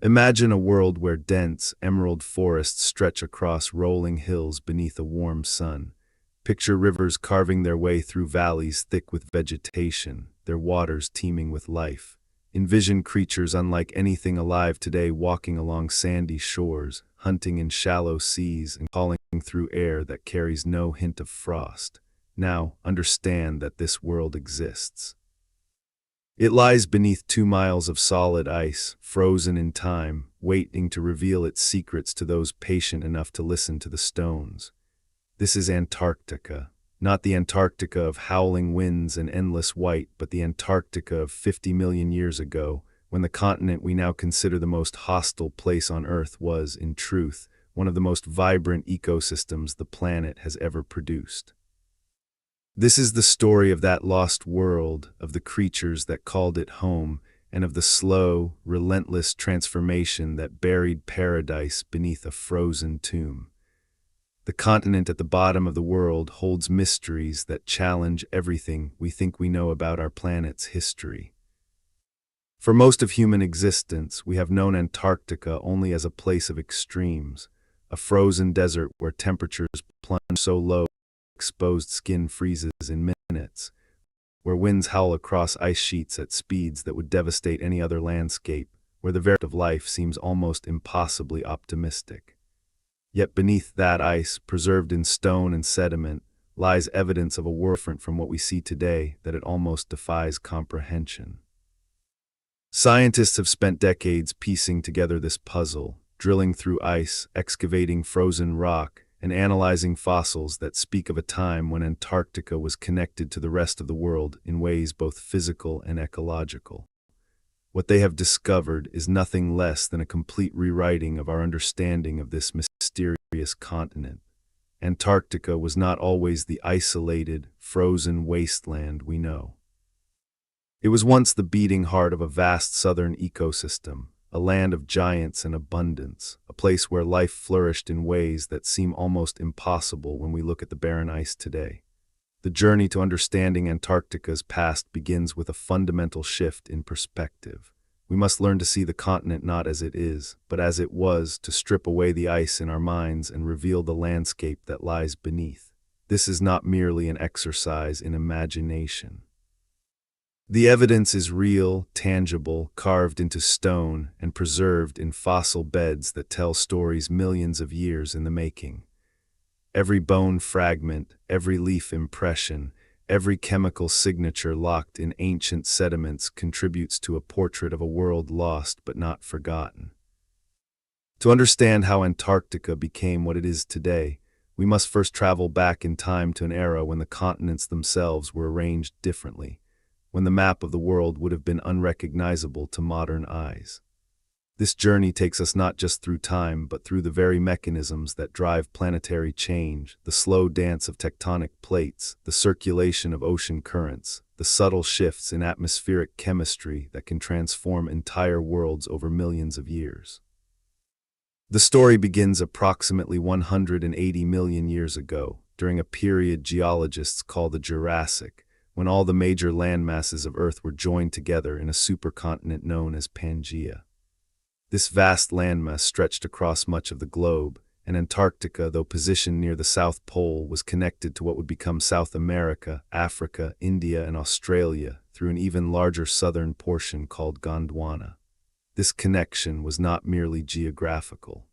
Imagine a world where dense, emerald forests stretch across rolling hills beneath a warm sun. Picture rivers carving their way through valleys thick with vegetation, their waters teeming with life. Envision creatures unlike anything alive today walking along sandy shores, hunting in shallow seas, and calling through air that carries no hint of frost. Now, understand that this world exists. It lies beneath 2 miles of solid ice, frozen in time, waiting to reveal its secrets to those patient enough to listen to the stones. This is Antarctica, not the Antarctica of howling winds and endless white, but the Antarctica of 50 million years ago, when the continent we now consider the most hostile place on Earth was, in truth, one of the most vibrant ecosystems the planet has ever produced. This is the story of that lost world, of the creatures that called it home, and of the slow, relentless transformation that buried paradise beneath a frozen tomb. The continent at the bottom of the world holds mysteries that challenge everything we think we know about our planet's history. For most of human existence, we have known Antarctica only as a place of extremes, a frozen desert where temperatures plunge so low exposed skin freezes in minutes, where winds howl across ice sheets at speeds that would devastate any other landscape, where the verity of life seems almost impossibly optimistic. Yet beneath that ice, preserved in stone and sediment, lies evidence of a world different from what we see today, that it almost defies comprehension. Scientists have spent decades piecing together this puzzle, drilling through ice, excavating frozen rock, and analyzing fossils that speak of a time when Antarctica was connected to the rest of the world in ways both physical and ecological. What they have discovered is nothing less than a complete rewriting of our understanding of this mysterious continent. Antarctica was not always the isolated, frozen wasteland we know. It was once the beating heart of a vast southern ecosystem, a land of giants and abundance, a place where life flourished in ways that seem almost impossible when we look at the barren ice today. The journey to understanding Antarctica's past begins with a fundamental shift in perspective. We must learn to see the continent not as it is, but as it was, to strip away the ice in our minds and reveal the landscape that lies beneath. This is not merely an exercise in imagination. The evidence is real, tangible, carved into stone, and preserved in fossil beds that tell stories millions of years in the making. Every bone fragment, every leaf impression, every chemical signature locked in ancient sediments contributes to a portrait of a world lost but not forgotten. To understand how Antarctica became what it is today, we must first travel back in time to an era when the continents themselves were arranged differently, when the map of the world would have been unrecognizable to modern eyes. This journey takes us not just through time, but through the very mechanisms that drive planetary change, the slow dance of tectonic plates, the circulation of ocean currents, the subtle shifts in atmospheric chemistry that can transform entire worlds over millions of years. The story begins approximately 180 million years ago, during a period geologists call the Jurassic, when all the major landmasses of Earth were joined together in a supercontinent known as Pangaea. This vast landmass stretched across much of the globe, and Antarctica, though positioned near the South Pole, was connected to what would become South America, Africa, India, and Australia through an even larger southern portion called Gondwana. This connection was not merely geographical.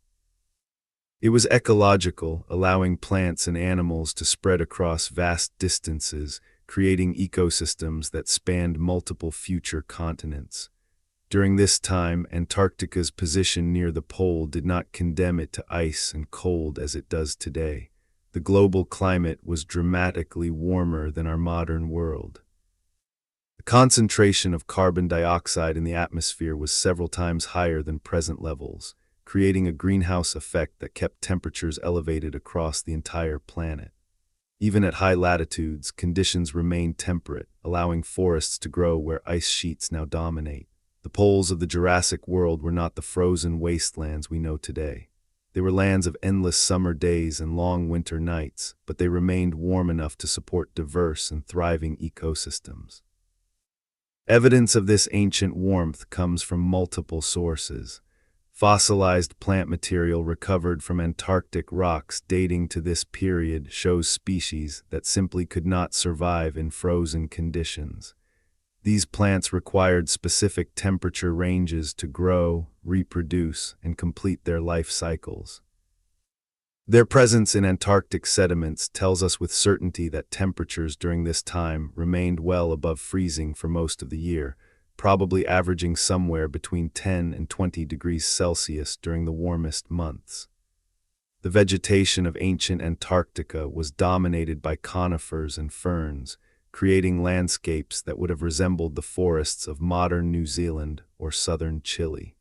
It was ecological, allowing plants and animals to spread across vast distances, creating ecosystems that spanned multiple future continents. During this time, Antarctica's position near the pole did not condemn it to ice and cold as it does today. The global climate was dramatically warmer than our modern world. The concentration of carbon dioxide in the atmosphere was several times higher than present levels, creating a greenhouse effect that kept temperatures elevated across the entire planet. Even at high latitudes, conditions remained temperate, allowing forests to grow where ice sheets now dominate. The poles of the Jurassic world were not the frozen wastelands we know today. They were lands of endless summer days and long winter nights, but they remained warm enough to support diverse and thriving ecosystems. Evidence of this ancient warmth comes from multiple sources. Fossilized plant material recovered from Antarctic rocks dating to this period shows species that simply could not survive in frozen conditions. These plants required specific temperature ranges to grow, reproduce, and complete their life cycles. Their presence in Antarctic sediments tells us with certainty that temperatures during this time remained well above freezing for most of the year, probably averaging somewhere between 10 and 20 degrees Celsius during the warmest months. The vegetation of ancient Antarctica was dominated by conifers and ferns, creating landscapes that would have resembled the forests of modern New Zealand or southern Chile.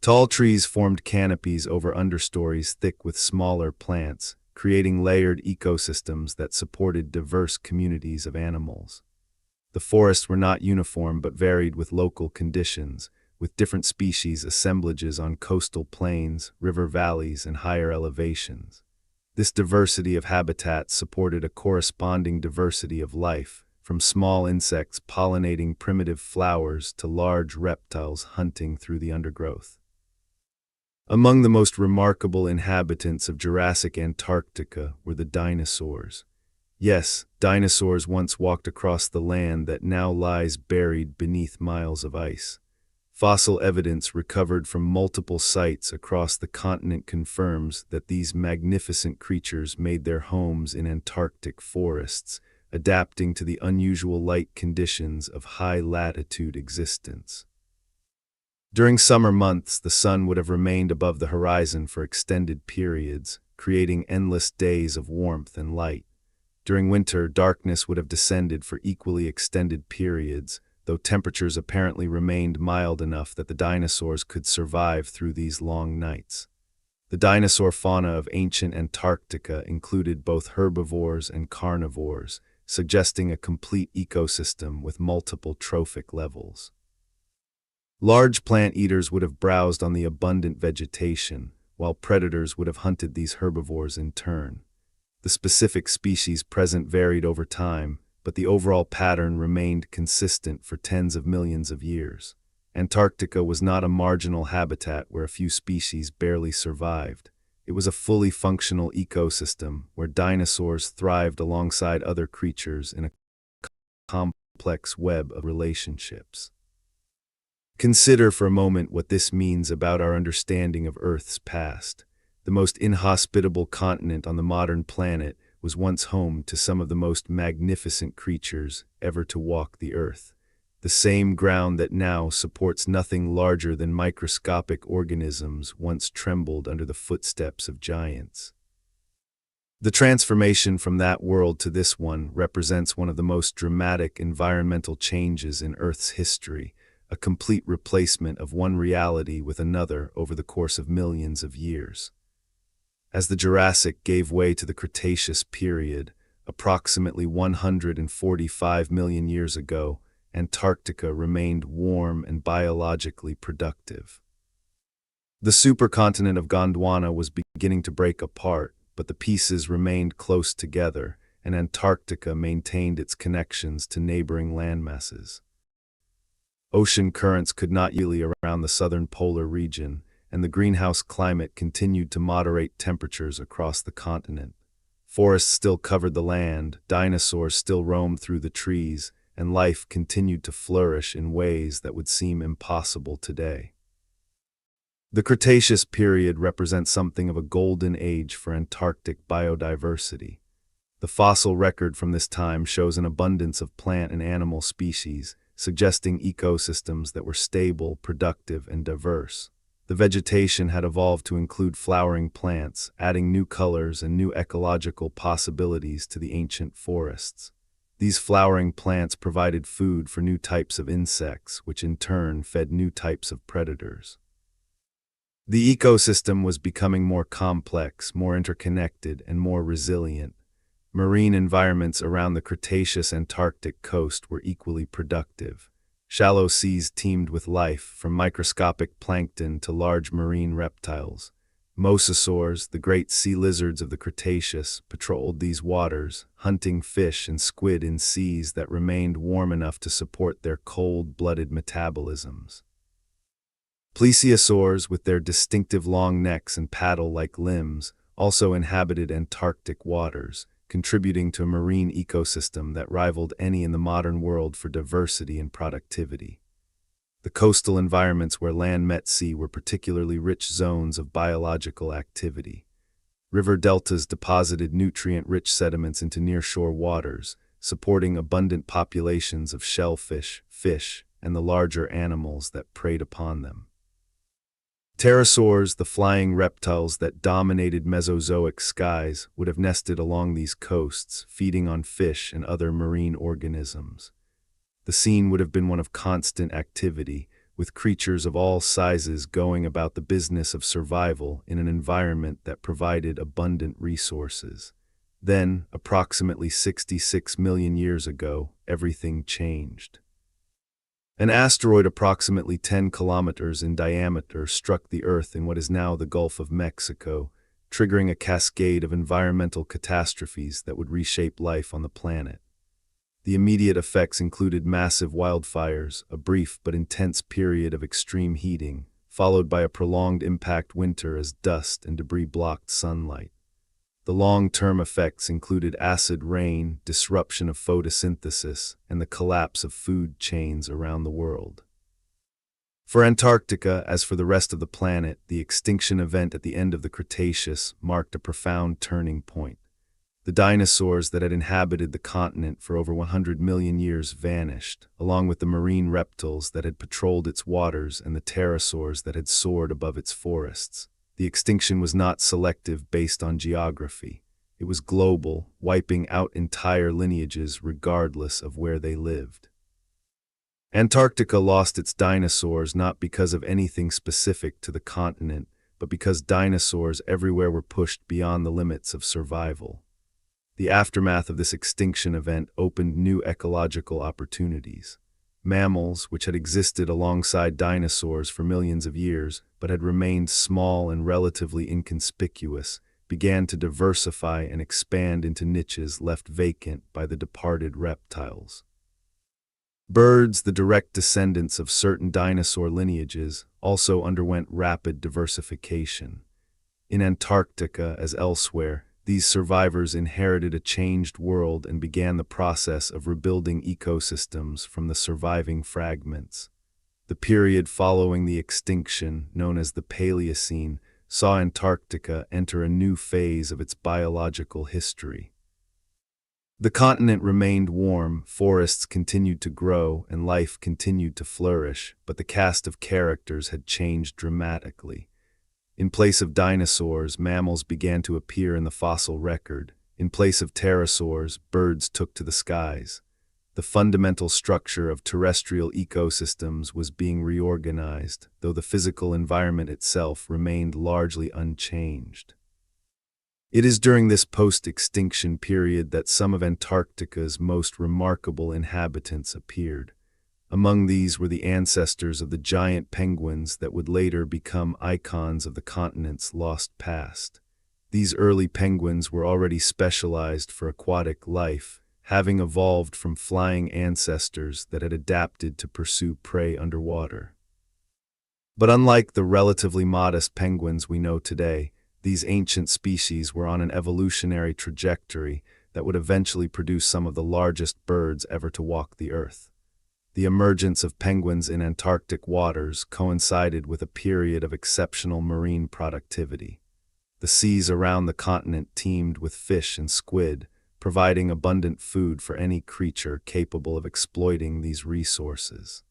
Tall trees formed canopies over understories thick with smaller plants, creating layered ecosystems that supported diverse communities of animals. The forests were not uniform but varied with local conditions, with different species assemblages on coastal plains, river valleys, and higher elevations. This diversity of habitats supported a corresponding diversity of life, from small insects pollinating primitive flowers to large reptiles hunting through the undergrowth. Among the most remarkable inhabitants of Jurassic Antarctica were the dinosaurs. Yes, dinosaurs once walked across the land that now lies buried beneath miles of ice. Fossil evidence recovered from multiple sites across the continent confirms that these magnificent creatures made their homes in Antarctic forests, adapting to the unusual light conditions of high-latitude existence. During summer months, the sun would have remained above the horizon for extended periods, creating endless days of warmth and light. During winter, darkness would have descended for equally extended periods, though temperatures apparently remained mild enough that the dinosaurs could survive through these long nights. The dinosaur fauna of ancient Antarctica included both herbivores and carnivores, suggesting a complete ecosystem with multiple trophic levels. Large plant eaters would have browsed on the abundant vegetation, while predators would have hunted these herbivores in turn. The specific species present varied over time, but the overall pattern remained consistent for tens of millions of years. Antarctica was not a marginal habitat where a few species barely survived. It was a fully functional ecosystem where dinosaurs thrived alongside other creatures in a complex web of relationships. Consider for a moment what this means about our understanding of Earth's past. The most inhospitable continent on the modern planet was once home to some of the most magnificent creatures ever to walk the Earth. The same ground that now supports nothing larger than microscopic organisms once trembled under the footsteps of giants. The transformation from that world to this one represents one of the most dramatic environmental changes in Earth's history, a complete replacement of one reality with another over the course of millions of years. As the Jurassic gave way to the Cretaceous period, approximately 145 million years ago, Antarctica remained warm and biologically productive. The supercontinent of Gondwana was beginning to break apart, but the pieces remained close together, and Antarctica maintained its connections to neighboring landmasses. Ocean currents could not yield around the southern polar region, and the greenhouse climate continued to moderate temperatures across the continent. Forests still covered the land, dinosaurs still roamed through the trees, and life continued to flourish in ways that would seem impossible today. The Cretaceous period represents something of a golden age for Antarctic biodiversity. The fossil record from this time shows an abundance of plant and animal species, suggesting ecosystems that were stable, productive, and diverse. The vegetation had evolved to include flowering plants, adding new colors and new ecological possibilities to the ancient forests. These flowering plants provided food for new types of insects, which in turn fed new types of predators. The ecosystem was becoming more complex, more interconnected, and more resilient. Marine environments around the Cretaceous Antarctic coast were equally productive. Shallow seas teemed with life, from microscopic plankton to large marine reptiles. Mosasaurs, the great sea lizards of the Cretaceous, patrolled these waters, hunting fish and squid in seas that remained warm enough to support their cold-blooded metabolisms. Plesiosaurs, with their distinctive long necks and paddle-like limbs, also inhabited Antarctic waters, contributing to a marine ecosystem that rivaled any in the modern world for diversity and productivity. The coastal environments where land met sea were particularly rich zones of biological activity. River deltas deposited nutrient-rich sediments into nearshore waters, supporting abundant populations of shellfish, fish, and the larger animals that preyed upon them. Pterosaurs, the flying reptiles that dominated Mesozoic skies, would have nested along these coasts, feeding on fish and other marine organisms. The scene would have been one of constant activity, with creatures of all sizes going about the business of survival in an environment that provided abundant resources. Then, approximately 66 million years ago, everything changed. An asteroid approximately 10 kilometers in diameter struck the Earth in what is now the Gulf of Mexico, triggering a cascade of environmental catastrophes that would reshape life on the planet. The immediate effects included massive wildfires, a brief but intense period of extreme heating, followed by a prolonged impact winter as dust and debris blocked sunlight. The long-term effects included acid rain, disruption of photosynthesis, and the collapse of food chains around the world. For Antarctica, as for the rest of the planet, the extinction event at the end of the Cretaceous marked a profound turning point. The dinosaurs that had inhabited the continent for over 100 million years vanished, along with the marine reptiles that had patrolled its waters and the pterosaurs that had soared above its forests. The extinction was not selective based on geography. It was global, wiping out entire lineages regardless of where they lived. Antarctica lost its dinosaurs not because of anything specific to the continent, but because dinosaurs everywhere were pushed beyond the limits of survival. The aftermath of this extinction event opened new ecological opportunities. Mammals, which had existed alongside dinosaurs for millions of years, but had remained small and relatively inconspicuous, began to diversify and expand into niches left vacant by the departed reptiles. Birds, the direct descendants of certain dinosaur lineages, also underwent rapid diversification. In Antarctica, as elsewhere, these survivors inherited a changed world and began the process of rebuilding ecosystems from the surviving fragments. The period following the extinction, known as the Paleocene, saw Antarctica enter a new phase of its biological history. The continent remained warm, forests continued to grow, and life continued to flourish, but the cast of characters had changed dramatically. In place of dinosaurs, mammals began to appear in the fossil record. In place of pterosaurs, birds took to the skies. The fundamental structure of terrestrial ecosystems was being reorganized, though the physical environment itself remained largely unchanged. It is during this post-extinction period that some of Antarctica's most remarkable inhabitants appeared. Among these were the ancestors of the giant penguins that would later become icons of the continent's lost past. These early penguins were already specialized for aquatic life, having evolved from flying ancestors that had adapted to pursue prey underwater. But unlike the relatively modest penguins we know today, these ancient species were on an evolutionary trajectory that would eventually produce some of the largest birds ever to walk the earth. The emergence of penguins in Antarctic waters coincided with a period of exceptional marine productivity. The seas around the continent teemed with fish and squid, providing abundant food for any creature capable of exploiting these resources.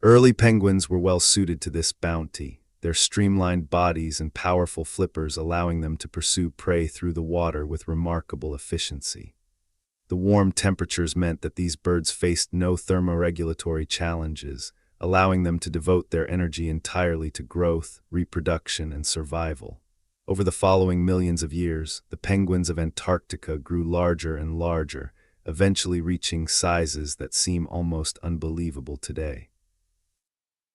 Early penguins were well suited to this bounty, their streamlined bodies and powerful flippers allowing them to pursue prey through the water with remarkable efficiency. The warm temperatures meant that these birds faced no thermoregulatory challenges, allowing them to devote their energy entirely to growth, reproduction, and survival. Over the following millions of years, the penguins of Antarctica grew larger and larger, eventually reaching sizes that seem almost unbelievable today.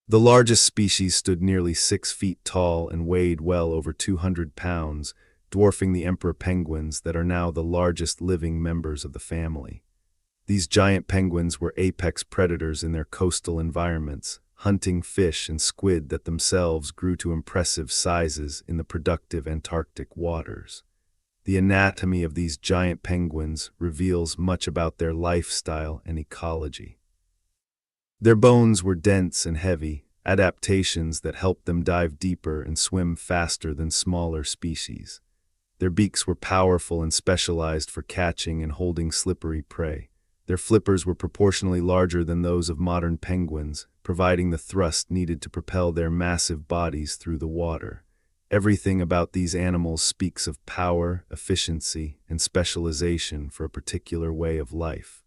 The largest species stood nearly 6 feet tall and weighed well over 200 pounds, dwarfing the emperor penguins that are now the largest living members of the family. These giant penguins were apex predators in their coastal environments, hunting fish and squid that themselves grew to impressive sizes in the productive Antarctic waters. The anatomy of these giant penguins reveals much about their lifestyle and ecology. Their bones were dense and heavy, adaptations that helped them dive deeper and swim faster than smaller species. Their beaks were powerful and specialized for catching and holding slippery prey. Their flippers were proportionally larger than those of modern penguins, providing the thrust needed to propel their massive bodies through the water. Everything about these animals speaks of power, efficiency, and specialization for a particular way of life.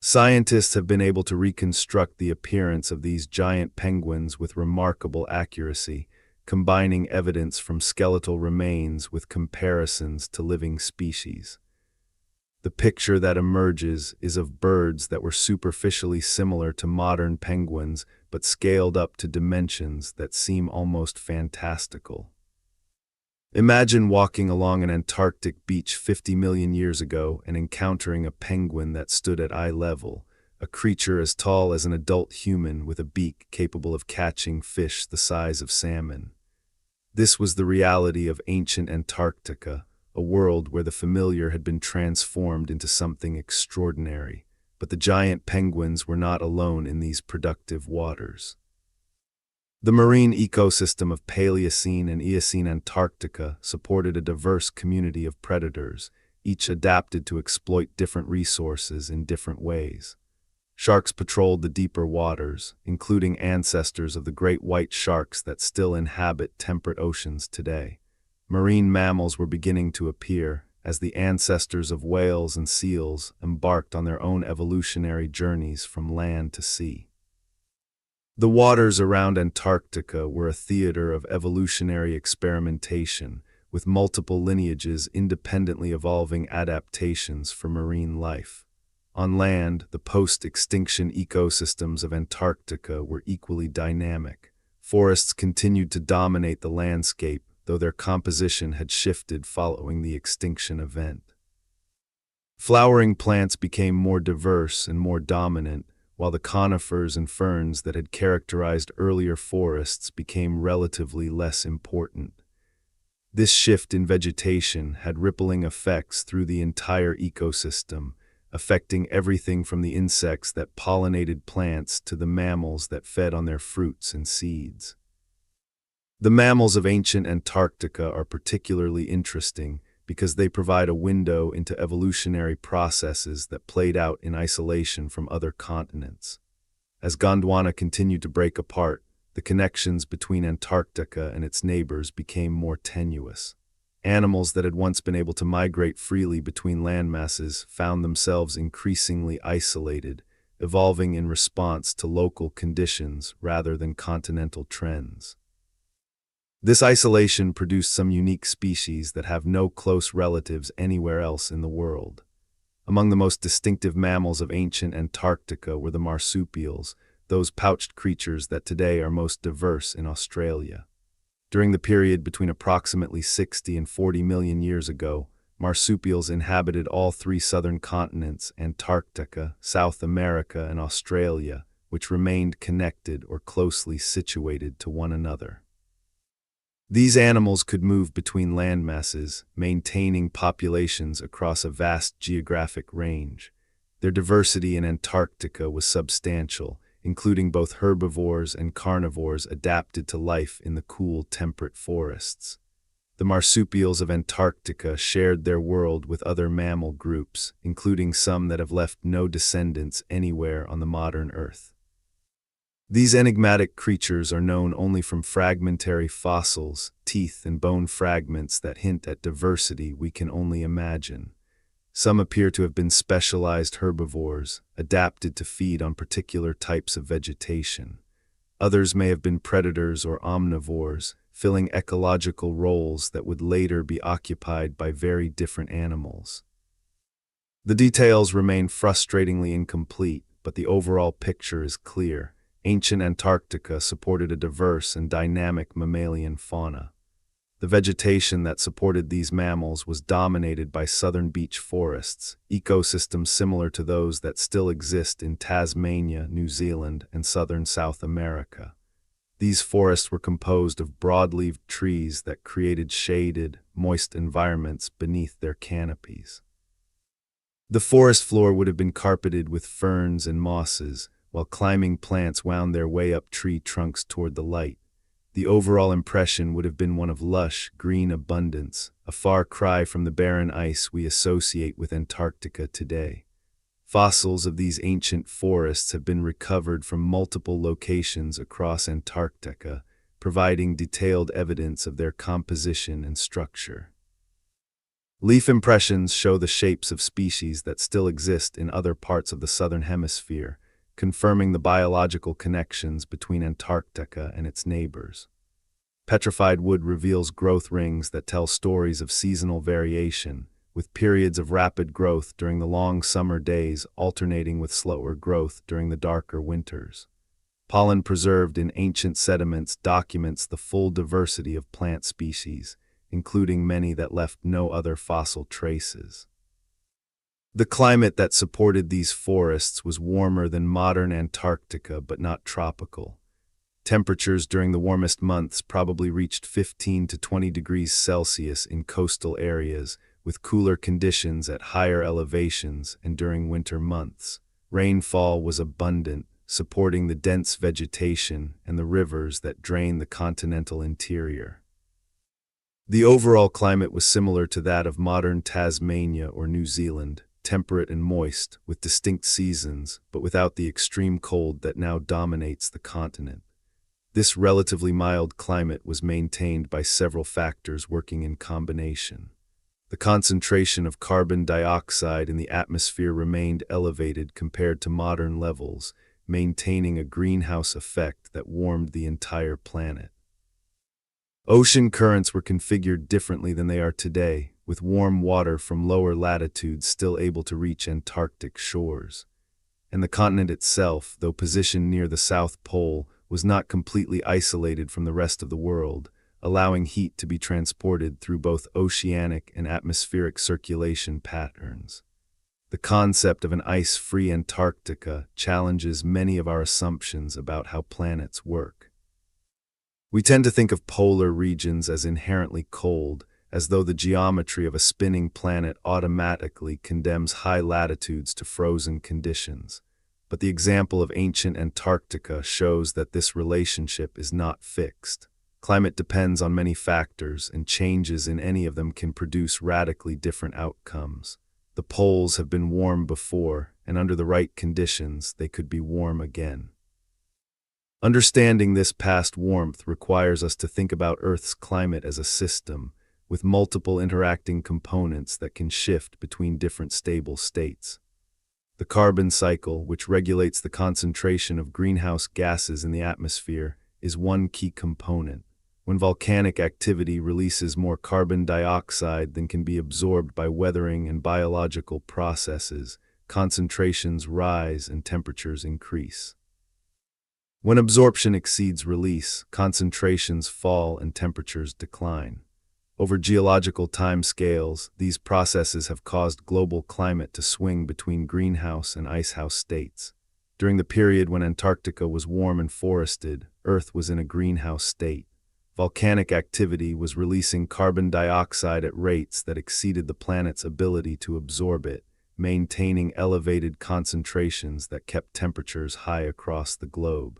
Scientists have been able to reconstruct the appearance of these giant penguins with remarkable accuracy, combining evidence from skeletal remains with comparisons to living species. The picture that emerges is of birds that were superficially similar to modern penguins but scaled up to dimensions that seem almost fantastical. Imagine walking along an Antarctic beach 50 million years ago and encountering a penguin that stood at eye level, a creature as tall as an adult human with a beak capable of catching fish the size of salmon. This was the reality of ancient Antarctica, a world where the familiar had been transformed into something extraordinary. But the giant penguins were not alone in these productive waters. The marine ecosystem of Paleocene and Eocene Antarctica supported a diverse community of predators, each adapted to exploit different resources in different ways. Sharks patrolled the deeper waters, including ancestors of the great white sharks that still inhabit temperate oceans today. Marine mammals were beginning to appear, as the ancestors of whales and seals embarked on their own evolutionary journeys from land to sea. The waters around Antarctica were a theater of evolutionary experimentation, with multiple lineages independently evolving adaptations for marine life. On land, the post-extinction ecosystems of Antarctica were equally dynamic. Forests continued to dominate the landscape, though their composition had shifted following the extinction event. Flowering plants became more diverse and more dominant, while the conifers and ferns that had characterized earlier forests became relatively less important. This shift in vegetation had rippling effects through the entire ecosystem, affecting everything from the insects that pollinated plants to the mammals that fed on their fruits and seeds. The mammals of ancient Antarctica are particularly interesting because they provide a window into evolutionary processes that played out in isolation from other continents. As Gondwana continued to break apart, the connections between Antarctica and its neighbors became more tenuous. Animals that had once been able to migrate freely between landmasses found themselves increasingly isolated, evolving in response to local conditions rather than continental trends. This isolation produced some unique species that have no close relatives anywhere else in the world. Among the most distinctive mammals of ancient Antarctica were the marsupials, those pouched creatures that today are most diverse in Australia. During the period between approximately 60 and 40 million years ago, marsupials inhabited all three southern continents, Antarctica, South America, and Australia, which remained connected or closely situated to one another. These animals could move between landmasses, maintaining populations across a vast geographic range. Their diversity in Antarctica was substantial, including both herbivores and carnivores adapted to life in the cool, temperate forests. The marsupials of Antarctica shared their world with other mammal groups, including some that have left no descendants anywhere on the modern Earth. These enigmatic creatures are known only from fragmentary fossils, teeth, and bone fragments that hint at diversity we can only imagine. Some appear to have been specialized herbivores, adapted to feed on particular types of vegetation. Others may have been predators or omnivores, filling ecological roles that would later be occupied by very different animals. The details remain frustratingly incomplete, but the overall picture is clear. Ancient Antarctica supported a diverse and dynamic mammalian fauna. The vegetation that supported these mammals was dominated by southern beech forests, ecosystems similar to those that still exist in Tasmania, New Zealand, and southern South America. These forests were composed of broad-leaved trees that created shaded, moist environments beneath their canopies. The forest floor would have been carpeted with ferns and mosses, while climbing plants wound their way up tree trunks toward the light. The overall impression would have been one of lush, green abundance, a far cry from the barren ice we associate with Antarctica today. Fossils of these ancient forests have been recovered from multiple locations across Antarctica, providing detailed evidence of their composition and structure. Leaf impressions show the shapes of species that still exist in other parts of the southern hemisphere, confirming the biological connections between Antarctica and its neighbors. Petrified wood reveals growth rings that tell stories of seasonal variation, with periods of rapid growth during the long summer days alternating with slower growth during the darker winters. Pollen preserved in ancient sediments documents the full diversity of plant species, including many that left no other fossil traces. The climate that supported these forests was warmer than modern Antarctica, but not tropical. Temperatures during the warmest months probably reached 15 to 20 degrees Celsius in coastal areas, with cooler conditions at higher elevations and during winter months. Rainfall was abundant, supporting the dense vegetation and the rivers that drain the continental interior. The overall climate was similar to that of modern Tasmania or New Zealand, temperate and moist, with distinct seasons, but without the extreme cold that now dominates the continent. This relatively mild climate was maintained by several factors working in combination. The concentration of carbon dioxide in the atmosphere remained elevated compared to modern levels, maintaining a greenhouse effect that warmed the entire planet. Ocean currents were configured differently than they are today, with warm water from lower latitudes still able to reach Antarctic shores. And the continent itself, though positioned near the South Pole, was not completely isolated from the rest of the world, allowing heat to be transported through both oceanic and atmospheric circulation patterns. The concept of an ice-free Antarctica challenges many of our assumptions about how planets work. We tend to think of polar regions as inherently cold, as though the geometry of a spinning planet automatically condemns high latitudes to frozen conditions. But the example of ancient Antarctica shows that this relationship is not fixed. Climate depends on many factors, and changes in any of them can produce radically different outcomes. The poles have been warm before, and under the right conditions, they could be warm again. Understanding this past warmth requires us to think about Earth's climate as a system, with multiple interacting components that can shift between different stable states. The carbon cycle, which regulates the concentration of greenhouse gases in the atmosphere, is one key component. When volcanic activity releases more carbon dioxide than can be absorbed by weathering and biological processes, concentrations rise and temperatures increase. When absorption exceeds release, concentrations fall and temperatures decline. Over geological timescales, these processes have caused global climate to swing between greenhouse and icehouse states. During the period when Antarctica was warm and forested, Earth was in a greenhouse state. Volcanic activity was releasing carbon dioxide at rates that exceeded the planet's ability to absorb it, maintaining elevated concentrations that kept temperatures high across the globe.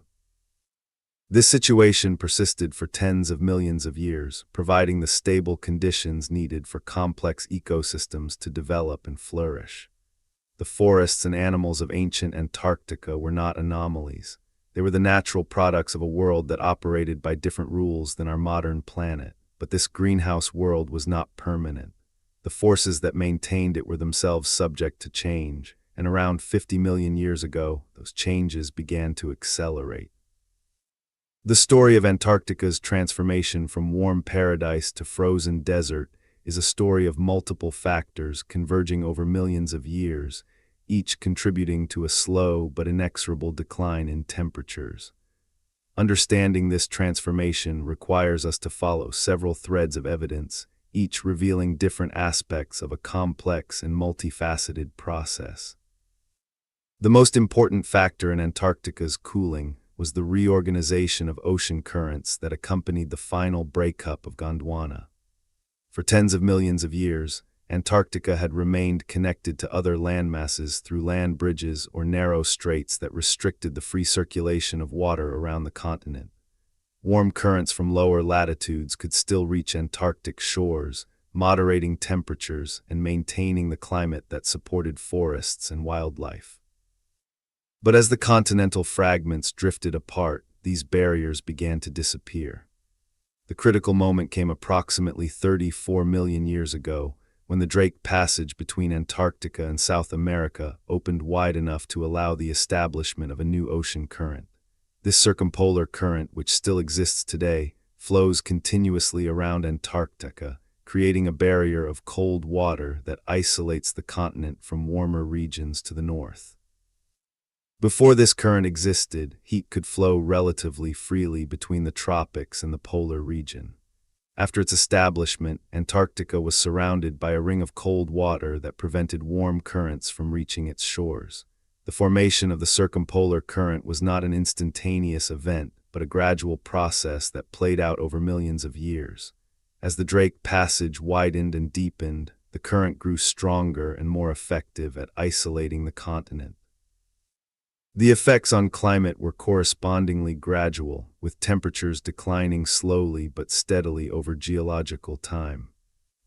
This situation persisted for tens of millions of years, providing the stable conditions needed for complex ecosystems to develop and flourish. The forests and animals of ancient Antarctica were not anomalies. They were the natural products of a world that operated by different rules than our modern planet. But this greenhouse world was not permanent. The forces that maintained it were themselves subject to change, and around 50 million years ago, those changes began to accelerate. The story of Antarctica's transformation from warm paradise to frozen desert is a story of multiple factors converging over millions of years, each contributing to a slow but inexorable decline in temperatures. Understanding this transformation requires us to follow several threads of evidence, each revealing different aspects of a complex and multifaceted process. The most important factor in Antarctica's cooling was the reorganization of ocean currents that accompanied the final breakup of Gondwana. For tens of millions of years, Antarctica had remained connected to other landmasses through land bridges or narrow straits that restricted the free circulation of water around the continent. Warm currents from lower latitudes could still reach Antarctic shores, moderating temperatures and maintaining the climate that supported forests and wildlife. But as the continental fragments drifted apart, these barriers began to disappear. The critical moment came approximately 34 million years ago, when the Drake Passage between Antarctica and South America opened wide enough to allow the establishment of a new ocean current. This circumpolar current, which still exists today, flows continuously around Antarctica, creating a barrier of cold water that isolates the continent from warmer regions to the north. Before this current existed, heat could flow relatively freely between the tropics and the polar region. After its establishment, Antarctica was surrounded by a ring of cold water that prevented warm currents from reaching its shores. The formation of the circumpolar current was not an instantaneous event, but a gradual process that played out over millions of years. As the Drake Passage widened and deepened, the current grew stronger and more effective at isolating the continent. The effects on climate were correspondingly gradual, with temperatures declining slowly but steadily over geological time.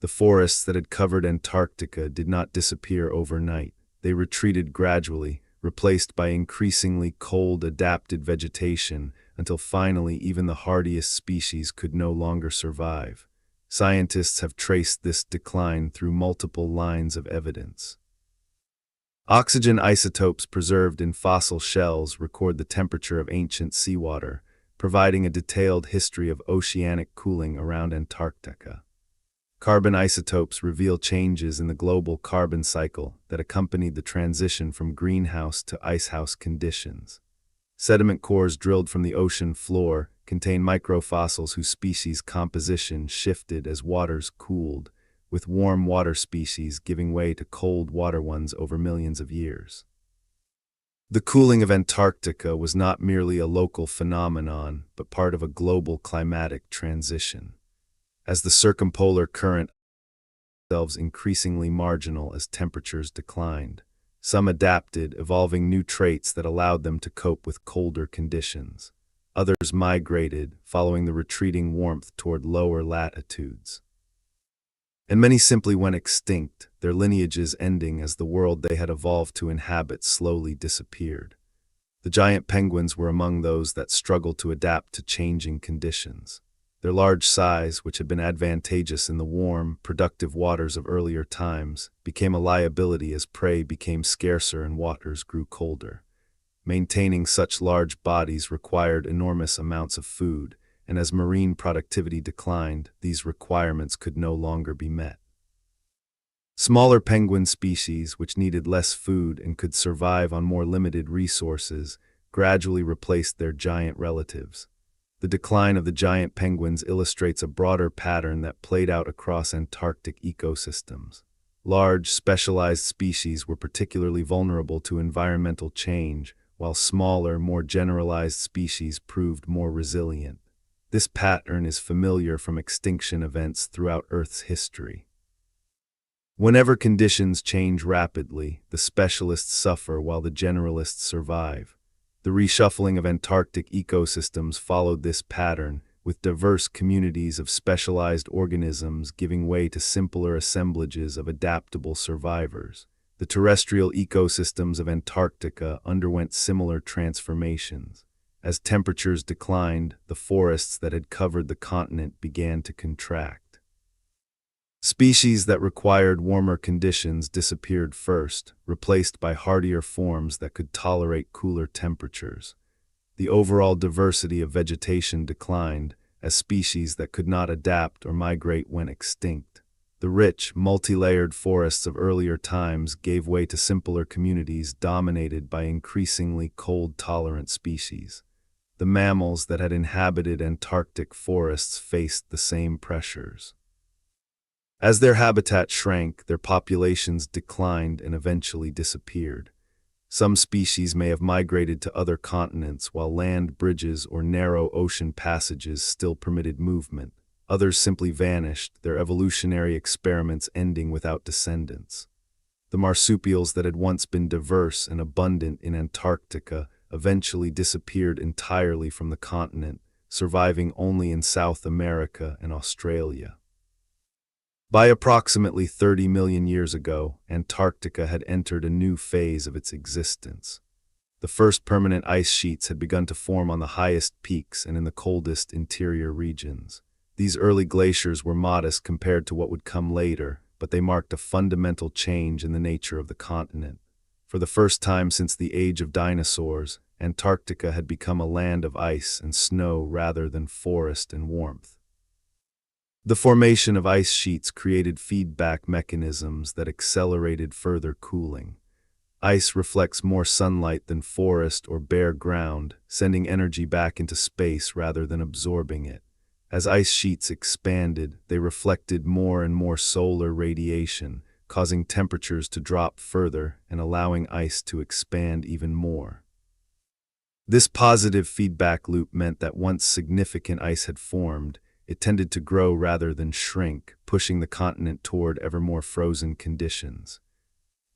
The forests that had covered Antarctica did not disappear overnight. They retreated gradually, replaced by increasingly cold, adapted vegetation, until finally even the hardiest species could no longer survive. Scientists have traced this decline through multiple lines of evidence. Oxygen isotopes preserved in fossil shells record the temperature of ancient seawater, providing a detailed history of oceanic cooling around Antarctica. Carbon isotopes reveal changes in the global carbon cycle that accompanied the transition from greenhouse to icehouse conditions. Sediment cores drilled from the ocean floor contain microfossils whose species composition shifted as waters cooled, with warm water species giving way to cold water ones over millions of years. The cooling of Antarctica was not merely a local phenomenon, but part of a global climatic transition. As the circumpolar current themselves increasingly marginal as temperatures declined, some adapted, evolving new traits that allowed them to cope with colder conditions. Others migrated, following the retreating warmth toward lower latitudes. And many simply went extinct, their lineages ending as the world they had evolved to inhabit slowly disappeared. The giant penguins were among those that struggled to adapt to changing conditions. Their large size, which had been advantageous in the warm, productive waters of earlier times, became a liability as prey became scarcer and waters grew colder. Maintaining such large bodies required enormous amounts of food, and as marine productivity declined, these requirements could no longer be met. Smaller penguin species, which needed less food and could survive on more limited resources, gradually replaced their giant relatives. The decline of the giant penguins illustrates a broader pattern that played out across Antarctic ecosystems. Large, specialized species were particularly vulnerable to environmental change, while smaller, more generalized species proved more resilient. This pattern is familiar from extinction events throughout Earth's history. Whenever conditions change rapidly, the specialists suffer while the generalists survive. The reshuffling of Antarctic ecosystems followed this pattern, with diverse communities of specialized organisms giving way to simpler assemblages of adaptable survivors. The terrestrial ecosystems of Antarctica underwent similar transformations. As temperatures declined, the forests that had covered the continent began to contract. Species that required warmer conditions disappeared first, replaced by hardier forms that could tolerate cooler temperatures. The overall diversity of vegetation declined, as species that could not adapt or migrate went extinct. The rich, multi-layered forests of earlier times gave way to simpler communities dominated by increasingly cold-tolerant species. The mammals that had inhabited Antarctic forests faced the same pressures. As their habitat shrank, their populations declined and eventually disappeared. Some species may have migrated to other continents, while land bridges or narrow ocean passages still permitted movement. Others simply vanished, their evolutionary experiments ending without descendants. The marsupials that had once been diverse and abundant in Antarctica eventually disappeared entirely from the continent, surviving only in South America and Australia. By approximately 30 million years ago, Antarctica had entered a new phase of its existence. The first permanent ice sheets had begun to form on the highest peaks and in the coldest interior regions. These early glaciers were modest compared to what would come later, but they marked a fundamental change in the nature of the continent. For the first time since the age of dinosaurs, Antarctica had become a land of ice and snow rather than forest and warmth. The formation of ice sheets created feedback mechanisms that accelerated further cooling. Ice reflects more sunlight than forest or bare ground, sending energy back into space rather than absorbing it. As ice sheets expanded, they reflected more and more solar radiation, causing temperatures to drop further and allowing ice to expand even more. This positive feedback loop meant that once significant ice had formed, it tended to grow rather than shrink, pushing the continent toward ever more frozen conditions.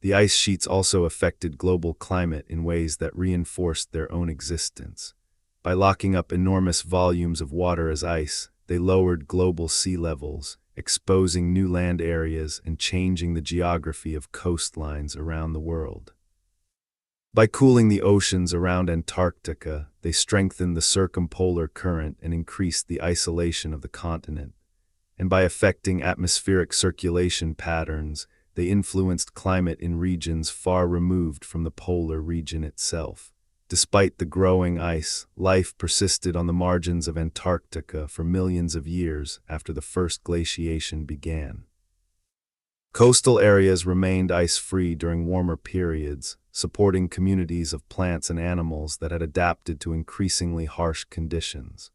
The ice sheets also affected global climate in ways that reinforced their own existence. By locking up enormous volumes of water as ice, they lowered global sea levels, exposing new land areas and changing the geography of coastlines around the world. By cooling the oceans around Antarctica, they strengthened the circumpolar current and increased the isolation of the continent. And by affecting atmospheric circulation patterns, they influenced climate in regions far removed from the polar region itself. Despite the growing ice, life persisted on the margins of Antarctica for millions of years after the first glaciation began. Coastal areas remained ice-free during warmer periods, supporting communities of plants and animals that had adapted to increasingly harsh conditions.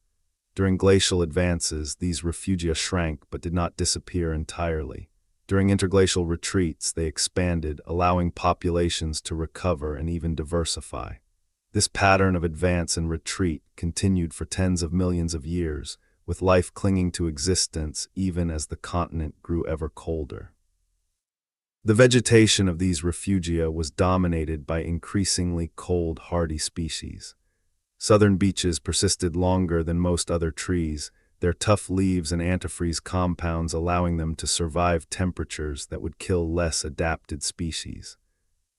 During glacial advances, these refugia shrank but did not disappear entirely. During interglacial retreats, they expanded, allowing populations to recover and even diversify. This pattern of advance and retreat continued for tens of millions of years, with life clinging to existence even as the continent grew ever colder. The vegetation of these refugia was dominated by increasingly cold, hardy species. Southern beeches persisted longer than most other trees, their tough leaves and antifreeze compounds allowing them to survive temperatures that would kill less adapted species.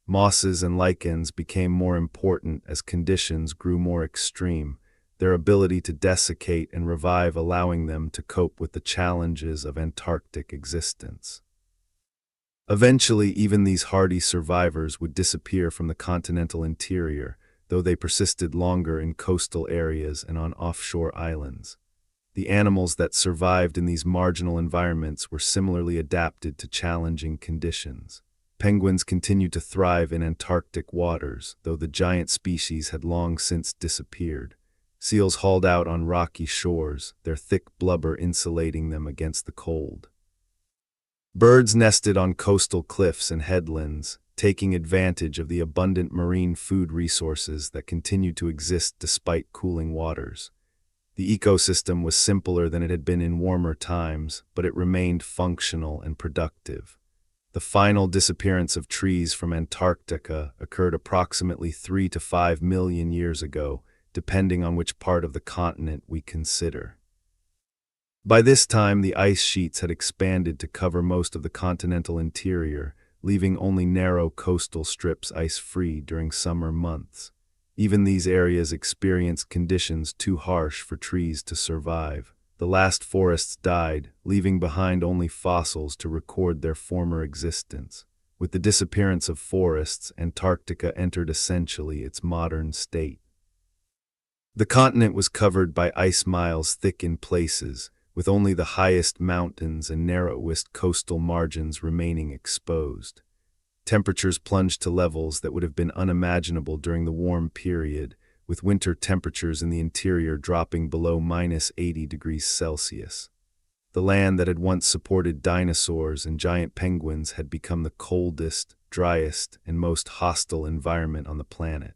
Mosses and lichens became more important as conditions grew more extreme, their ability to desiccate and revive allowing them to cope with the challenges of Antarctic existence. Eventually, even these hardy survivors would disappear from the continental interior, though they persisted longer in coastal areas and on offshore islands. The animals that survived in these marginal environments were similarly adapted to challenging conditions. Penguins continued to thrive in Antarctic waters, though the giant species had long since disappeared. Seals hauled out on rocky shores, their thick blubber insulating them against the cold. Birds nested on coastal cliffs and headlands, taking advantage of the abundant marine food resources that continued to exist despite cooling waters. The ecosystem was simpler than it had been in warmer times, but it remained functional and productive. The final disappearance of trees from Antarctica occurred approximately 3 to 5 million years ago, depending on which part of the continent we consider. By this time, the ice sheets had expanded to cover most of the continental interior, leaving only narrow coastal strips ice-free during summer months. Even these areas experienced conditions too harsh for trees to survive. The last forests died, leaving behind only fossils to record their former existence. With the disappearance of forests, Antarctica entered essentially its modern state. The continent was covered by ice miles thick in places, with only the highest mountains and narrowest coastal margins remaining exposed. Temperatures plunged to levels that would have been unimaginable during the warm period, with winter temperatures in the interior dropping below -80 degrees Celsius. The land that had once supported dinosaurs and giant penguins had become the coldest, driest, and most hostile environment on the planet.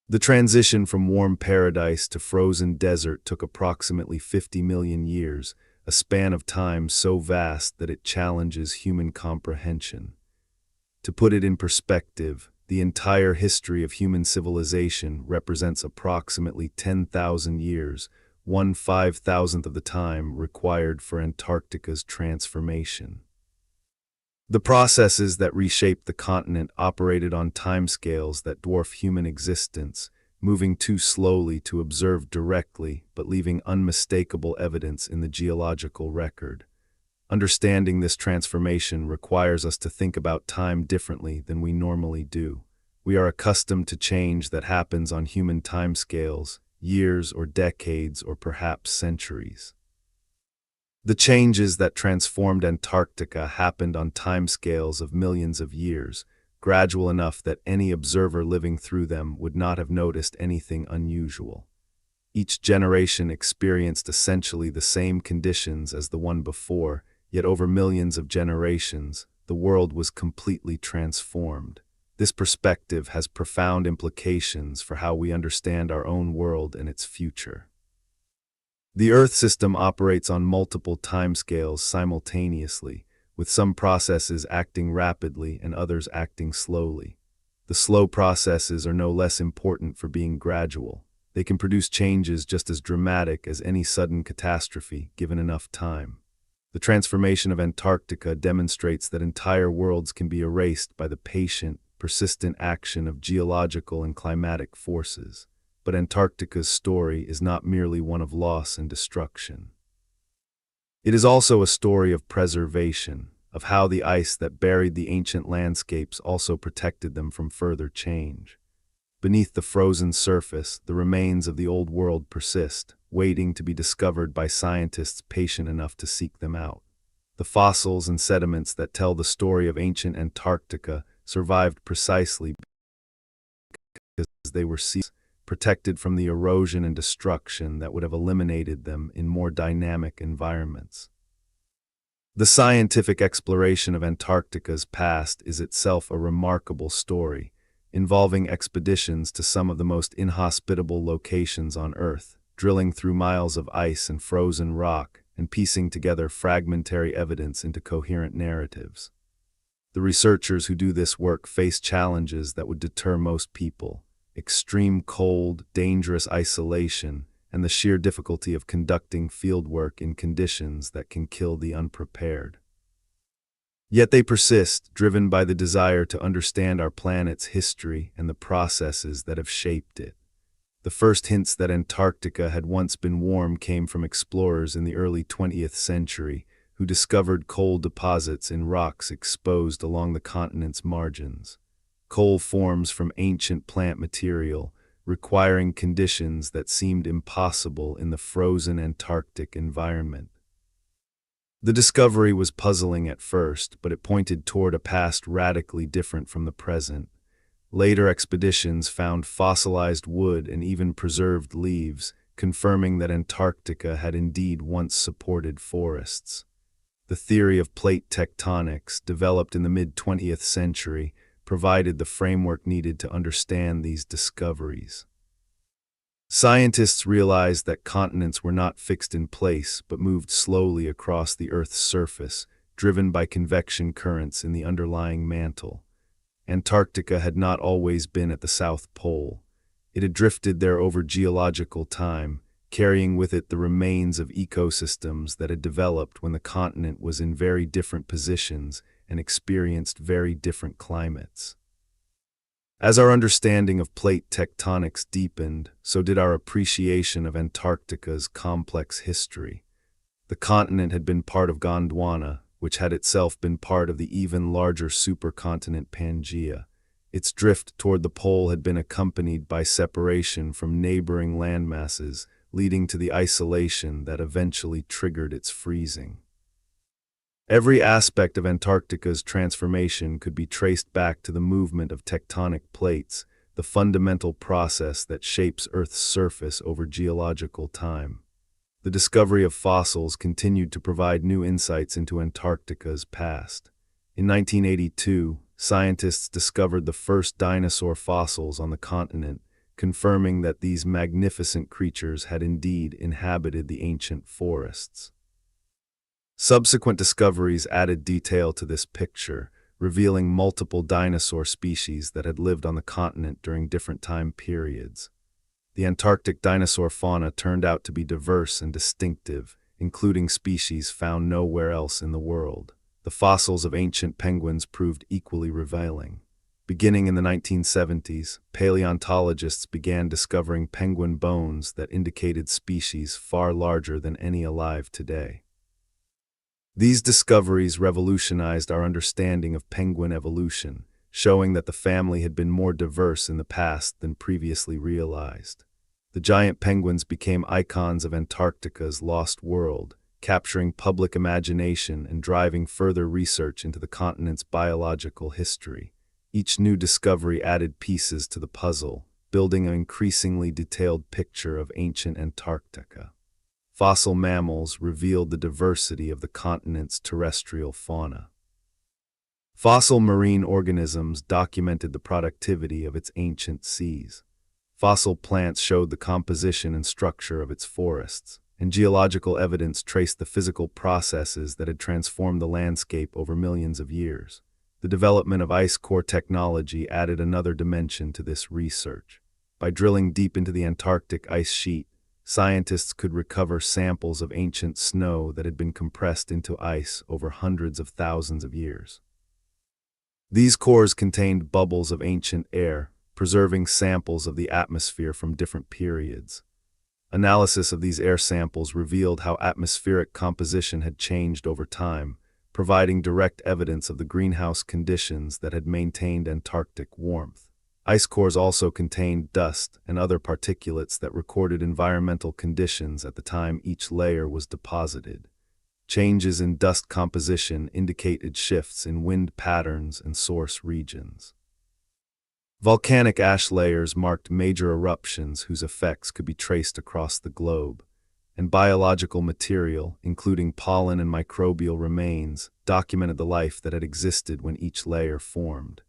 The transition from warm paradise to frozen desert took approximately 50 million years, a span of time so vast that it challenges human comprehension. To put it in perspective, the entire history of human civilization represents approximately 10,000 years, 1/5000th of the time required for Antarctica's transformation. The processes that reshaped the continent operated on timescales that dwarf human existence, moving too slowly to observe directly but leaving unmistakable evidence in the geological record. Understanding this transformation requires us to think about time differently than we normally do. We are accustomed to change that happens on human timescales, years or decades or perhaps centuries. The changes that transformed Antarctica happened on timescales of millions of years, gradual enough that any observer living through them would not have noticed anything unusual. Each generation experienced essentially the same conditions as the one before, yet over millions of generations, the world was completely transformed. This perspective has profound implications for how we understand our own world and its future. The Earth system operates on multiple timescales simultaneously, with some processes acting rapidly and others acting slowly. The slow processes are no less important for being gradual. They can produce changes just as dramatic as any sudden catastrophe, given enough time. The transformation of Antarctica demonstrates that entire worlds can be erased by the patient, persistent action of geological and climatic forces. But Antarctica's story is not merely one of loss and destruction. It is also a story of preservation, of how the ice that buried the ancient landscapes also protected them from further change. Beneath the frozen surface, the remains of the old world persist, waiting to be discovered by scientists patient enough to seek them out. The fossils and sediments that tell the story of ancient Antarctica survived precisely because they were seas, protected from the erosion and destruction that would have eliminated them in more dynamic environments. The scientific exploration of Antarctica's past is itself a remarkable story, involving expeditions to some of the most inhospitable locations on Earth, drilling through miles of ice and frozen rock, and piecing together fragmentary evidence into coherent narratives. The researchers who do this work face challenges that would deter most people: extreme cold, dangerous isolation, and the sheer difficulty of conducting fieldwork in conditions that can kill the unprepared. Yet they persist, driven by the desire to understand our planet's history and the processes that have shaped it. The first hints that Antarctica had once been warm came from explorers in the early 20th century, who discovered coal deposits in rocks exposed along the continent's margins. Coal forms from ancient plant material, requiring conditions that seemed impossible in the frozen Antarctic environment. The discovery was puzzling at first, but it pointed toward a past radically different from the present. Later expeditions found fossilized wood and even preserved leaves, confirming that Antarctica had indeed once supported forests. The theory of plate tectonics, developed in the mid-20th century, provided the framework needed to understand these discoveries. Scientists realized that continents were not fixed in place but moved slowly across the Earth's surface, driven by convection currents in the underlying mantle. Antarctica had not always been at the South Pole. It had drifted there over geological time, carrying with it the remains of ecosystems that had developed when the continent was in very different positions and experienced very different climates. As our understanding of plate tectonics deepened, so did our appreciation of Antarctica's complex history. The continent had been part of Gondwana, which had itself been part of the even larger supercontinent Pangaea. Its drift toward the pole had been accompanied by separation from neighboring landmasses, leading to the isolation that eventually triggered its freezing. Every aspect of Antarctica's transformation could be traced back to the movement of tectonic plates, the fundamental process that shapes Earth's surface over geological time. The discovery of fossils continued to provide new insights into Antarctica's past. In 1982, scientists discovered the first dinosaur fossils on the continent, confirming that these magnificent creatures had indeed inhabited the ancient forests. Subsequent discoveries added detail to this picture, revealing multiple dinosaur species that had lived on the continent during different time periods. The Antarctic dinosaur fauna turned out to be diverse and distinctive, including species found nowhere else in the world. The fossils of ancient penguins proved equally revealing. Beginning in the 1970s, paleontologists began discovering penguin bones that indicated species far larger than any alive today. These discoveries revolutionized our understanding of penguin evolution, showing that the family had been more diverse in the past than previously realized. The giant penguins became icons of Antarctica's lost world, capturing public imagination and driving further research into the continent's biological history. Each new discovery added pieces to the puzzle, building an increasingly detailed picture of ancient Antarctica. Fossil mammals revealed the diversity of the continent's terrestrial fauna. Fossil marine organisms documented the productivity of its ancient seas. Fossil plants showed the composition and structure of its forests, and geological evidence traced the physical processes that had transformed the landscape over millions of years. The development of ice core technology added another dimension to this research. By drilling deep into the Antarctic ice sheet, scientists could recover samples of ancient snow that had been compressed into ice over hundreds of thousands of years. These cores contained bubbles of ancient air, preserving samples of the atmosphere from different periods. Analysis of these air samples revealed how atmospheric composition had changed over time, providing direct evidence of the greenhouse conditions that had maintained Antarctic warmth. Ice cores also contained dust and other particulates that recorded environmental conditions at the time each layer was deposited. Changes in dust composition indicated shifts in wind patterns and source regions. Volcanic ash layers marked major eruptions whose effects could be traced across the globe, and biological material, including pollen and microbial remains, documented the life that had existed when each layer formed.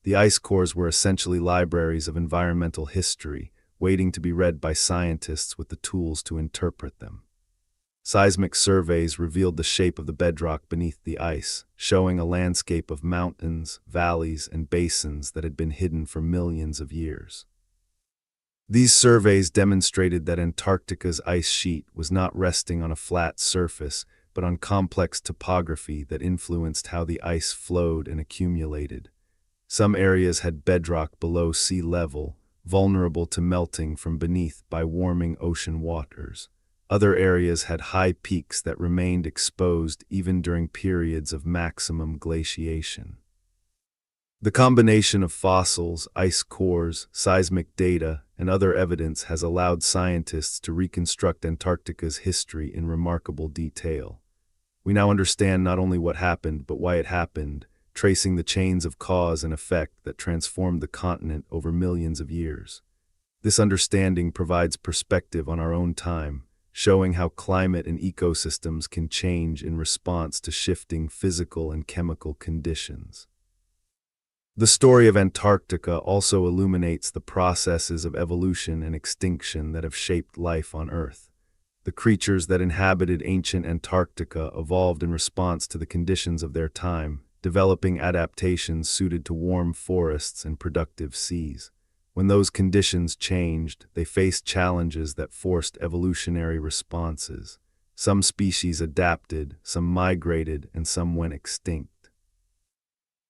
The ice cores were essentially libraries of environmental history, waiting to be read by scientists with the tools to interpret them. Seismic surveys revealed the shape of the bedrock beneath the ice, showing a landscape of mountains, valleys, and basins that had been hidden for millions of years. These surveys demonstrated that Antarctica's ice sheet was not resting on a flat surface, but on complex topography that influenced how the ice flowed and accumulated. Some areas had bedrock below sea level, vulnerable to melting from beneath by warming ocean waters. Other areas had high peaks that remained exposed even during periods of maximum glaciation. The combination of fossils, ice cores, seismic data, and other evidence has allowed scientists to reconstruct Antarctica's history in remarkable detail. We now understand not only what happened, but why it happened, tracing the chains of cause and effect that transformed the continent over millions of years. This understanding provides perspective on our own time, showing how climate and ecosystems can change in response to shifting physical and chemical conditions. The story of Antarctica also illuminates the processes of evolution and extinction that have shaped life on Earth. The creatures that inhabited ancient Antarctica evolved in response to the conditions of their time, developing adaptations suited to warm forests and productive seas. When those conditions changed, they faced challenges that forced evolutionary responses. Some species adapted, some migrated, and some went extinct.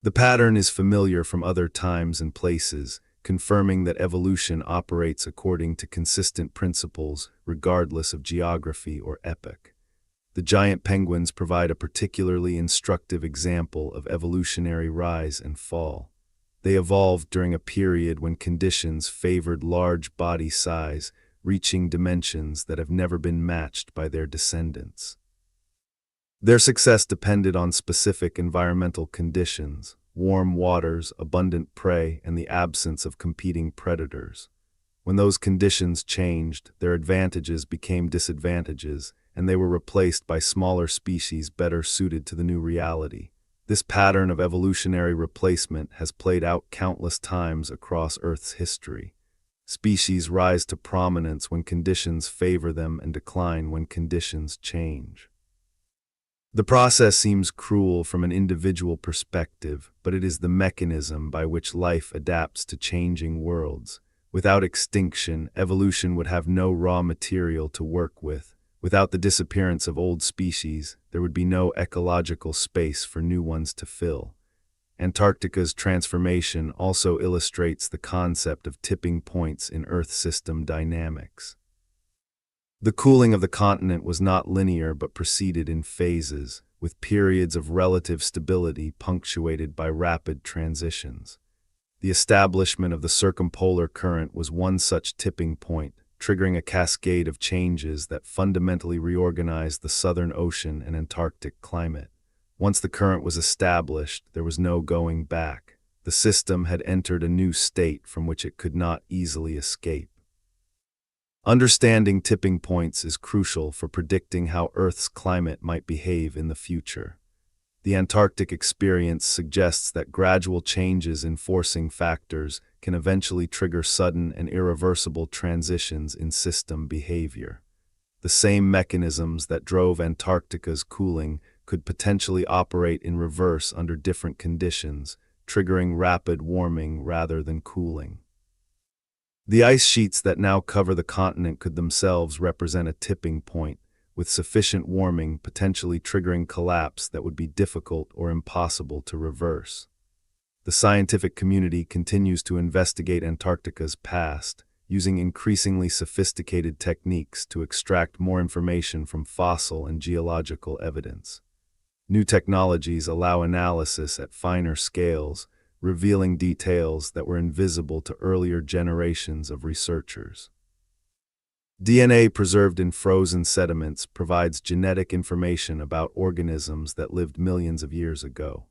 The pattern is familiar from other times and places, confirming that evolution operates according to consistent principles, regardless of geography or epoch. The giant penguins provide a particularly instructive example of evolutionary rise and fall. They evolved during a period when conditions favored large body size, reaching dimensions that have never been matched by their descendants. Their success depended on specific environmental conditions, warm waters, abundant prey, and the absence of competing predators. When those conditions changed, their advantages became disadvantages, and they were replaced by smaller species better suited to the new reality. This pattern of evolutionary replacement has played out countless times across Earth's history. Species rise to prominence when conditions favor them and decline when conditions change. The process seems cruel from an individual perspective, but it is the mechanism by which life adapts to changing worlds. Without extinction, evolution would have no raw material to work with. Without the disappearance of old species, there would be no ecological space for new ones to fill. Antarctica's transformation also illustrates the concept of tipping points in Earth system dynamics. The cooling of the continent was not linear but proceeded in phases, with periods of relative stability punctuated by rapid transitions. The establishment of the circumpolar current was one such tipping point, triggering a cascade of changes that fundamentally reorganized the Southern Ocean and Antarctic climate. Once the current was established, there was no going back. The system had entered a new state from which it could not easily escape. Understanding tipping points is crucial for predicting how Earth's climate might behave in the future. The Antarctic experience suggests that gradual changes in forcing factors can eventually trigger sudden and irreversible transitions in system behavior. The same mechanisms that drove Antarctica's cooling could potentially operate in reverse under different conditions, triggering rapid warming rather than cooling. The ice sheets that now cover the continent could themselves represent a tipping point, with sufficient warming potentially triggering collapse that would be difficult or impossible to reverse. The scientific community continues to investigate Antarctica's past, using increasingly sophisticated techniques to extract more information from fossil and geological evidence. New technologies allow analysis at finer scales, revealing details that were invisible to earlier generations of researchers. DNA preserved in frozen sediments provides genetic information about organisms that lived millions of years ago.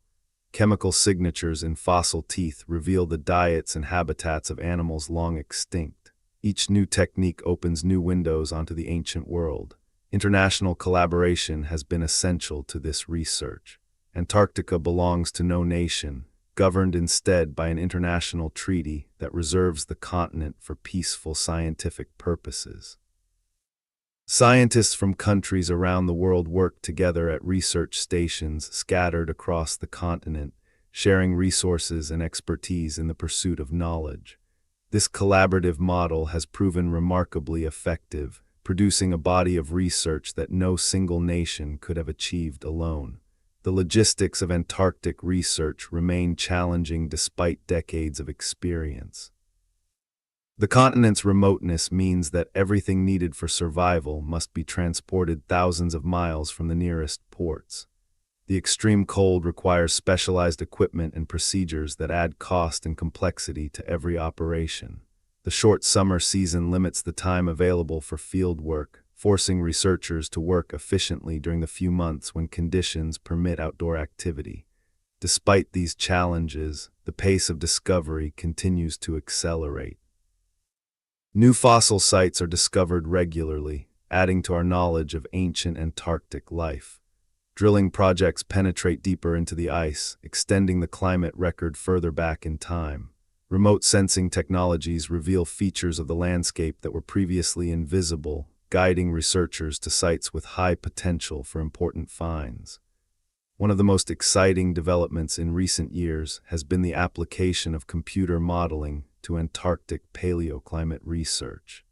Chemical signatures in fossil teeth reveal the diets and habitats of animals long extinct. Each new technique opens new windows onto the ancient world. International collaboration has been essential to this research. Antarctica belongs to no nation, governed instead by an international treaty that reserves the continent for peaceful scientific purposes. Scientists from countries around the world work together at research stations scattered across the continent, sharing resources and expertise in the pursuit of knowledge. This collaborative model has proven remarkably effective, producing a body of research that no single nation could have achieved alone. The logistics of Antarctic research remain challenging despite decades of experience. The continent's remoteness means that everything needed for survival must be transported thousands of miles from the nearest ports. The extreme cold requires specialized equipment and procedures that add cost and complexity to every operation. The short summer season limits the time available for field work, forcing researchers to work efficiently during the few months when conditions permit outdoor activity. Despite these challenges, the pace of discovery continues to accelerate. New fossil sites are discovered regularly, adding to our knowledge of ancient Antarctic life. Drilling projects penetrate deeper into the ice, extending the climate record further back in time. Remote sensing technologies reveal features of the landscape that were previously invisible, guiding researchers to sites with high potential for important finds. One of the most exciting developments in recent years has been the application of computer modeling to Antarctic paleoclimate research.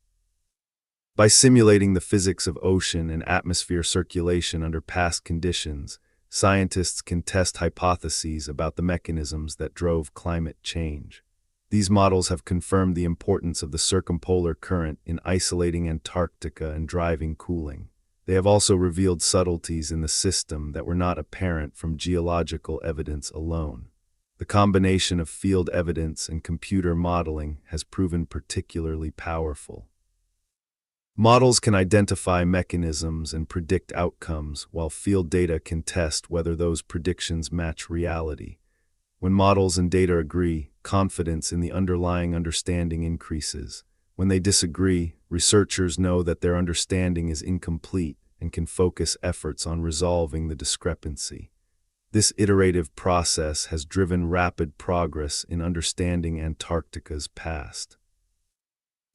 By simulating the physics of ocean and atmosphere circulation under past conditions, scientists can test hypotheses about the mechanisms that drove climate change. These models have confirmed the importance of the circumpolar current in isolating Antarctica and driving cooling. They have also revealed subtleties in the system that were not apparent from geological evidence alone. The combination of field evidence and computer modeling has proven particularly powerful. Models can identify mechanisms and predict outcomes, while field data can test whether those predictions match reality. When models and data agree, confidence in the underlying understanding increases. When they disagree, researchers know that their understanding is incomplete and can focus efforts on resolving the discrepancy. This iterative process has driven rapid progress in understanding Antarctica's past.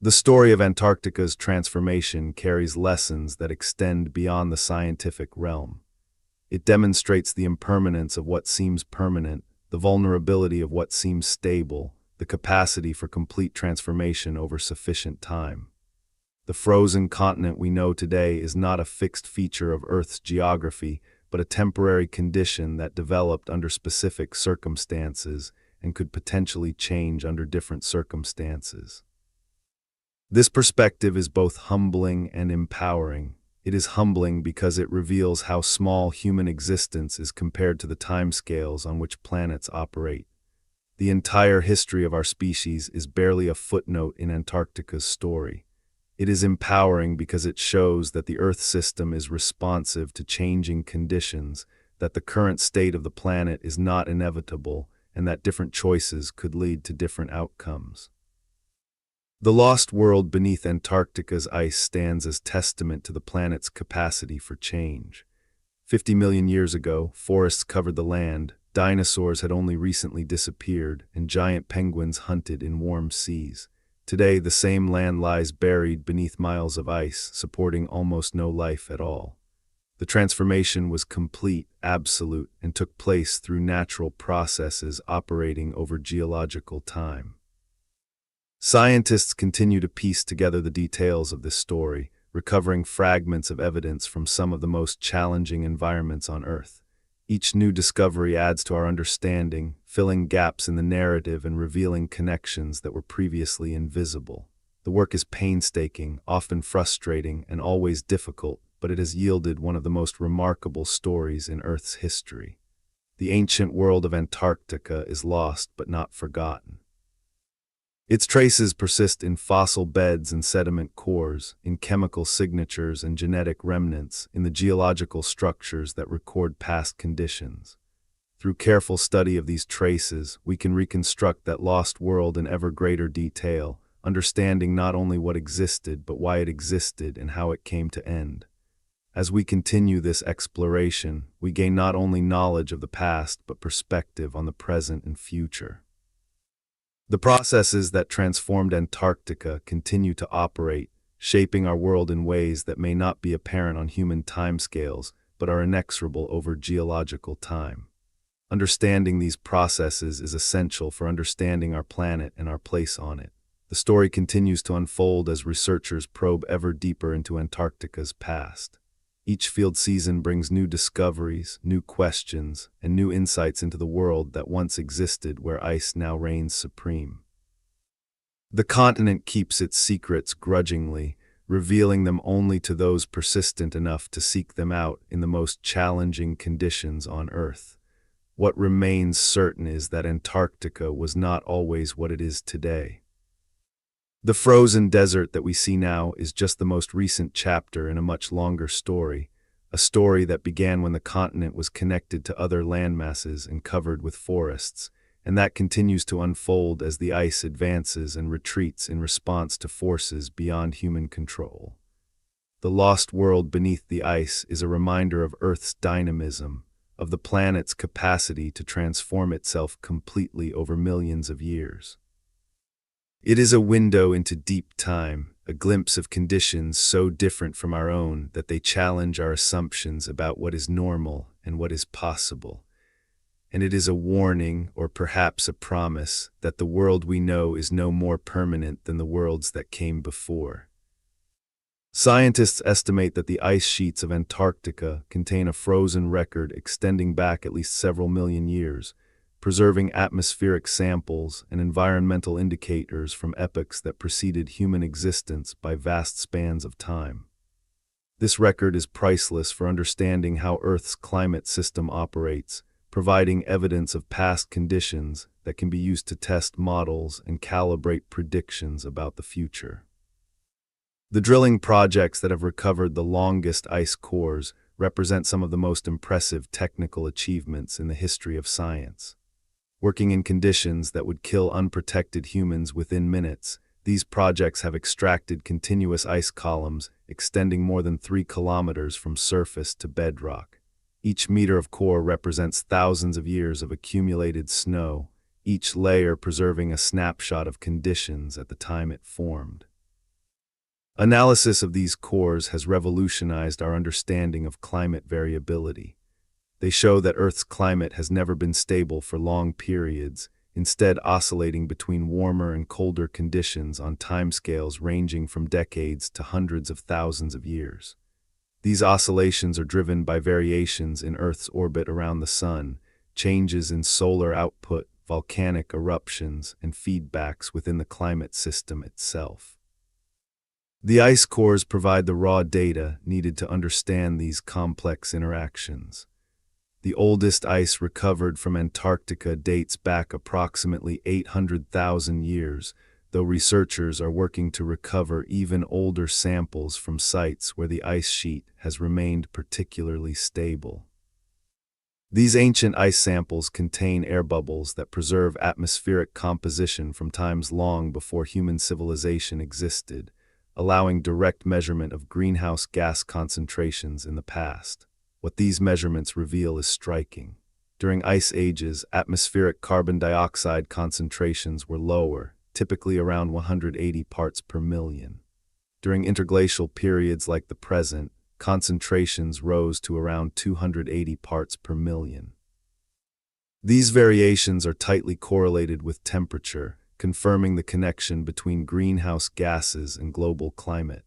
The story of Antarctica's transformation carries lessons that extend beyond the scientific realm. It demonstrates the impermanence of what seems permanent, the vulnerability of what seems stable, the capacity for complete transformation over sufficient time. The frozen continent we know today is not a fixed feature of Earth's geography, but a temporary condition that developed under specific circumstances and could potentially change under different circumstances. This perspective is both humbling and empowering. It is humbling because it reveals how small human existence is compared to the timescales on which planets operate. The entire history of our species is barely a footnote in Antarctica's story. It is empowering because it shows that the Earth system is responsive to changing conditions, that the current state of the planet is not inevitable, and that different choices could lead to different outcomes. The lost world beneath Antarctica's ice stands as testament to the planet's capacity for change. 50 million years ago, forests covered the land, dinosaurs had only recently disappeared, and giant penguins hunted in warm seas. Today, the same land lies buried beneath miles of ice, supporting almost no life at all. The transformation was complete, absolute, and took place through natural processes operating over geological time. Scientists continue to piece together the details of this story, recovering fragments of evidence from some of the most challenging environments on Earth. Each new discovery adds to our understanding, filling gaps in the narrative and revealing connections that were previously invisible. The work is painstaking, often frustrating, and always difficult, but it has yielded one of the most remarkable stories in Earth's history. The ancient world of Antarctica is lost but not forgotten. Its traces persist in fossil beds and sediment cores, in chemical signatures and genetic remnants, in the geological structures that record past conditions. Through careful study of these traces, we can reconstruct that lost world in ever greater detail, understanding not only what existed, but why it existed and how it came to end. As we continue this exploration, we gain not only knowledge of the past, but perspective on the present and future. The processes that transformed Antarctica continue to operate, shaping our world in ways that may not be apparent on human timescales, but are inexorable over geological time. Understanding these processes is essential for understanding our planet and our place on it. The story continues to unfold as researchers probe ever deeper into Antarctica's past. Each field season brings new discoveries, new questions, and new insights into the world that once existed where ice now reigns supreme. The continent keeps its secrets grudgingly, revealing them only to those persistent enough to seek them out in the most challenging conditions on Earth. What remains certain is that Antarctica was not always what it is today. The frozen desert that we see now is just the most recent chapter in a much longer story, a story that began when the continent was connected to other landmasses and covered with forests, and that continues to unfold as the ice advances and retreats in response to forces beyond human control. The lost world beneath the ice is a reminder of Earth's dynamism, of the planet's capacity to transform itself completely over millions of years. It is a window into deep time, a glimpse of conditions so different from our own that they challenge our assumptions about what is normal and what is possible. And it is a warning, or perhaps a promise, that the world we know is no more permanent than the worlds that came before. Scientists estimate that the ice sheets of Antarctica contain a frozen record extending back at least several million years, preserving atmospheric samples and environmental indicators from epochs that preceded human existence by vast spans of time. This record is priceless for understanding how Earth's climate system operates, providing evidence of past conditions that can be used to test models and calibrate predictions about the future. The drilling projects that have recovered the longest ice cores represent some of the most impressive technical achievements in the history of science. Working in conditions that would kill unprotected humans within minutes, these projects have extracted continuous ice columns extending more than 3 kilometers from surface to bedrock. Each meter of core represents thousands of years of accumulated snow, each layer preserving a snapshot of conditions at the time it formed. Analysis of these cores has revolutionized our understanding of climate variability. They show that Earth's climate has never been stable for long periods, instead oscillating between warmer and colder conditions on timescales ranging from decades to hundreds of thousands of years. These oscillations are driven by variations in Earth's orbit around the Sun, changes in solar output, volcanic eruptions, and feedbacks within the climate system itself. The ice cores provide the raw data needed to understand these complex interactions. The oldest ice recovered from Antarctica dates back approximately 800,000 years, though researchers are working to recover even older samples from sites where the ice sheet has remained particularly stable. These ancient ice samples contain air bubbles that preserve atmospheric composition from times long before human civilization existed, allowing direct measurement of greenhouse gas concentrations in the past. What these measurements reveal is striking. During ice ages, atmospheric carbon dioxide concentrations were lower, typically around 180 parts per million. During interglacial periods like the present, concentrations rose to around 280 parts per million. These variations are tightly correlated with temperature, confirming the connection between greenhouse gases and global climate.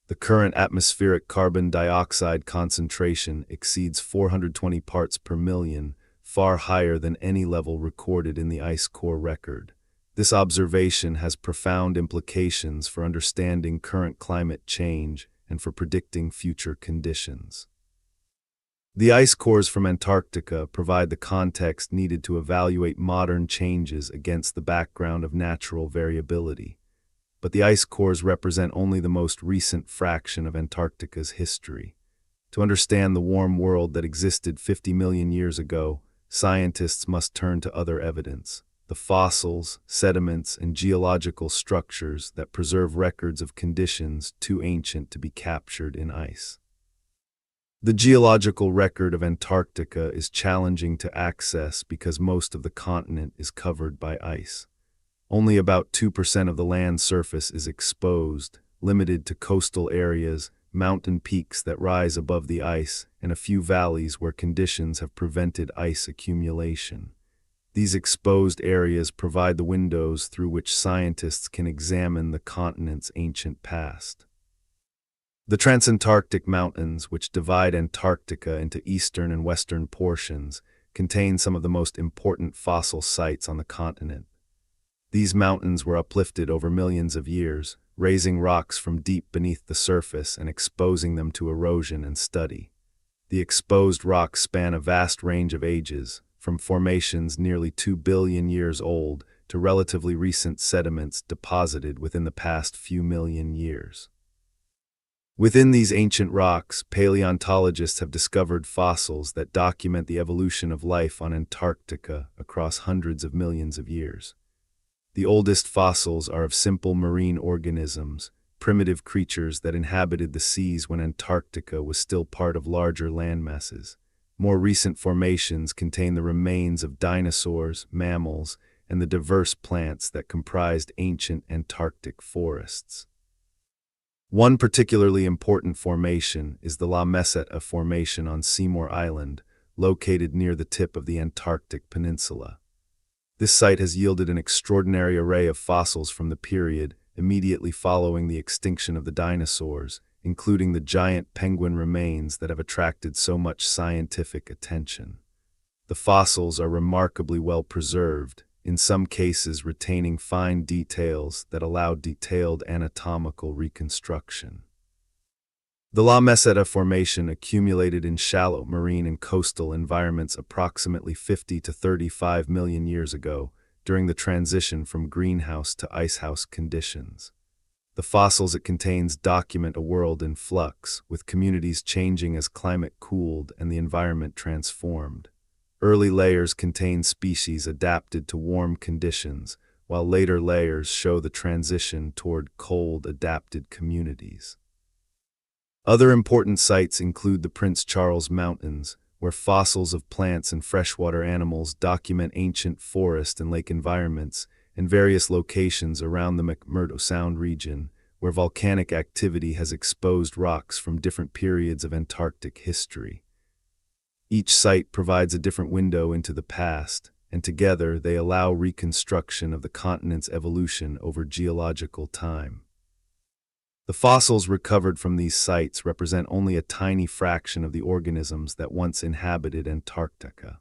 The current atmospheric carbon dioxide concentration exceeds 420 parts per million, far higher than any level recorded in the ice core record. This observation has profound implications for understanding current climate change and for predicting future conditions. The ice cores from Antarctica provide the context needed to evaluate modern changes against the background of natural variability. But the ice cores represent only the most recent fraction of Antarctica's history. To understand the warm world that existed 50 million years ago, scientists must turn to other evidence: the fossils, sediments, and geological structures that preserve records of conditions too ancient to be captured in ice. The geological record of Antarctica is challenging to access because most of the continent is covered by ice. Only about 2% of the land surface is exposed, limited to coastal areas, mountain peaks that rise above the ice, and a few valleys where conditions have prevented ice accumulation. These exposed areas provide the windows through which scientists can examine the continent's ancient past. The Transantarctic Mountains, which divide Antarctica into eastern and western portions, contain some of the most important fossil sites on the continent. These mountains were uplifted over millions of years, raising rocks from deep beneath the surface and exposing them to erosion and study. The exposed rocks span a vast range of ages, from formations nearly 2 billion years old to relatively recent sediments deposited within the past few million years. Within these ancient rocks, paleontologists have discovered fossils that document the evolution of life on Antarctica across hundreds of millions of years. The oldest fossils are of simple marine organisms, primitive creatures that inhabited the seas when Antarctica was still part of larger landmasses. More recent formations contain the remains of dinosaurs, mammals, and the diverse plants that comprised ancient Antarctic forests. One particularly important formation is the La Meseta Formation on Seymour Island, located near the tip of the Antarctic Peninsula. This site has yielded an extraordinary array of fossils from the period immediately following the extinction of the dinosaurs, including the giant penguin remains that have attracted so much scientific attention. The fossils are remarkably well preserved, in some cases retaining fine details that allow detailed anatomical reconstruction. The La Meseta Formation accumulated in shallow marine and coastal environments approximately 50 to 35 million years ago, during the transition from greenhouse to icehouse conditions. The fossils it contains document a world in flux, with communities changing as climate cooled and the environment transformed. Early layers contain species adapted to warm conditions, while later layers show the transition toward cold-adapted communities. Other important sites include the Prince Charles Mountains, where fossils of plants and freshwater animals document ancient forest and lake environments, and various locations around the McMurdo Sound region, where volcanic activity has exposed rocks from different periods of Antarctic history. Each site provides a different window into the past, and together they allow reconstruction of the continent's evolution over geological time. The fossils recovered from these sites represent only a tiny fraction of the organisms that once inhabited Antarctica.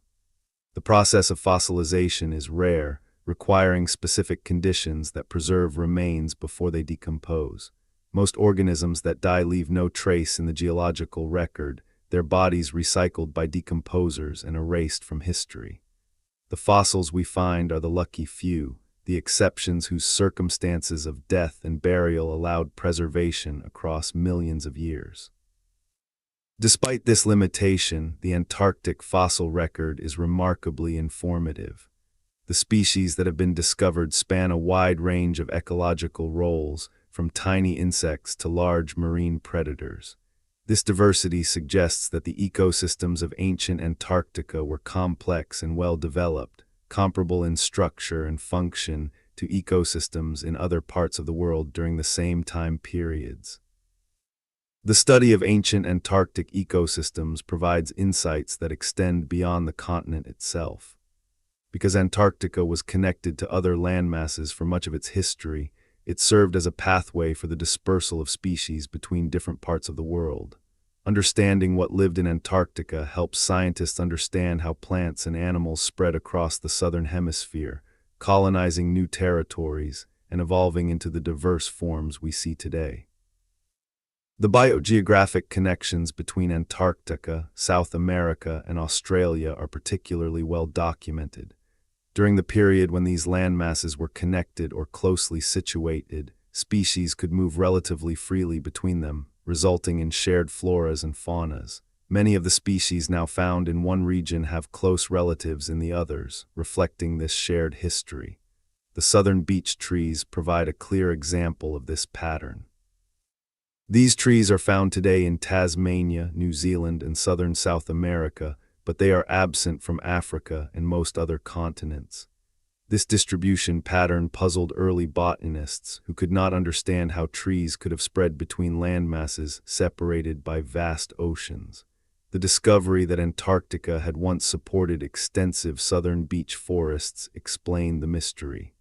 The process of fossilization is rare, requiring specific conditions that preserve remains before they decompose. Most organisms that die leave no trace in the geological record, their bodies recycled by decomposers and erased from history. The fossils we find are the lucky few, the exceptions whose circumstances of death and burial allowed preservation across millions of years. Despite this limitation, the Antarctic fossil record is remarkably informative. The species that have been discovered span a wide range of ecological roles, from tiny insects to large marine predators. This diversity suggests that the ecosystems of ancient Antarctica were complex and well-developed, comparable in structure and function to ecosystems in other parts of the world during the same time periods. The study of ancient Antarctic ecosystems provides insights that extend beyond the continent itself. Because Antarctica was connected to other landmasses for much of its history, it served as a pathway for the dispersal of species between different parts of the world. Understanding what lived in Antarctica helps scientists understand how plants and animals spread across the southern hemisphere, colonizing new territories and evolving into the diverse forms we see today. The biogeographic connections between Antarctica, South America, and Australia are particularly well documented. During the period when these landmasses were connected or closely situated, species could move relatively freely between them, resulting in shared floras and faunas. Many of the species now found in one region have close relatives in the others, reflecting this shared history. The southern beech trees provide a clear example of this pattern. These trees are found today in Tasmania, New Zealand, and southern South America, but they are absent from Africa and most other continents. This distribution pattern puzzled early botanists who could not understand how trees could have spread between landmasses separated by vast oceans. The discovery that Antarctica had once supported extensive southern beech forests explained the mystery.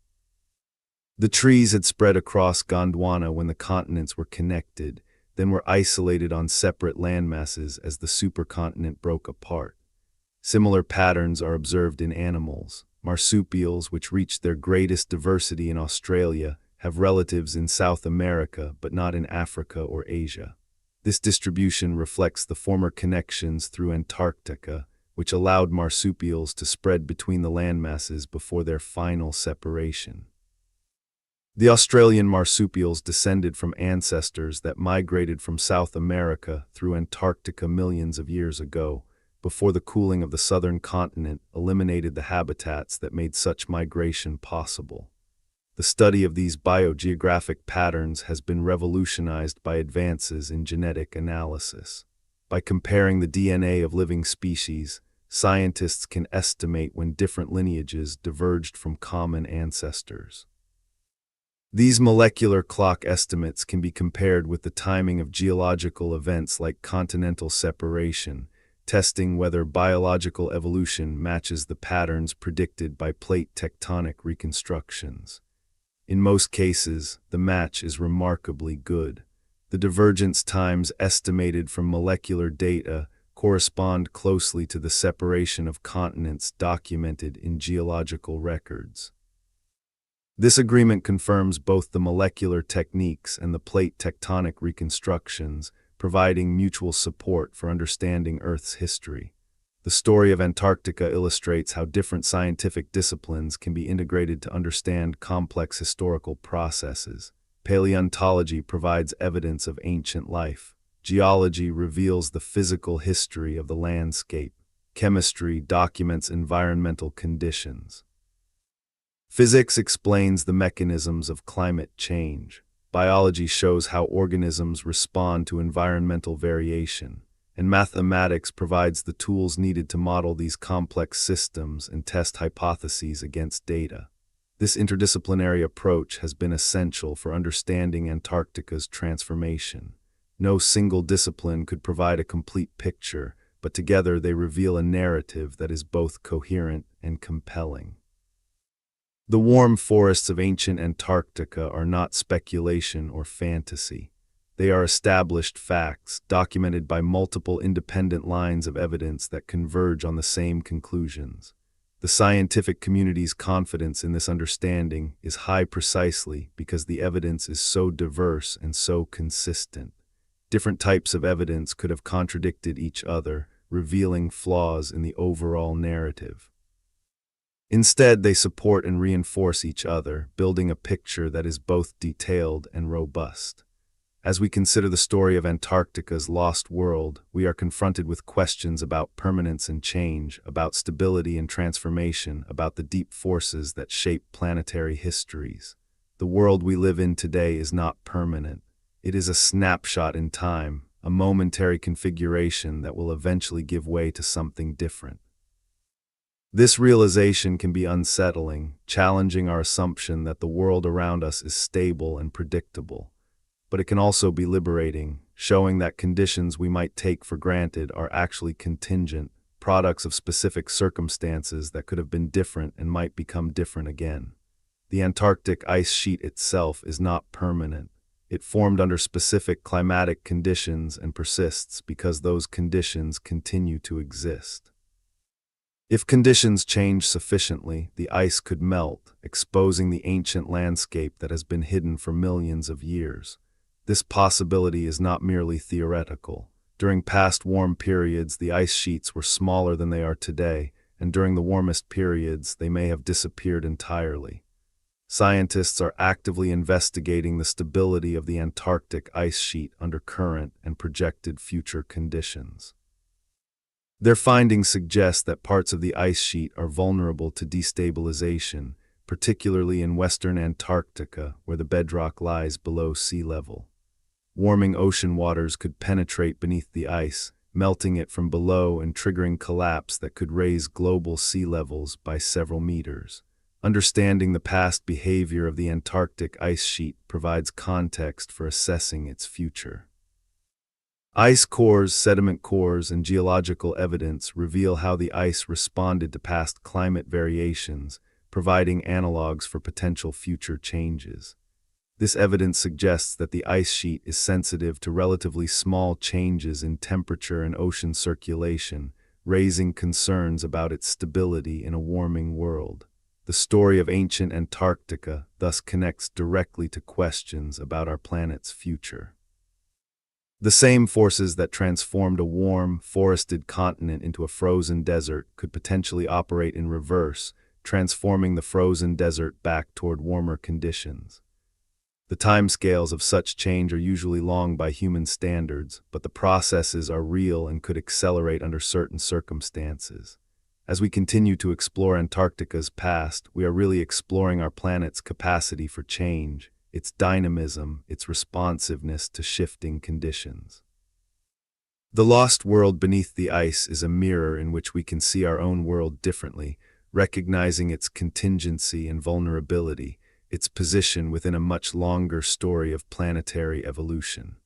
The trees had spread across Gondwana when the continents were connected, then were isolated on separate landmasses as the supercontinent broke apart. Similar patterns are observed in animals. Marsupials, which reached their greatest diversity in Australia, have relatives in South America but not in Africa or Asia. This distribution reflects the former connections through Antarctica, which allowed marsupials to spread between the landmasses before their final separation. The Australian marsupials descended from ancestors that migrated from South America through Antarctica millions of years ago, before the cooling of the southern continent eliminated the habitats that made such migration possible. The study of these biogeographic patterns has been revolutionized by advances in genetic analysis. By comparing the DNA of living species, scientists can estimate when different lineages diverged from common ancestors. These molecular clock estimates can be compared with the timing of geological events like continental separation, testing whether biological evolution matches the patterns predicted by plate tectonic reconstructions. In most cases, the match is remarkably good. The divergence times estimated from molecular data correspond closely to the separation of continents documented in geological records. This agreement confirms both the molecular techniques and the plate tectonic reconstructions, providing mutual support for understanding Earth's history. The story of Antarctica illustrates how different scientific disciplines can be integrated to understand complex historical processes. Paleontology provides evidence of ancient life. Geology reveals the physical history of the landscape. Chemistry documents environmental conditions. Physics explains the mechanisms of climate change. Biology shows how organisms respond to environmental variation. And mathematics provides the tools needed to model these complex systems and test hypotheses against data. This interdisciplinary approach has been essential for understanding Antarctica's transformation. No single discipline could provide a complete picture, but together they reveal a narrative that is both coherent and compelling. The warm forests of ancient Antarctica are not speculation or fantasy. They are established facts, documented by multiple independent lines of evidence that converge on the same conclusions. The scientific community's confidence in this understanding is high precisely because the evidence is so diverse and so consistent. Different types of evidence could have contradicted each other, revealing flaws in the overall narrative. Instead, they support and reinforce each other, building a picture that is both detailed and robust. As we consider the story of Antarctica's lost world, we are confronted with questions about permanence and change, about stability and transformation, about the deep forces that shape planetary histories. The world we live in today is not permanent. It is a snapshot in time, a momentary configuration that will eventually give way to something different. This realization can be unsettling, challenging our assumption that the world around us is stable and predictable. But it can also be liberating, showing that conditions we might take for granted are actually contingent, products of specific circumstances that could have been different and might become different again. The Antarctic ice sheet itself is not permanent. It formed under specific climatic conditions and persists because those conditions continue to exist. If conditions change sufficiently, the ice could melt, exposing the ancient landscape that has been hidden for millions of years. This possibility is not merely theoretical. During past warm periods, the ice sheets were smaller than they are today, and during the warmest periods, they may have disappeared entirely. Scientists are actively investigating the stability of the Antarctic ice sheet under current and projected future conditions. Their findings suggest that parts of the ice sheet are vulnerable to destabilization, particularly in western Antarctica, where the bedrock lies below sea level. Warming ocean waters could penetrate beneath the ice, melting it from below and triggering collapse that could raise global sea levels by several meters. Understanding the past behavior of the Antarctic ice sheet provides context for assessing its future. Ice cores, sediment cores, and geological evidence reveal how the ice responded to past climate variations, providing analogs for potential future changes. This evidence suggests that the ice sheet is sensitive to relatively small changes in temperature and ocean circulation, raising concerns about its stability in a warming world. The story of ancient Antarctica thus connects directly to questions about our planet's future. The same forces that transformed a warm, forested continent into a frozen desert could potentially operate in reverse, transforming the frozen desert back toward warmer conditions. The timescales of such change are usually long by human standards, but the processes are real and could accelerate under certain circumstances. As we continue to explore Antarctica's past, we are really exploring our planet's capacity for change, its dynamism, its responsiveness to shifting conditions. The lost world beneath the ice is a mirror in which we can see our own world differently, recognizing its contingency and vulnerability, its position within a much longer story of planetary evolution.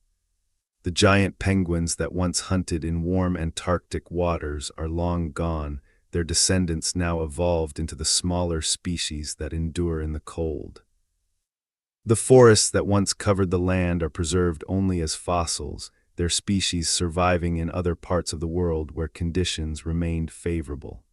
The giant penguins that once hunted in warm Antarctic waters are long gone, their descendants now evolved into the smaller species that endure in the cold. The forests that once covered the land are preserved only as fossils, their species surviving in other parts of the world where conditions remained favorable.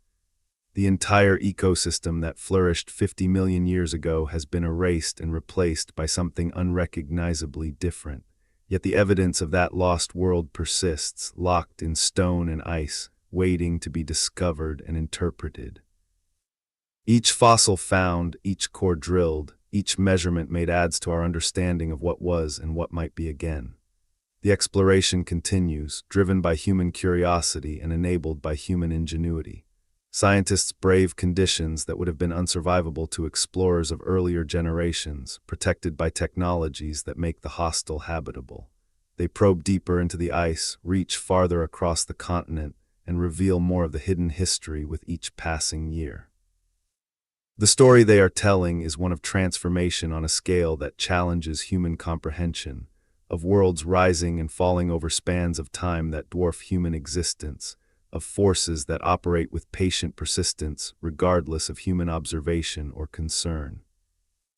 The entire ecosystem that flourished 50 million years ago has been erased and replaced by something unrecognizably different. Yet the evidence of that lost world persists, locked in stone and ice, waiting to be discovered and interpreted. Each fossil found, each core drilled, each measurement made adds to our understanding of what was and what might be again. The exploration continues, driven by human curiosity and enabled by human ingenuity. Scientists brave conditions that would have been unsurvivable to explorers of earlier generations, protected by technologies that make the hostile habitable. They probe deeper into the ice, reach farther across the continent, and reveal more of the hidden history with each passing year. The story they are telling is one of transformation on a scale that challenges human comprehension, of worlds rising and falling over spans of time that dwarf human existence, of forces that operate with patient persistence regardless of human observation or concern.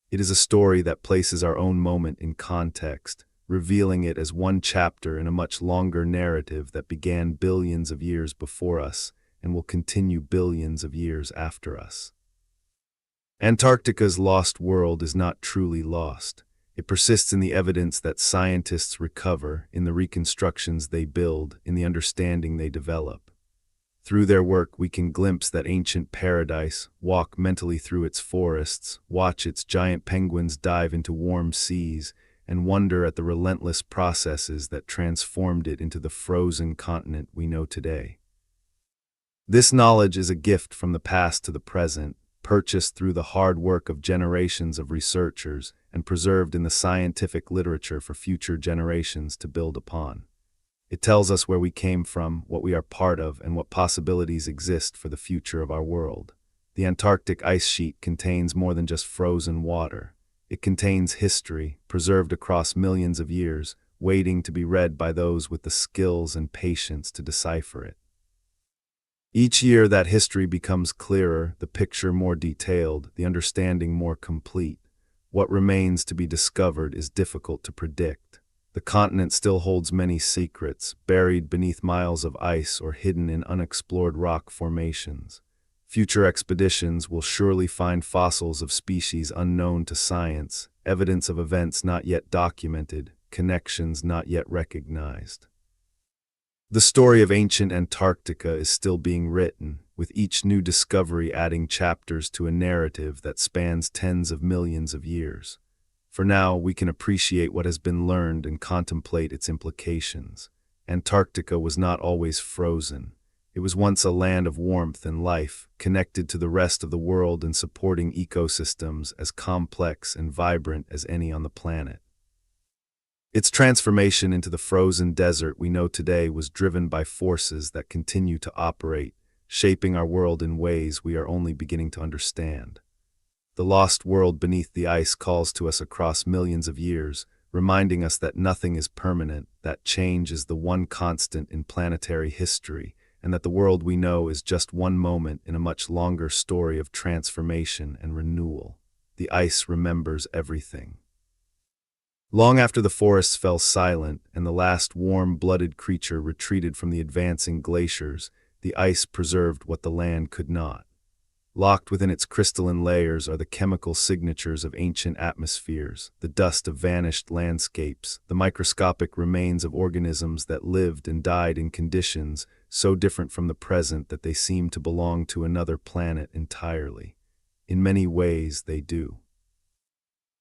It is a story that places our own moment in context, revealing it as one chapter in a much longer narrative that began billions of years before us and will continue billions of years after us. Antarctica's lost world is not truly lost. It persists in the evidence that scientists recover, in the reconstructions they build, in the understanding they develop. Through their work, we can glimpse that ancient paradise, walk mentally through its forests, watch its giant penguins dive into warm seas, and wonder at the relentless processes that transformed it into the frozen continent we know today. This knowledge is a gift from the past to the present, purchased through the hard work of generations of researchers and preserved in the scientific literature for future generations to build upon. It tells us where we came from, what we are part of, and what possibilities exist for the future of our world. The Antarctic ice sheet contains more than just frozen water. It contains history, preserved across millions of years, waiting to be read by those with the skills and patience to decipher it. Each year that history becomes clearer, the picture more detailed, the understanding more complete. What remains to be discovered is difficult to predict. The continent still holds many secrets, buried beneath miles of ice or hidden in unexplored rock formations. Future expeditions will surely find fossils of species unknown to science, evidence of events not yet documented, connections not yet recognized. The story of ancient Antarctica is still being written, with each new discovery adding chapters to a narrative that spans tens of millions of years. For now, we can appreciate what has been learned and contemplate its implications. Antarctica was not always frozen. It was once a land of warmth and life, connected to the rest of the world and supporting ecosystems as complex and vibrant as any on the planet. Its transformation into the frozen desert we know today was driven by forces that continue to operate, shaping our world in ways we are only beginning to understand. The lost world beneath the ice calls to us across millions of years, reminding us that nothing is permanent, that change is the one constant in planetary history, and that the world we know is just one moment in a much longer story of transformation and renewal. The ice remembers everything. Long after the forests fell silent and the last warm-blooded creature retreated from the advancing glaciers, the ice preserved what the land could not. Locked within its crystalline layers are the chemical signatures of ancient atmospheres, the dust of vanished landscapes, the microscopic remains of organisms that lived and died in conditions so different from the present that they seem to belong to another planet entirely. In many ways, they do.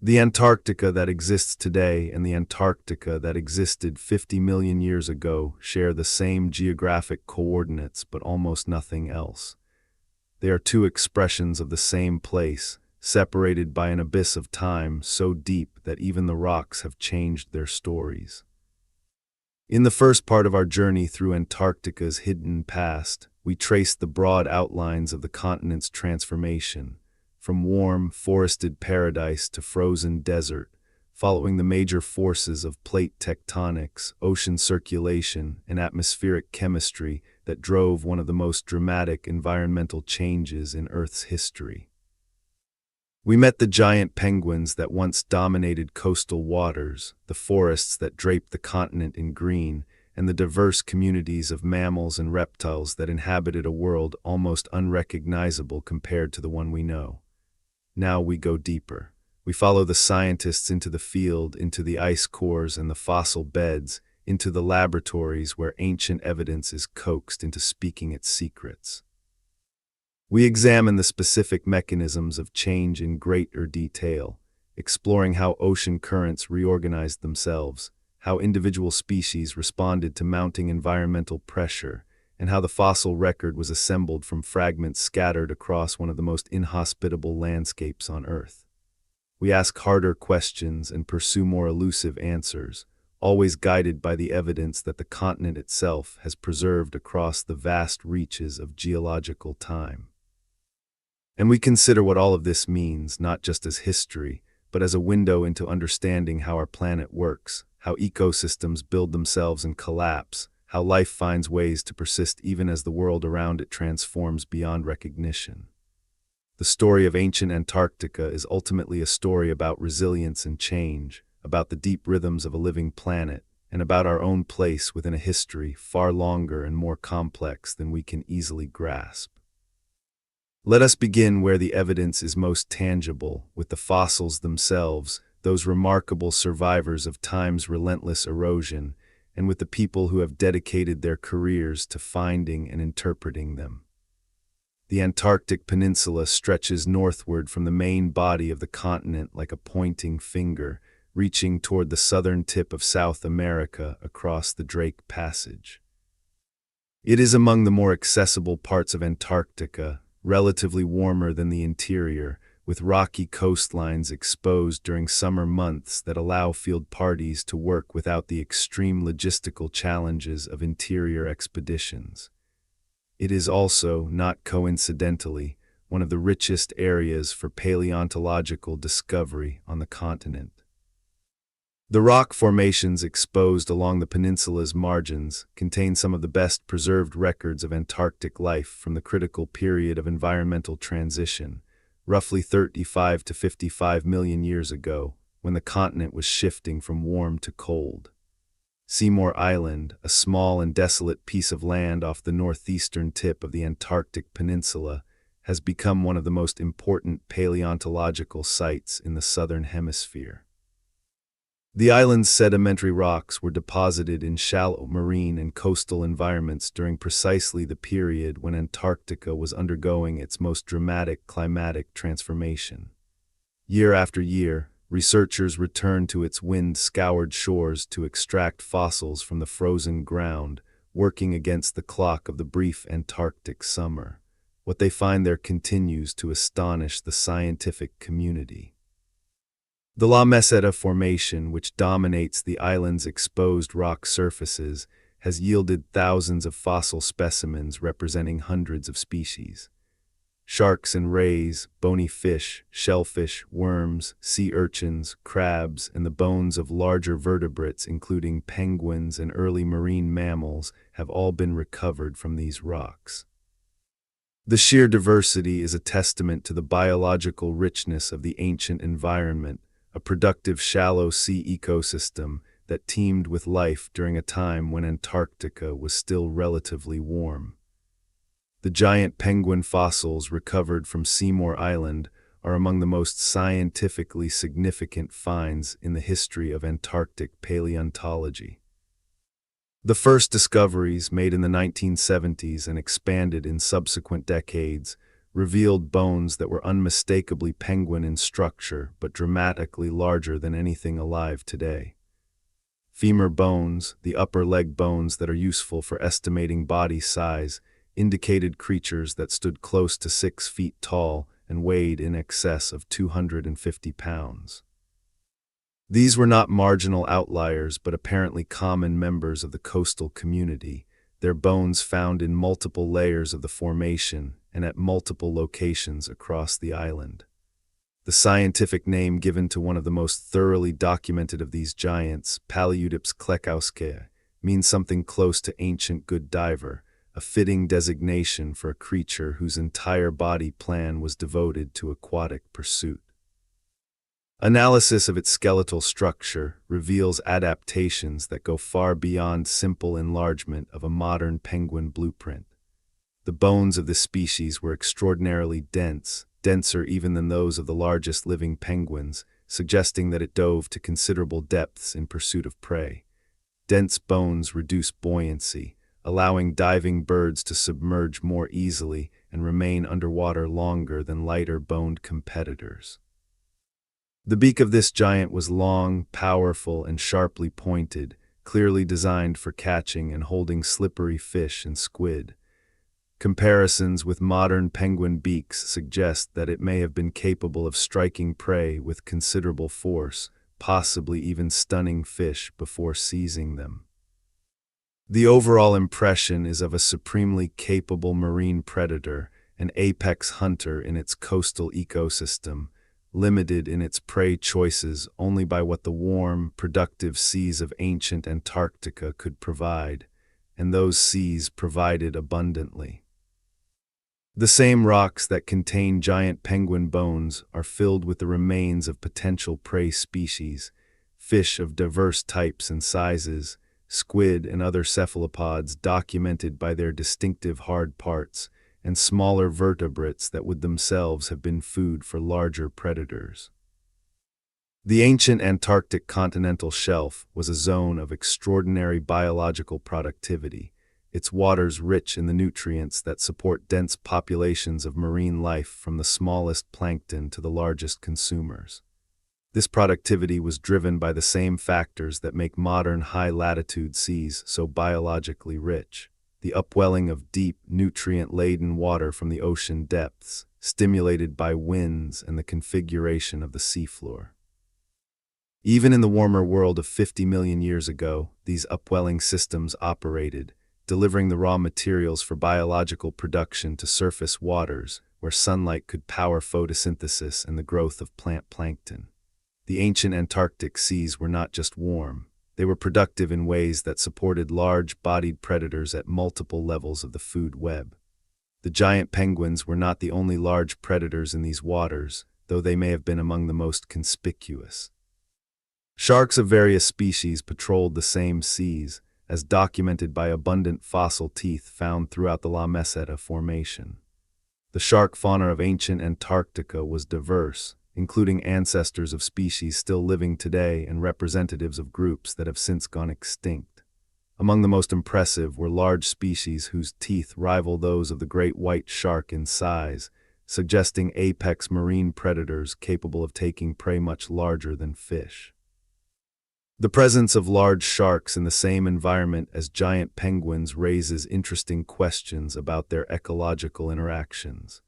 The Antarctica that exists today and the Antarctica that existed 50 million years ago share the same geographic coordinates but almost nothing else. They are two expressions of the same place, separated by an abyss of time so deep that even the rocks have changed their stories. In the first part of our journey through Antarctica's hidden past, we traced the broad outlines of the continent's transformation, from warm, forested paradise to frozen desert, following the major forces of plate tectonics, ocean circulation, and atmospheric chemistry that drove one of the most dramatic environmental changes in Earth's history. We met the giant penguins that once dominated coastal waters, the forests that draped the continent in green, and the diverse communities of mammals and reptiles that inhabited a world almost unrecognizable compared to the one we know. Now we go deeper. We follow the scientists into the field, into the ice cores and the fossil beds, into the laboratories where ancient evidence is coaxed into speaking its secrets. We examine the specific mechanisms of change in greater detail, exploring how ocean currents reorganized themselves, how individual species responded to mounting environmental pressure, and how the fossil record was assembled from fragments scattered across one of the most inhospitable landscapes on Earth. We ask harder questions and pursue more elusive answers, always guided by the evidence that the continent itself has preserved across the vast reaches of geological time. And we consider what all of this means, not just as history, but as a window into understanding how our planet works, how ecosystems build themselves and collapse, how life finds ways to persist even as the world around it transforms beyond recognition. The story of ancient Antarctica is ultimately a story about resilience and change, about the deep rhythms of a living planet, and about our own place within a history far longer and more complex than we can easily grasp. Let us begin where the evidence is most tangible, with the fossils themselves, those remarkable survivors of time's relentless erosion, and with the people who have dedicated their careers to finding and interpreting them. The Antarctic Peninsula stretches northward from the main body of the continent like a pointing finger, reaching toward the southern tip of South America across the Drake Passage. It is among the more accessible parts of Antarctica, relatively warmer than the interior, with rocky coastlines exposed during summer months that allow field parties to work without the extreme logistical challenges of interior expeditions. It is also, not coincidentally, one of the richest areas for paleontological discovery on the continent. The rock formations exposed along the peninsula's margins contain some of the best preserved records of Antarctic life from the critical period of environmental transition, roughly 35 to 55 million years ago, when the continent was shifting from warm to cold. Seymour Island, a small and desolate piece of land off the northeastern tip of the Antarctic Peninsula, has become one of the most important paleontological sites in the southern hemisphere. The island's sedimentary rocks were deposited in shallow marine and coastal environments during precisely the period when Antarctica was undergoing its most dramatic climatic transformation. Year after year, researchers returned to its wind-scoured shores to extract fossils from the frozen ground, working against the clock of the brief Antarctic summer. What they find there continues to astonish the scientific community. The La Meseta Formation, which dominates the island's exposed rock surfaces, has yielded thousands of fossil specimens representing hundreds of species. Sharks and rays, bony fish, shellfish, worms, sea urchins, crabs, and the bones of larger vertebrates including penguins and early marine mammals have all been recovered from these rocks. The sheer diversity is a testament to the biological richness of the ancient environment, a productive shallow sea ecosystem that teemed with life during a time when Antarctica was still relatively warm. The giant penguin fossils recovered from Seymour Island are among the most scientifically significant finds in the history of Antarctic paleontology. The first discoveries, made in the 1970s and expanded in subsequent decades, revealed bones that were unmistakably penguin in structure but dramatically larger than anything alive today. Femur bones, the upper leg bones that are useful for estimating body size, indicated creatures that stood close to 6 feet tall and weighed in excess of 250 pounds. These were not marginal outliers but apparently common members of the coastal community, their bones found in multiple layers of the formation and at multiple locations across the island. The scientific name given to one of the most thoroughly documented of these giants, Paleodyps klekauskea, means something close to ancient good diver, a fitting designation for a creature whose entire body plan was devoted to aquatic pursuit. Analysis of its skeletal structure reveals adaptations that go far beyond simple enlargement of a modern penguin blueprint. The bones of this species were extraordinarily dense, denser even than those of the largest living penguins, suggesting that it dove to considerable depths in pursuit of prey. Dense bones reduce buoyancy, allowing diving birds to submerge more easily and remain underwater longer than lighter-boned competitors. The beak of this giant was long, powerful, and sharply pointed, clearly designed for catching and holding slippery fish and squid. Comparisons with modern penguin beaks suggest that it may have been capable of striking prey with considerable force, possibly even stunning fish before seizing them. The overall impression is of a supremely capable marine predator, an apex hunter in its coastal ecosystem, limited in its prey choices only by what the warm, productive seas of ancient Antarctica could provide, and those seas provided abundantly. The same rocks that contain giant penguin bones are filled with the remains of potential prey species, fish of diverse types and sizes, squid and other cephalopods documented by their distinctive hard parts, and smaller vertebrates that would themselves have been food for larger predators. The ancient Antarctic continental shelf was a zone of extraordinary biological productivity, its waters rich in the nutrients that support dense populations of marine life from the smallest plankton to the largest consumers. This productivity was driven by the same factors that make modern high-latitude seas so biologically rich: the upwelling of deep, nutrient-laden water from the ocean depths, stimulated by winds and the configuration of the seafloor. Even in the warmer world of 50 million years ago, these upwelling systems operated, delivering the raw materials for biological production to surface waters, where sunlight could power photosynthesis and the growth of plant plankton. The ancient Antarctic seas were not just warm, they were productive in ways that supported large-bodied predators at multiple levels of the food web. The giant penguins were not the only large predators in these waters, though they may have been among the most conspicuous. Sharks of various species patrolled the same seas, as documented by abundant fossil teeth found throughout the La Meseta Formation. The shark fauna of ancient Antarctica was diverse, including ancestors of species still living today and representatives of groups that have since gone extinct. Among the most impressive were large species whose teeth rival those of the great white shark in size, suggesting apex marine predators capable of taking prey much larger than fish. The presence of large sharks in the same environment as giant penguins raises interesting questions about their ecological interactions.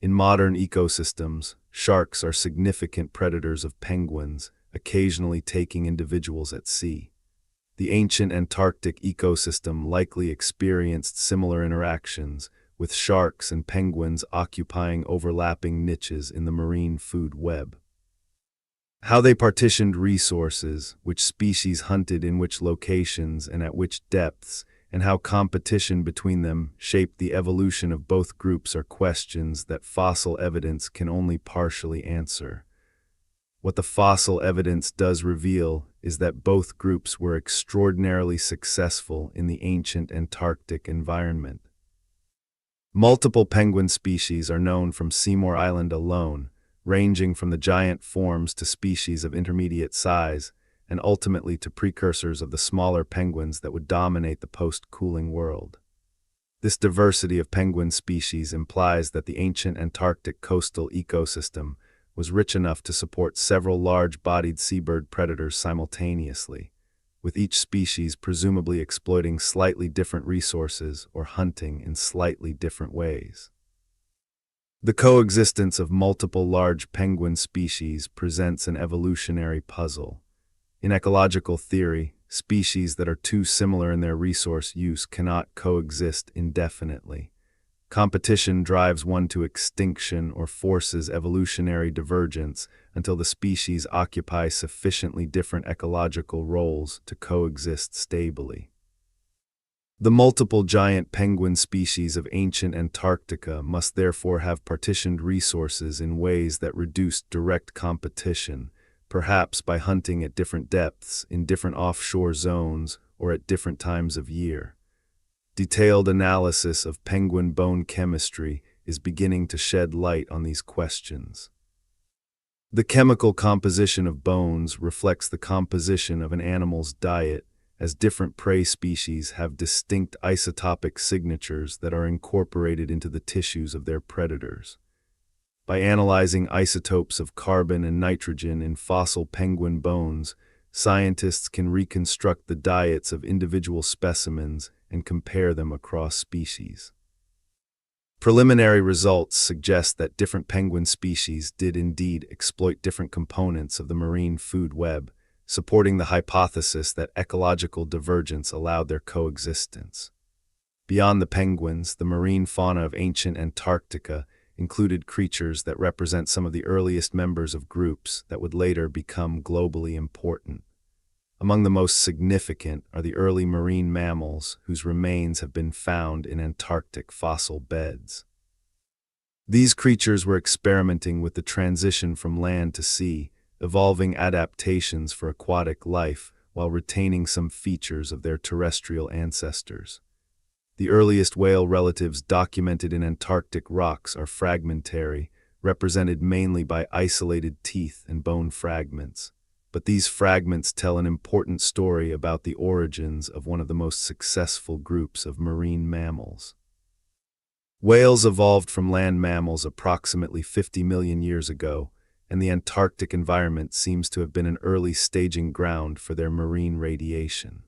In modern ecosystems, sharks are significant predators of penguins, occasionally taking individuals at sea. The ancient Antarctic ecosystem likely experienced similar interactions, with sharks and penguins occupying overlapping niches in the marine food web. How they partitioned resources, which species hunted in which locations and at which depths, and how competition between them shaped the evolution of both groups are questions that fossil evidence can only partially answer. What the fossil evidence does reveal is that both groups were extraordinarily successful in the ancient Antarctic environment. Multiple penguin species are known from Seymour Island alone, ranging from the giant forms to species of intermediate size, and ultimately to precursors of the smaller penguins that would dominate the post-cooling world. This diversity of penguin species implies that the ancient Antarctic coastal ecosystem was rich enough to support several large-bodied seabird predators simultaneously, with each species presumably exploiting slightly different resources or hunting in slightly different ways. The coexistence of multiple large penguin species presents an evolutionary puzzle. In ecological theory, species that are too similar in their resource use cannot coexist indefinitely. Competition drives one to extinction or forces evolutionary divergence until the species occupy sufficiently different ecological roles to coexist stably. The multiple giant penguin species of ancient Antarctica must therefore have partitioned resources in ways that reduced direct competition, perhaps by hunting at different depths, in different offshore zones, or at different times of year. Detailed analysis of penguin bone chemistry is beginning to shed light on these questions. The chemical composition of bones reflects the composition of an animal's diet, as different prey species have distinct isotopic signatures that are incorporated into the tissues of their predators. By analyzing isotopes of carbon and nitrogen in fossil penguin bones, scientists can reconstruct the diets of individual specimens and compare them across species. Preliminary results suggest that different penguin species did indeed exploit different components of the marine food web, supporting the hypothesis that ecological divergence allowed their coexistence. Beyond the penguins, the marine fauna of ancient Antarctica included creatures that represent some of the earliest members of groups that would later become globally important. Among the most significant are the early marine mammals whose remains have been found in Antarctic fossil beds. These creatures were experimenting with the transition from land to sea, evolving adaptations for aquatic life while retaining some features of their terrestrial ancestors. The earliest whale relatives documented in Antarctic rocks are fragmentary, represented mainly by isolated teeth and bone fragments. But these fragments tell an important story about the origins of one of the most successful groups of marine mammals. Whales evolved from land mammals approximately 50 million years ago, and the Antarctic environment seems to have been an early staging ground for their marine radiation.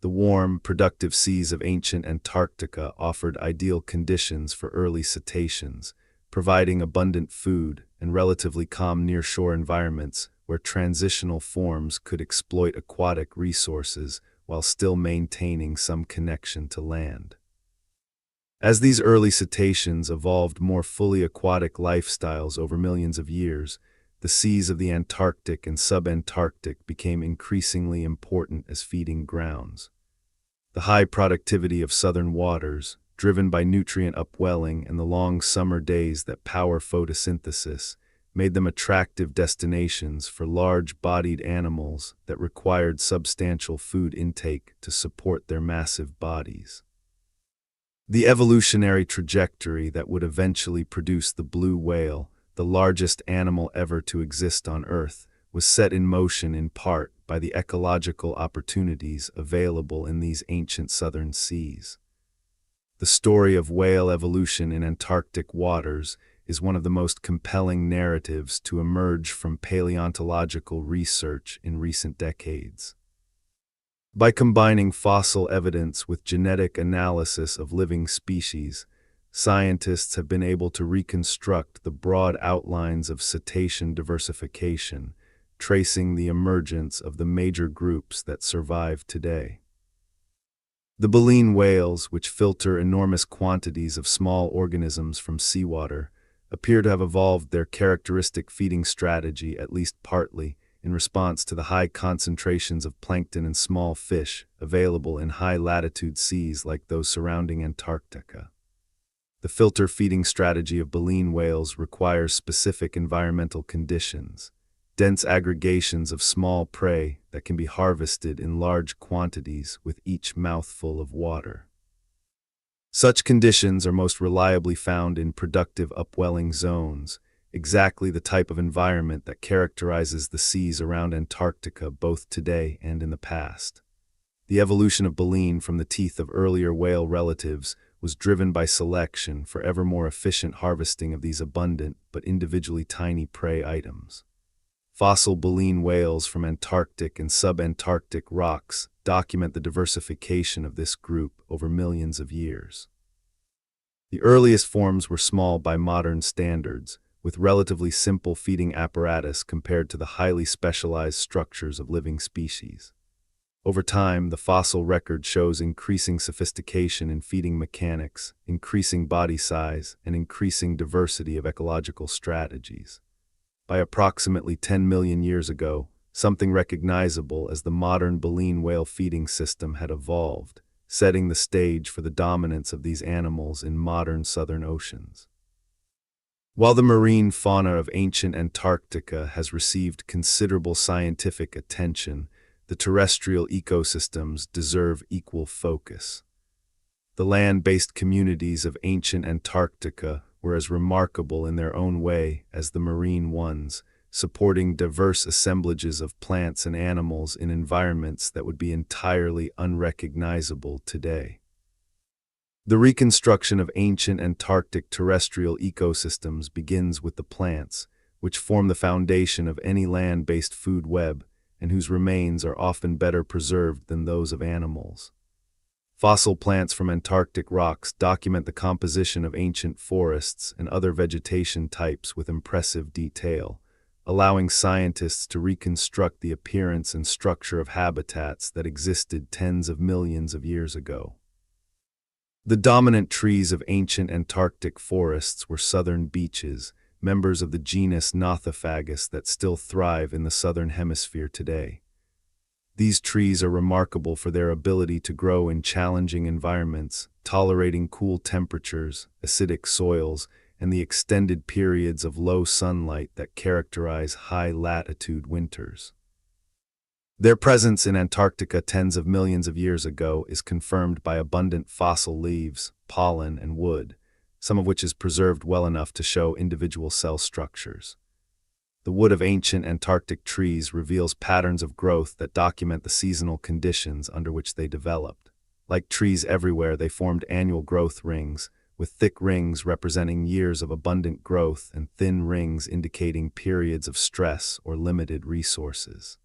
The warm, productive seas of ancient Antarctica offered ideal conditions for early cetaceans, providing abundant food and relatively calm nearshore environments where transitional forms could exploit aquatic resources while still maintaining some connection to land. As these early cetaceans evolved more fully aquatic lifestyles over millions of years, the seas of the Antarctic and subantarctic became increasingly important as feeding grounds. The high productivity of southern waters, driven by nutrient upwelling and the long summer days that power photosynthesis, made them attractive destinations for large-bodied animals that required substantial food intake to support their massive bodies. The evolutionary trajectory that would eventually produce the blue whale, the largest animal ever to exist on Earth, was set in motion in part by the ecological opportunities available in these ancient southern seas. The story of whale evolution in Antarctic waters is one of the most compelling narratives to emerge from paleontological research in recent decades. By combining fossil evidence with genetic analysis of living species, scientists have been able to reconstruct the broad outlines of cetacean diversification, tracing the emergence of the major groups that survive today. The baleen whales, which filter enormous quantities of small organisms from seawater, appear to have evolved their characteristic feeding strategy at least partly in response to the high concentrations of plankton and small fish available in high-latitude seas like those surrounding Antarctica. The filter feeding strategy of baleen whales requires specific environmental conditions, dense aggregations of small prey that can be harvested in large quantities with each mouthful of water. Such conditions are most reliably found in productive upwelling zones, exactly the type of environment that characterizes the seas around Antarctica both today and in the past. The evolution of baleen from the teeth of earlier whale relatives was driven by selection for ever more efficient harvesting of these abundant but individually tiny prey items. Fossil baleen whales from Antarctic and subantarctic rocks document the diversification of this group over millions of years. The earliest forms were small by modern standards, with relatively simple feeding apparatus compared to the highly specialized structures of living species. Over time, the fossil record shows increasing sophistication in feeding mechanics, increasing body size, and increasing diversity of ecological strategies. By approximately 10 million years ago, something recognizable as the modern baleen whale feeding system had evolved, setting the stage for the dominance of these animals in modern southern oceans. While the marine fauna of ancient Antarctica has received considerable scientific attention, the terrestrial ecosystems deserve equal focus. The land-based communities of ancient Antarctica were as remarkable in their own way as the marine ones, supporting diverse assemblages of plants and animals in environments that would be entirely unrecognizable today. The reconstruction of ancient Antarctic terrestrial ecosystems begins with the plants, which form the foundation of any land-based food web and whose remains are often better preserved than those of animals. Fossil plants from Antarctic rocks document the composition of ancient forests and other vegetation types with impressive detail, allowing scientists to reconstruct the appearance and structure of habitats that existed tens of millions of years ago. The dominant trees of ancient Antarctic forests were southern beeches, members of the genus Nothofagus that still thrive in the southern hemisphere today. These trees are remarkable for their ability to grow in challenging environments, tolerating cool temperatures, acidic soils, and the extended periods of low sunlight that characterize high-latitude winters. Their presence in Antarctica tens of millions of years ago is confirmed by abundant fossil leaves, pollen, and wood, some of which is preserved well enough to show individual cell structures. The wood of ancient Antarctic trees reveals patterns of growth that document the seasonal conditions under which they developed. Like trees everywhere, they formed annual growth rings, with thick rings representing years of abundant growth and thin rings indicating periods of stress or limited resources.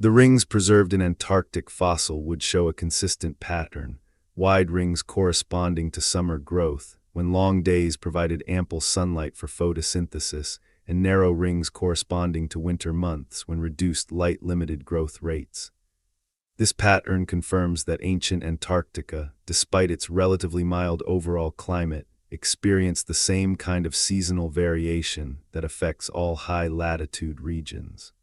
The rings preserved in Antarctic fossil wood show a consistent pattern, wide rings corresponding to summer growth, when long days provided ample sunlight for photosynthesis, and narrow rings corresponding to winter months when reduced light limited growth rates. This pattern confirms that ancient Antarctica, despite its relatively mild overall climate, experienced the same kind of seasonal variation that affects all high-latitude regions.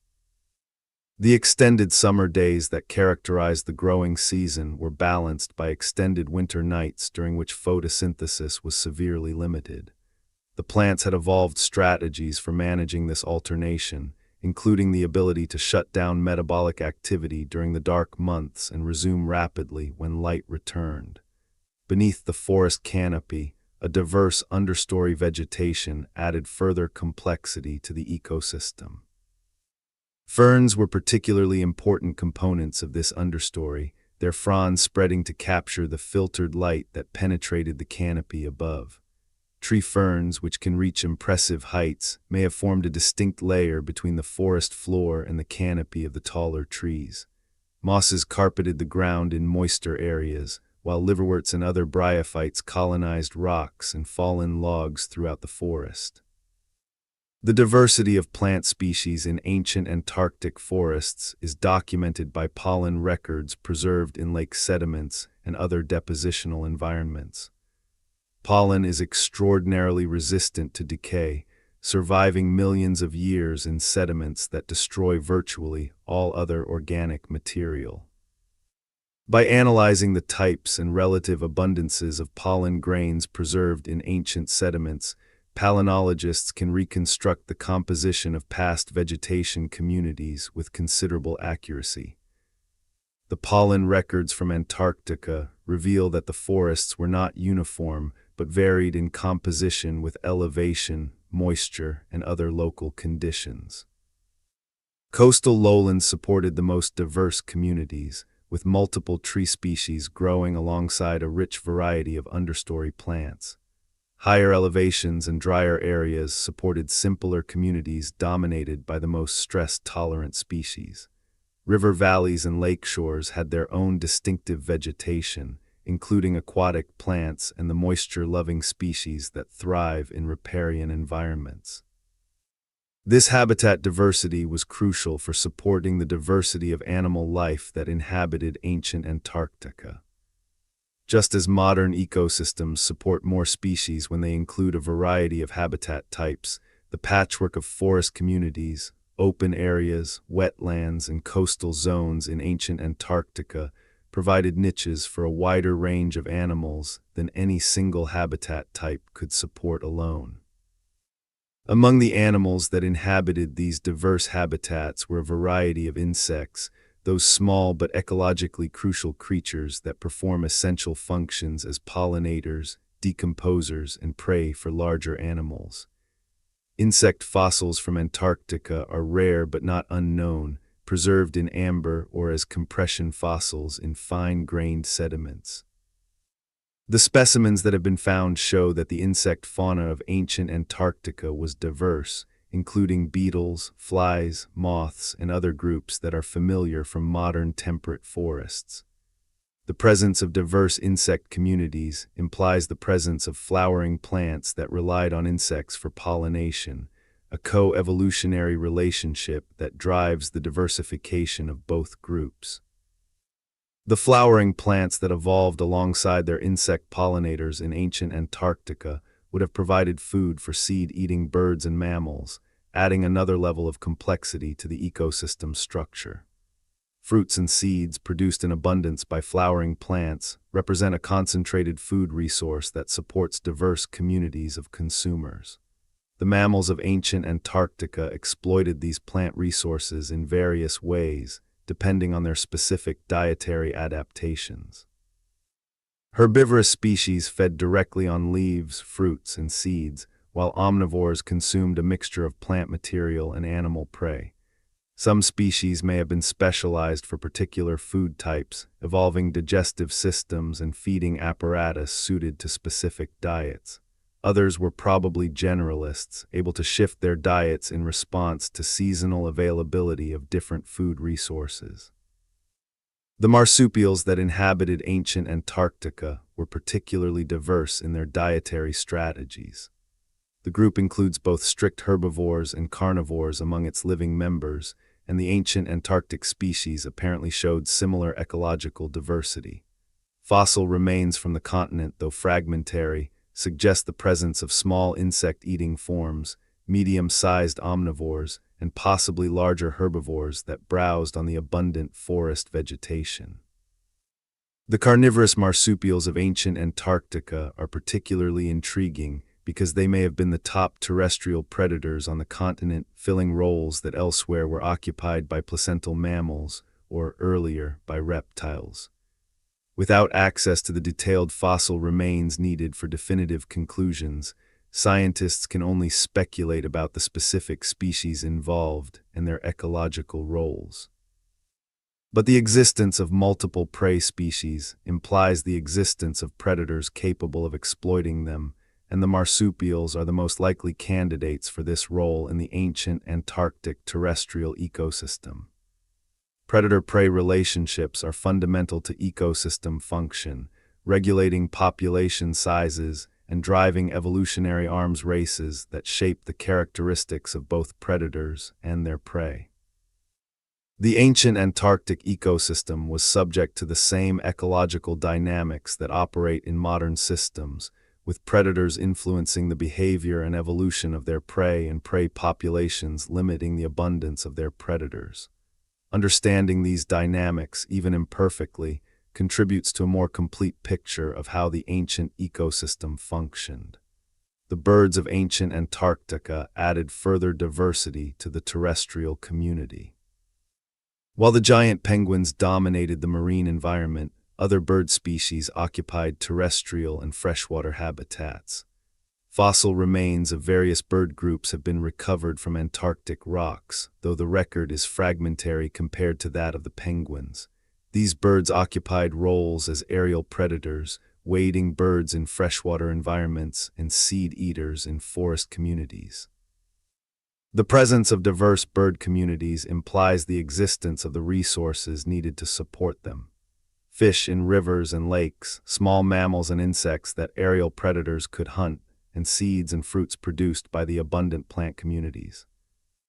The extended summer days that characterized the growing season were balanced by extended winter nights during which photosynthesis was severely limited. The plants had evolved strategies for managing this alternation, including the ability to shut down metabolic activity during the dark months and resume rapidly when light returned. Beneath the forest canopy, a diverse understory vegetation added further complexity to the ecosystem. Ferns were particularly important components of this understory, their fronds spreading to capture the filtered light that penetrated the canopy above. Tree ferns, which can reach impressive heights, may have formed a distinct layer between the forest floor and the canopy of the taller trees. Mosses carpeted the ground in moister areas, while liverworts and other bryophytes colonized rocks and fallen logs throughout the forest. The diversity of plant species in ancient Antarctic forests is documented by pollen records preserved in lake sediments and other depositional environments. Pollen is extraordinarily resistant to decay, surviving millions of years in sediments that destroy virtually all other organic material. By analyzing the types and relative abundances of pollen grains preserved in ancient sediments, palynologists can reconstruct the composition of past vegetation communities with considerable accuracy. The pollen records from Antarctica reveal that the forests were not uniform, but varied in composition with elevation, moisture, and other local conditions. Coastal lowlands supported the most diverse communities, with multiple tree species growing alongside a rich variety of understory plants. Higher elevations and drier areas supported simpler communities dominated by the most stress-tolerant species. River valleys and lake shores had their own distinctive vegetation, including aquatic plants and the moisture-loving species that thrive in riparian environments. This habitat diversity was crucial for supporting the diversity of animal life that inhabited ancient Antarctica. Just as modern ecosystems support more species when they include a variety of habitat types, the patchwork of forest communities, open areas, wetlands, and coastal zones in ancient Antarctica provided niches for a wider range of animals than any single habitat type could support alone. Among the animals that inhabited these diverse habitats were a variety of insects, those small but ecologically crucial creatures that perform essential functions as pollinators, decomposers, and prey for larger animals. Insect fossils from Antarctica are rare but not unknown, preserved in amber or as compression fossils in fine-grained sediments. The specimens that have been found show that the insect fauna of ancient Antarctica was diverse, including beetles, flies, moths, and other groups that are familiar from modern temperate forests. The presence of diverse insect communities implies the presence of flowering plants that relied on insects for pollination, a co-evolutionary relationship that drives the diversification of both groups. The flowering plants that evolved alongside their insect pollinators in ancient Antarctica would have provided food for seed-eating birds and mammals, adding another level of complexity to the ecosystem structure. Fruits and seeds produced in abundance by flowering plants represent a concentrated food resource that supports diverse communities of consumers. The mammals of ancient Antarctica exploited these plant resources in various ways, depending on their specific dietary adaptations. Herbivorous species fed directly on leaves, fruits, and seeds, while omnivores consumed a mixture of plant material and animal prey. Some species may have been specialized for particular food types, evolving digestive systems and feeding apparatus suited to specific diets. Others were probably generalists, able to shift their diets in response to seasonal availability of different food resources. The marsupials that inhabited ancient Antarctica were particularly diverse in their dietary strategies. The group includes both strict herbivores and carnivores among its living members, and the ancient Antarctic species apparently showed similar ecological diversity. Fossil remains from the continent, though fragmentary, suggest the presence of small insect-eating forms, medium-sized omnivores, and possibly larger herbivores that browsed on the abundant forest vegetation. The carnivorous marsupials of ancient Antarctica are particularly intriguing because they may have been the top terrestrial predators on the continent, filling roles that elsewhere were occupied by placental mammals or, earlier, by reptiles. Without access to the detailed fossil remains needed for definitive conclusions, scientists can only speculate about the specific species involved and their ecological roles. But the existence of multiple prey species implies the existence of predators capable of exploiting them, and the marsupials are the most likely candidates for this role in the ancient Antarctic terrestrial ecosystem. Predator-prey relationships are fundamental to ecosystem function, regulating population sizes and driving evolutionary arms races that shape the characteristics of both predators and their prey. The ancient Antarctic ecosystem was subject to the same ecological dynamics that operate in modern systems, with predators influencing the behavior and evolution of their prey and prey populations limiting the abundance of their predators. Understanding these dynamics, even imperfectly, contributes to a more complete picture of how the ancient ecosystem functioned. The birds of ancient Antarctica added further diversity to the terrestrial community. While the giant penguins dominated the marine environment, other bird species occupied terrestrial and freshwater habitats. Fossil remains of various bird groups have been recovered from Antarctic rocks, though the record is fragmentary compared to that of the penguins. These birds occupied roles as aerial predators, wading birds in freshwater environments, and seed eaters in forest communities. The presence of diverse bird communities implies the existence of the resources needed to support them. Fish in rivers and lakes, small mammals and insects that aerial predators could hunt, and seeds and fruits produced by the abundant plant communities.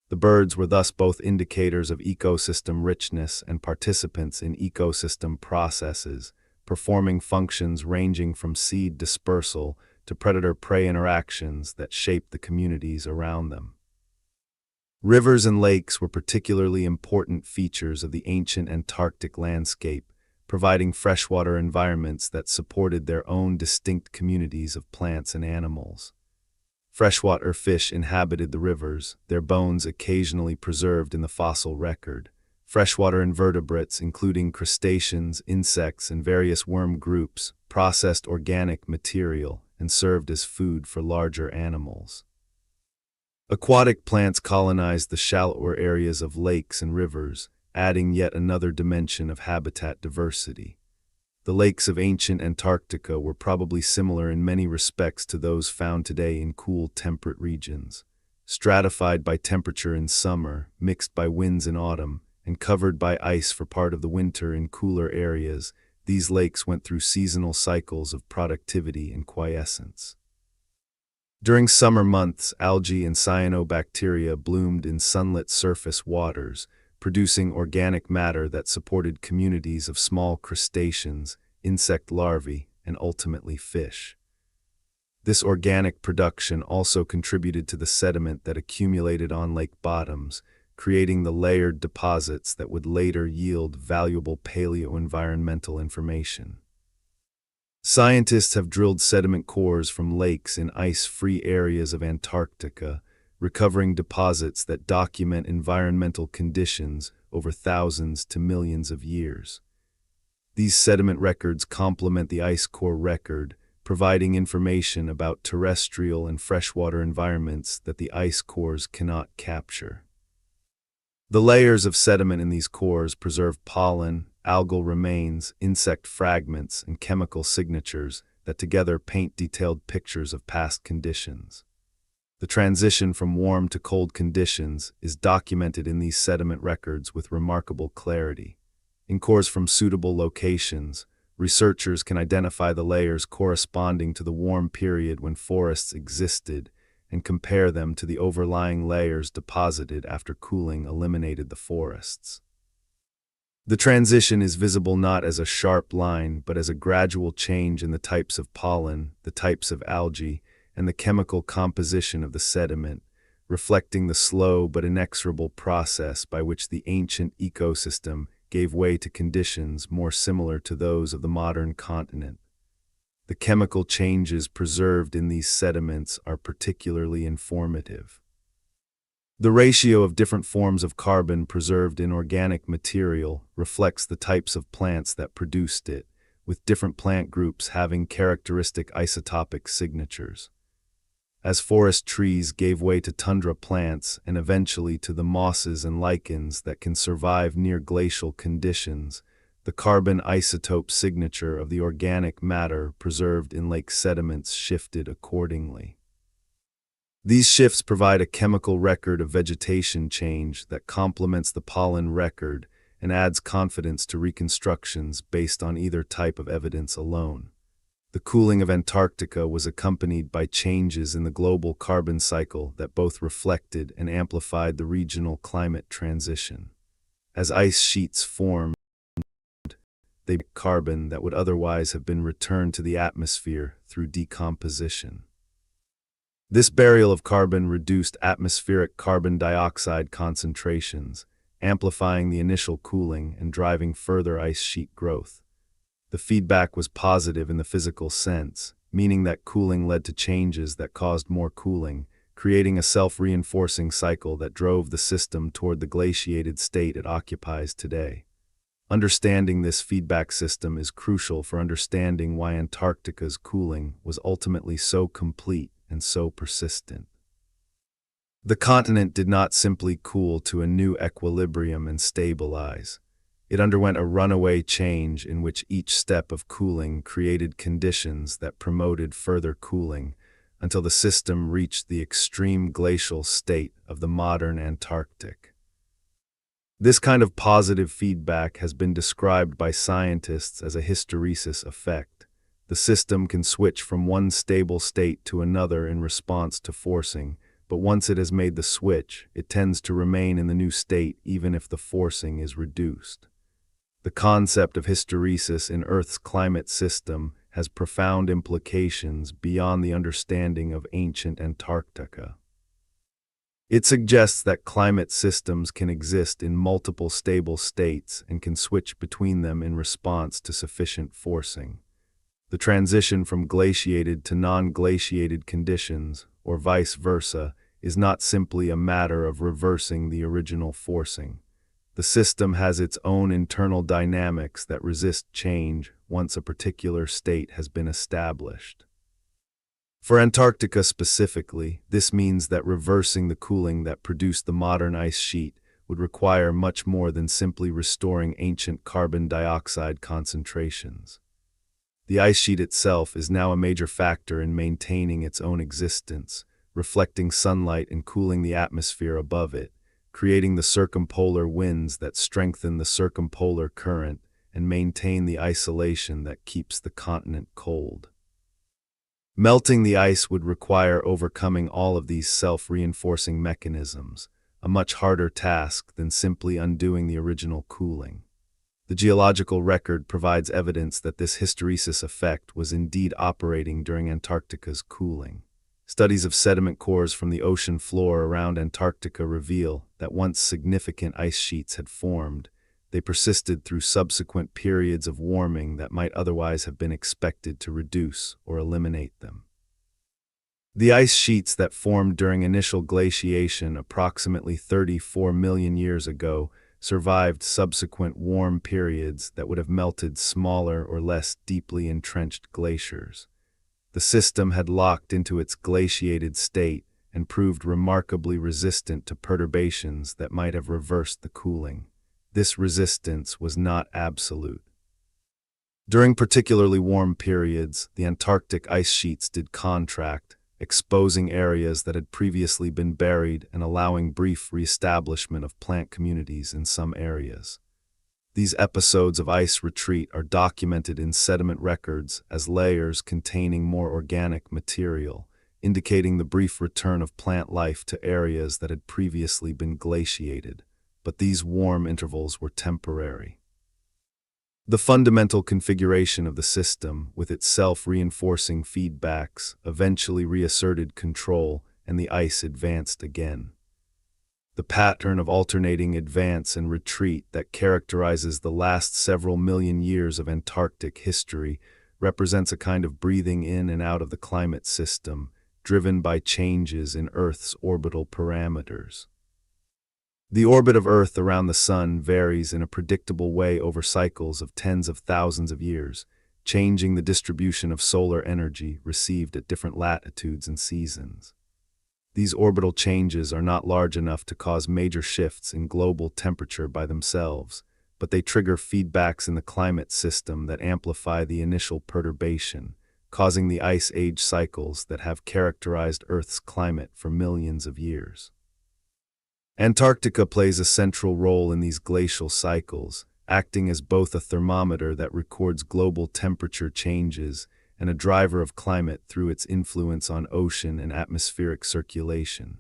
The birds were thus both indicators of ecosystem richness and participants in ecosystem processes, performing functions ranging from seed dispersal to predator-prey interactions that shape the communities around them. Rivers and lakes were particularly important features of the ancient Antarctic landscape, providing freshwater environments that supported their own distinct communities of plants and animals. Freshwater fish inhabited the rivers, their bones occasionally preserved in the fossil record. Freshwater invertebrates, including crustaceans, insects, and various worm groups, processed organic material and served as food for larger animals. Aquatic plants colonized the shallower areas of lakes and rivers, adding yet another dimension of habitat diversity. The lakes of ancient Antarctica were probably similar in many respects to those found today in cool temperate regions. Stratified by temperature in summer, mixed by winds in autumn, and covered by ice for part of the winter in cooler areas, these lakes went through seasonal cycles of productivity and quiescence. During summer months, algae and cyanobacteria bloomed in sunlit surface waters, producing organic matter that supported communities of small crustaceans, insect larvae, and ultimately fish. This organic production also contributed to the sediment that accumulated on lake bottoms, creating the layered deposits that would later yield valuable paleoenvironmental information. Scientists have drilled sediment cores from lakes in ice-free areas of Antarctica, recovering deposits that document environmental conditions over thousands to millions of years. These sediment records complement the ice core record, providing information about terrestrial and freshwater environments that the ice cores cannot capture. The layers of sediment in these cores preserve pollen, algal remains, insect fragments, and chemical signatures that together paint detailed pictures of past conditions. The transition from warm to cold conditions is documented in these sediment records with remarkable clarity. In cores from suitable locations, researchers can identify the layers corresponding to the warm period when forests existed and compare them to the overlying layers deposited after cooling eliminated the forests. The transition is visible not as a sharp line, but as a gradual change in the types of pollen, the types of algae, and the chemical composition of the sediment, reflecting the slow but inexorable process by which the ancient ecosystem gave way to conditions more similar to those of the modern continent. The chemical changes preserved in these sediments are particularly informative. The ratio of different forms of carbon preserved in organic material reflects the types of plants that produced it, with different plant groups having characteristic isotopic signatures. As forest trees gave way to tundra plants and eventually to the mosses and lichens that can survive near glacial conditions, the carbon isotope signature of the organic matter preserved in lake sediments shifted accordingly. These shifts provide a chemical record of vegetation change that complements the pollen record and adds confidence to reconstructions based on either type of evidence alone. The cooling of Antarctica was accompanied by changes in the global carbon cycle that both reflected and amplified the regional climate transition. As ice sheets formed, they emitted carbon that would otherwise have been returned to the atmosphere through decomposition. This burial of carbon reduced atmospheric carbon dioxide concentrations, amplifying the initial cooling and driving further ice sheet growth. The feedback was positive in the physical sense, meaning that cooling led to changes that caused more cooling, creating a self-reinforcing cycle that drove the system toward the glaciated state it occupies today. Understanding this feedback system is crucial for understanding why Antarctica's cooling was ultimately so complete and so persistent. The continent did not simply cool to a new equilibrium and stabilize. It underwent a runaway change in which each step of cooling created conditions that promoted further cooling until the system reached the extreme glacial state of the modern Antarctic. This kind of positive feedback has been described by scientists as a hysteresis effect. The system can switch from one stable state to another in response to forcing, but once it has made the switch, it tends to remain in the new state even if the forcing is reduced. The concept of hysteresis in Earth's climate system has profound implications beyond the understanding of ancient Antarctica. It suggests that climate systems can exist in multiple stable states and can switch between them in response to sufficient forcing. The transition from glaciated to non-glaciated conditions, or vice versa, is not simply a matter of reversing the original forcing. The system has its own internal dynamics that resist change once a particular state has been established. For Antarctica specifically, this means that reversing the cooling that produced the modern ice sheet would require much more than simply restoring ancient carbon dioxide concentrations. The ice sheet itself is now a major factor in maintaining its own existence, reflecting sunlight and cooling the atmosphere above it, creating the circumpolar winds that strengthen the circumpolar current and maintain the isolation that keeps the continent cold. Melting the ice would require overcoming all of these self-reinforcing mechanisms, a much harder task than simply undoing the original cooling. The geological record provides evidence that this hysteresis effect was indeed operating during Antarctica's cooling. Studies of sediment cores from the ocean floor around Antarctica reveal that once significant ice sheets had formed, they persisted through subsequent periods of warming that might otherwise have been expected to reduce or eliminate them. The ice sheets that formed during initial glaciation approximately 34 million years ago survived subsequent warm periods that would have melted smaller or less deeply entrenched glaciers. The system had locked into its glaciated state and proved remarkably resistant to perturbations that might have reversed the cooling. This resistance was not absolute. During particularly warm periods, the Antarctic ice sheets did contract, exposing areas that had previously been buried and allowing brief reestablishment of plant communities in some areas. These episodes of ice retreat are documented in sediment records as layers containing more organic material, indicating the brief return of plant life to areas that had previously been glaciated, but these warm intervals were temporary. The fundamental configuration of the system, with its self-reinforcing feedbacks, eventually reasserted control, and the ice advanced again. The pattern of alternating advance and retreat that characterizes the last several million years of Antarctic history represents a kind of breathing in and out of the climate system, driven by changes in Earth's orbital parameters. The orbit of Earth around the Sun varies in a predictable way over cycles of tens of thousands of years, changing the distribution of solar energy received at different latitudes and seasons. These orbital changes are not large enough to cause major shifts in global temperature by themselves, but they trigger feedbacks in the climate system that amplify the initial perturbation, causing the ice age cycles that have characterized Earth's climate for millions of years. Antarctica plays a central role in these glacial cycles, acting as both a thermometer that records global temperature changes and a driver of climate through its influence on ocean and atmospheric circulation.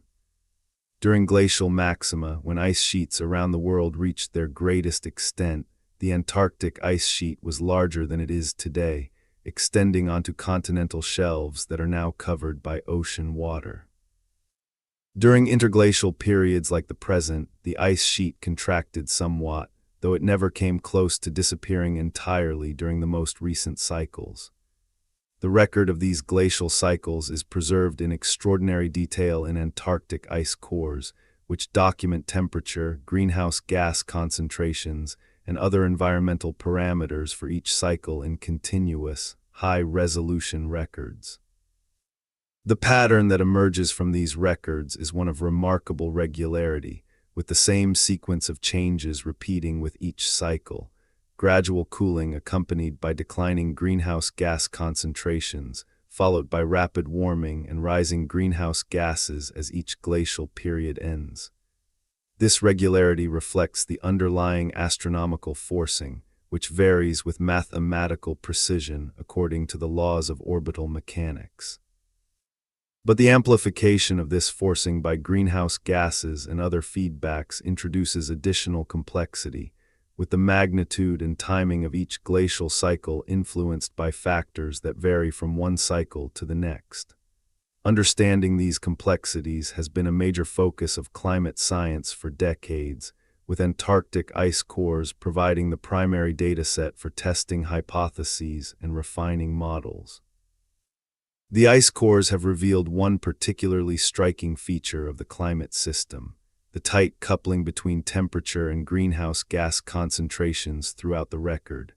During glacial maxima, when ice sheets around the world reached their greatest extent, the Antarctic ice sheet was larger than it is today, extending onto continental shelves that are now covered by ocean water. During interglacial periods like the present, the ice sheet contracted somewhat, though it never came close to disappearing entirely during the most recent cycles. The record of these glacial cycles is preserved in extraordinary detail in Antarctic ice cores, which document temperature, greenhouse gas concentrations, and other environmental parameters for each cycle in continuous, high-resolution records. The pattern that emerges from these records is one of remarkable regularity, with the same sequence of changes repeating with each cycle, gradual cooling accompanied by declining greenhouse gas concentrations, followed by rapid warming and rising greenhouse gases as each glacial period ends. This regularity reflects the underlying astronomical forcing, which varies with mathematical precision according to the laws of orbital mechanics. But the amplification of this forcing by greenhouse gases and other feedbacks introduces additional complexity, with the magnitude and timing of each glacial cycle influenced by factors that vary from one cycle to the next. Understanding these complexities has been a major focus of climate science for decades, with Antarctic ice cores providing the primary dataset for testing hypotheses and refining models. The ice cores have revealed one particularly striking feature of the climate system: the tight coupling between temperature and greenhouse gas concentrations throughout the record.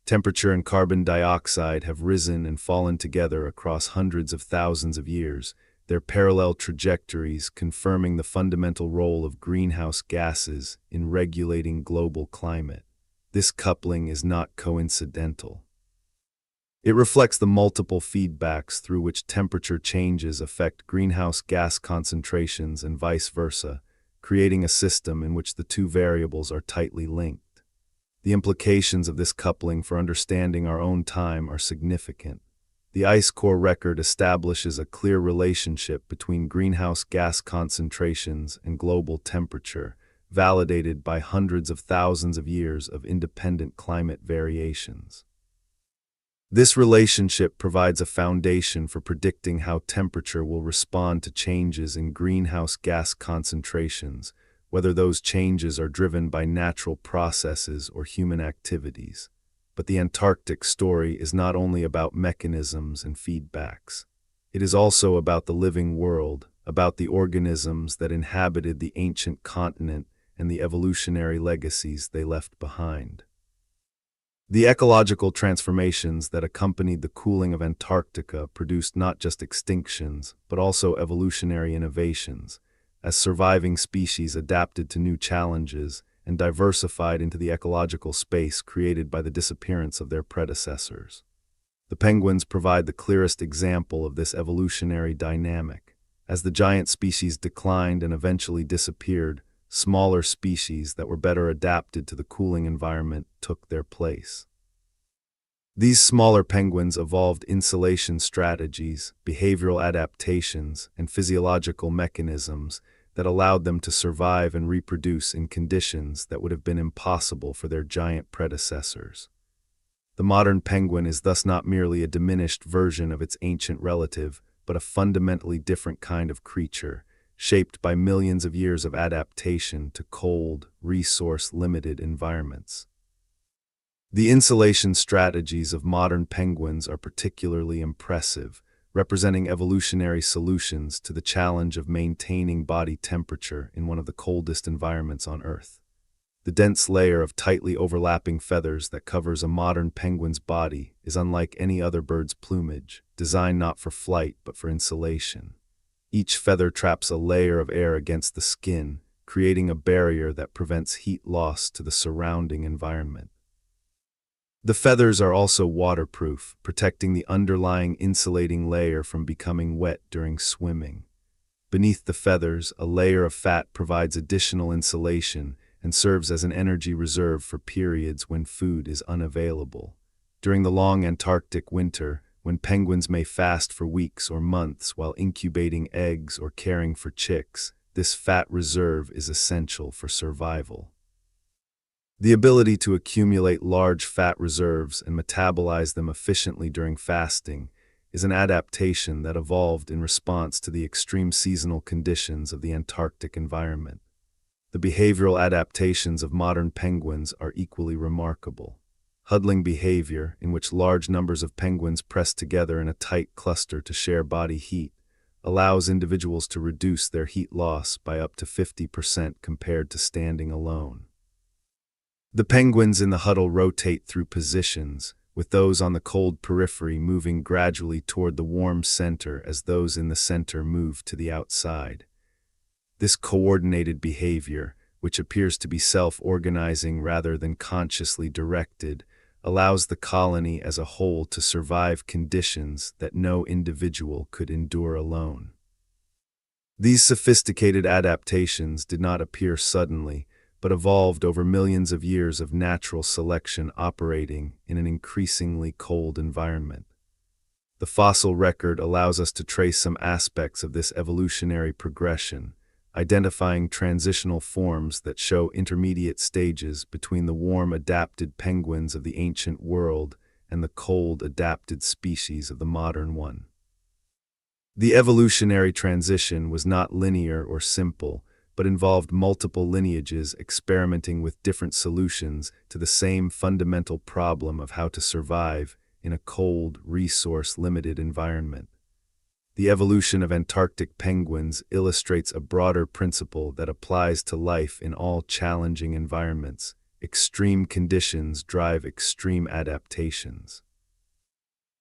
Temperature and carbon dioxide have risen and fallen together across hundreds of thousands of years, their parallel trajectories confirming the fundamental role of greenhouse gases in regulating global climate. This coupling is not coincidental. It reflects the multiple feedbacks through which temperature changes affect greenhouse gas concentrations and vice versa, creating a system in which the two variables are tightly linked. The implications of this coupling for understanding our own time are significant. The ice core record establishes a clear relationship between greenhouse gas concentrations and global temperature, validated by hundreds of thousands of years of independent climate variations. This relationship provides a foundation for predicting how temperature will respond to changes in greenhouse gas concentrations, whether those changes are driven by natural processes or human activities. But the Antarctic story is not only about mechanisms and feedbacks. It is also about the living world, about the organisms that inhabited the ancient continent and the evolutionary legacies they left behind. The ecological transformations that accompanied the cooling of Antarctica produced not just extinctions, but also evolutionary innovations, as surviving species adapted to new challenges and diversified into the ecological space created by the disappearance of their predecessors. The penguins provide the clearest example of this evolutionary dynamic. As the giant species declined and eventually disappeared, smaller species that were better adapted to the cooling environment took their place. These smaller penguins evolved insulation strategies, behavioral adaptations, and physiological mechanisms that allowed them to survive and reproduce in conditions that would have been impossible for their giant predecessors. The modern penguin is thus not merely a diminished version of its ancient relative, but a fundamentally different kind of creature, shaped by millions of years of adaptation to cold, resource-limited environments. The insulation strategies of modern penguins are particularly impressive, representing evolutionary solutions to the challenge of maintaining body temperature in one of the coldest environments on Earth. The dense layer of tightly overlapping feathers that covers a modern penguin's body is unlike any other bird's plumage, designed not for flight but for insulation. Each feather traps a layer of air against the skin, creating a barrier that prevents heat loss to the surrounding environment. The feathers are also waterproof, protecting the underlying insulating layer from becoming wet during swimming. Beneath the feathers, a layer of fat provides additional insulation and serves as an energy reserve for periods when food is unavailable. During the long Antarctic winter, when penguins may fast for weeks or months while incubating eggs or caring for chicks, this fat reserve is essential for survival. The ability to accumulate large fat reserves and metabolize them efficiently during fasting is an adaptation that evolved in response to the extreme seasonal conditions of the Antarctic environment. The behavioral adaptations of modern penguins are equally remarkable. Huddling behavior, in which large numbers of penguins press together in a tight cluster to share body heat, allows individuals to reduce their heat loss by up to 50% compared to standing alone. The penguins in the huddle rotate through positions, with those on the cold periphery moving gradually toward the warm center as those in the center move to the outside. This coordinated behavior, which appears to be self-organizing rather than consciously directed, allows the colony as a whole to survive conditions that no individual could endure alone. These sophisticated adaptations did not appear suddenly, but evolved over millions of years of natural selection operating in an increasingly cold environment. The fossil record allows us to trace some aspects of this evolutionary progression, identifying transitional forms that show intermediate stages between the warm-adapted penguins of the ancient world and the cold-adapted species of the modern one. The evolutionary transition was not linear or simple, but involved multiple lineages experimenting with different solutions to the same fundamental problem of how to survive in a cold, resource-limited environment. The evolution of Antarctic penguins illustrates a broader principle that applies to life in all challenging environments. Extreme conditions drive extreme adaptations.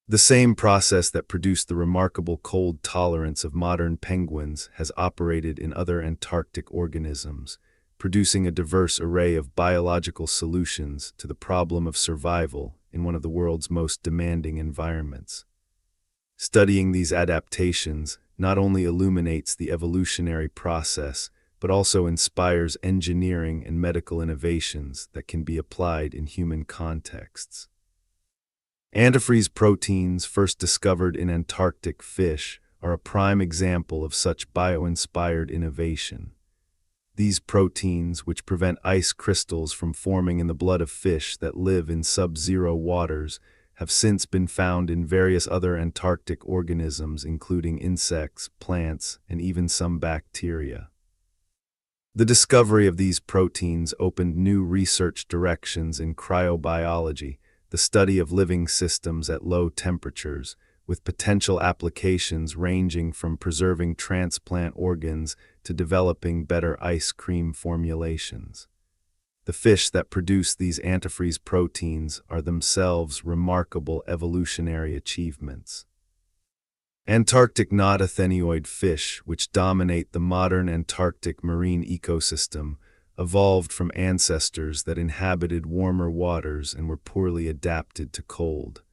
The same process that produced the remarkable cold tolerance of modern penguins has operated in other Antarctic organisms, producing a diverse array of biological solutions to the problem of survival in one of the world's most demanding environments. Studying these adaptations not only illuminates the evolutionary process, but also inspires engineering and medical innovations that can be applied in human contexts. Antifreeze proteins, first discovered in Antarctic fish, are a prime example of such bio-inspired innovation. These proteins, which prevent ice crystals from forming in the blood of fish that live in sub-zero waters, have since been found in various other Antarctic organisms, including insects, plants, and even some bacteria. The discovery of these proteins opened new research directions in cryobiology, the study of living systems at low temperatures, with potential applications ranging from preserving transplant organs to developing better ice cream formulations. The fish that produce these antifreeze proteins are themselves remarkable evolutionary achievements. Antarctic nodathenoid fish, which dominate the modern Antarctic marine ecosystem, evolved from ancestors that inhabited warmer waters and were poorly adapted to cold.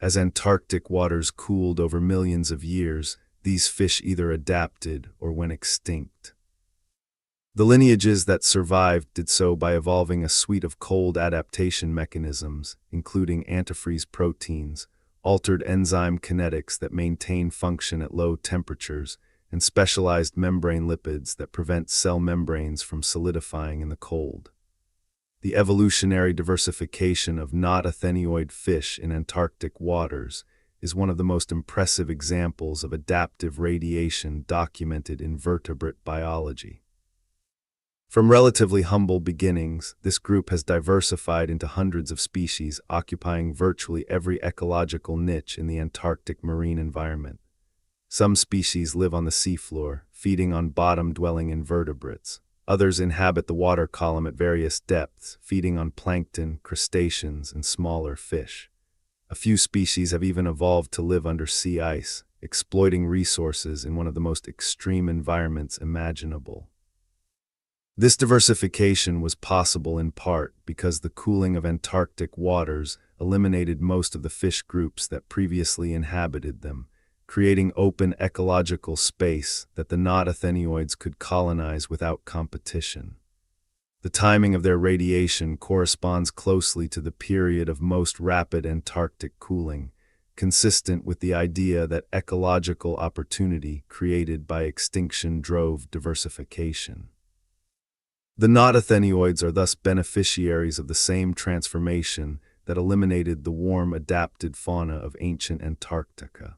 As Antarctic waters cooled over millions of years, these fish either adapted or went extinct. The lineages that survived did so by evolving a suite of cold adaptation mechanisms, including antifreeze proteins, altered enzyme kinetics that maintain function at low temperatures, and specialized membrane lipids that prevent cell membranes from solidifying in the cold. The evolutionary diversification of nodathenoid fish in Antarctic waters is one of the most impressive examples of adaptive radiation documented in vertebrate biology. From relatively humble beginnings, this group has diversified into hundreds of species, occupying virtually every ecological niche in the Antarctic marine environment. Some species live on the seafloor, feeding on bottom-dwelling invertebrates. Others inhabit the water column at various depths, feeding on plankton, crustaceans, and smaller fish. A few species have even evolved to live under sea ice, exploiting resources in one of the most extreme environments imaginable. This diversification was possible in part because the cooling of Antarctic waters eliminated most of the fish groups that previously inhabited them, creating open ecological space that the nodathenoids could colonize without competition. The timing of their radiation corresponds closely to the period of most rapid Antarctic cooling, consistent with the idea that ecological opportunity created by extinction drove diversification. The nodathenoids are thus beneficiaries of the same transformation that eliminated the warm, adapted fauna of ancient Antarctica.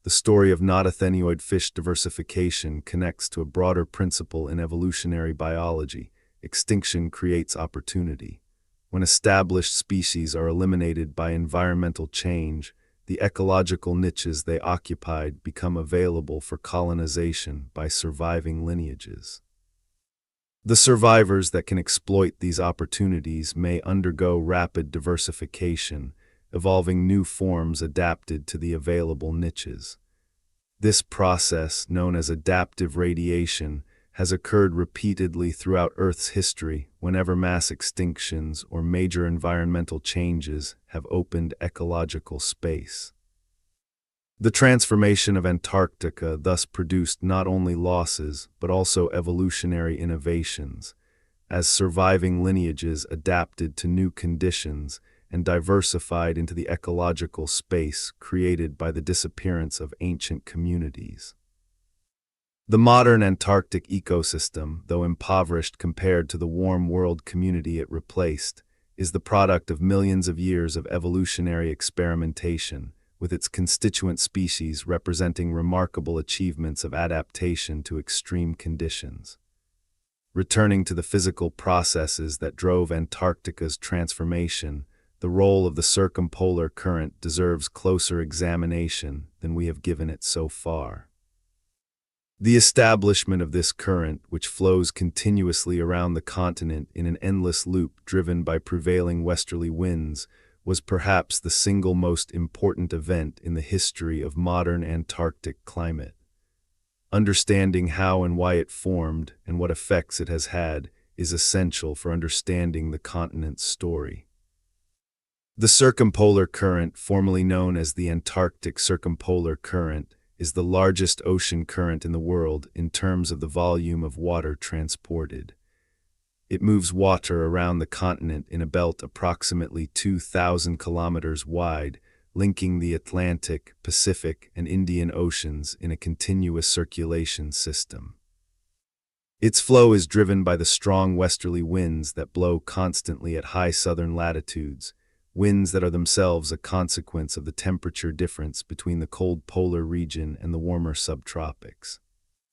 The story of nodathenoid fish diversification connects to a broader principle in evolutionary biology: extinction creates opportunity. When established species are eliminated by environmental change, the ecological niches they occupied become available for colonization by surviving lineages. The survivors that can exploit these opportunities may undergo rapid diversification, evolving new forms adapted to the available niches. This process, known as adaptive radiation, has occurred repeatedly throughout Earth's history whenever mass extinctions or major environmental changes have opened ecological space. The transformation of Antarctica thus produced not only losses but also evolutionary innovations, as surviving lineages adapted to new conditions and diversified into the ecological space created by the disappearance of ancient communities. The modern Antarctic ecosystem, though impoverished compared to the warm world community it replaced, is the product of millions of years of evolutionary experimentation, with its constituent species representing remarkable achievements of adaptation to extreme conditions. Returning to the physical processes that drove Antarctica's transformation, the role of the circumpolar current deserves closer examination than we have given it so far. The establishment of this current, which flows continuously around the continent in an endless loop driven by prevailing westerly winds, was perhaps the single most important event in the history of modern Antarctic climate. Understanding how and why it formed and what effects it has had is essential for understanding the continent's story. The circumpolar current, formerly known as the Antarctic Circumpolar Current, is the largest ocean current in the world in terms of the volume of water transported. It moves water around the continent in a belt approximately 2,000 kilometers wide, linking the Atlantic, Pacific, and Indian Oceans in a continuous circulation system. Its flow is driven by the strong westerly winds that blow constantly at high southern latitudes, winds that are themselves a consequence of the temperature difference between the cold polar region and the warmer subtropics.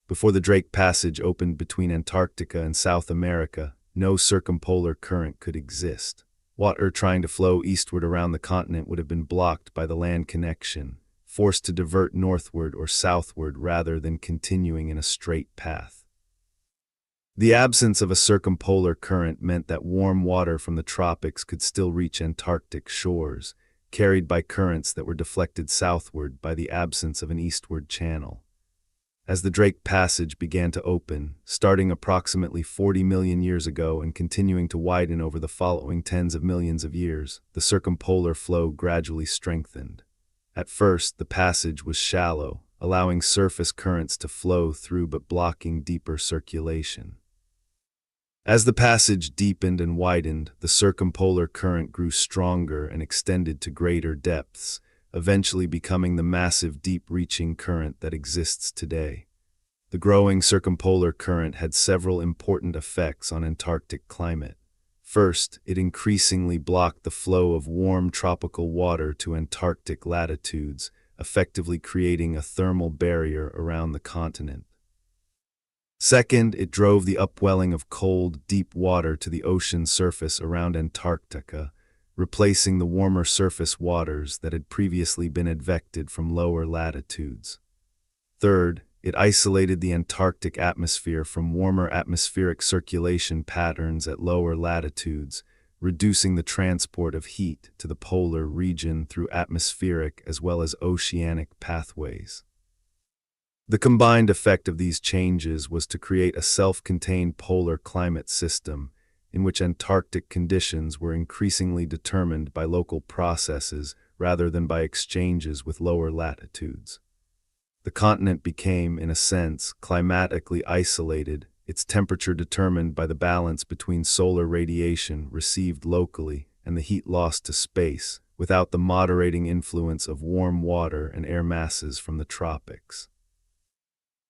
Before the Drake Passage opened between Antarctica and South America, no circumpolar current could exist. Water trying to flow eastward around the continent would have been blocked by the land connection, forced to divert northward or southward rather than continuing in a straight path. The absence of a circumpolar current meant that warm water from the tropics could still reach Antarctic shores, carried by currents that were deflected southward by the absence of an eastward channel. As the Drake Passage began to open, starting approximately 40 million years ago and continuing to widen over the following tens of millions of years, the circumpolar flow gradually strengthened. At first, the passage was shallow, allowing surface currents to flow through but blocking deeper circulation. As the passage deepened and widened, the circumpolar current grew stronger and extended to greater depths, eventually becoming the massive deep-reaching current that exists today. The growing circumpolar current had several important effects on Antarctic climate. First, it increasingly blocked the flow of warm tropical water to Antarctic latitudes, effectively creating a thermal barrier around the continent. Second, it drove the upwelling of cold, deep water to the ocean surface around Antarctica, replacing the warmer surface waters that had previously been advected from lower latitudes. Third, it isolated the Antarctic atmosphere from warmer atmospheric circulation patterns at lower latitudes, reducing the transport of heat to the polar region through atmospheric as well as oceanic pathways. The combined effect of these changes was to create a self-contained polar climate system, in which Antarctic conditions were increasingly determined by local processes rather than by exchanges with lower latitudes. The continent became, in a sense, climatically isolated, its temperature determined by the balance between solar radiation received locally and the heat lost to space, without the moderating influence of warm water and air masses from the tropics.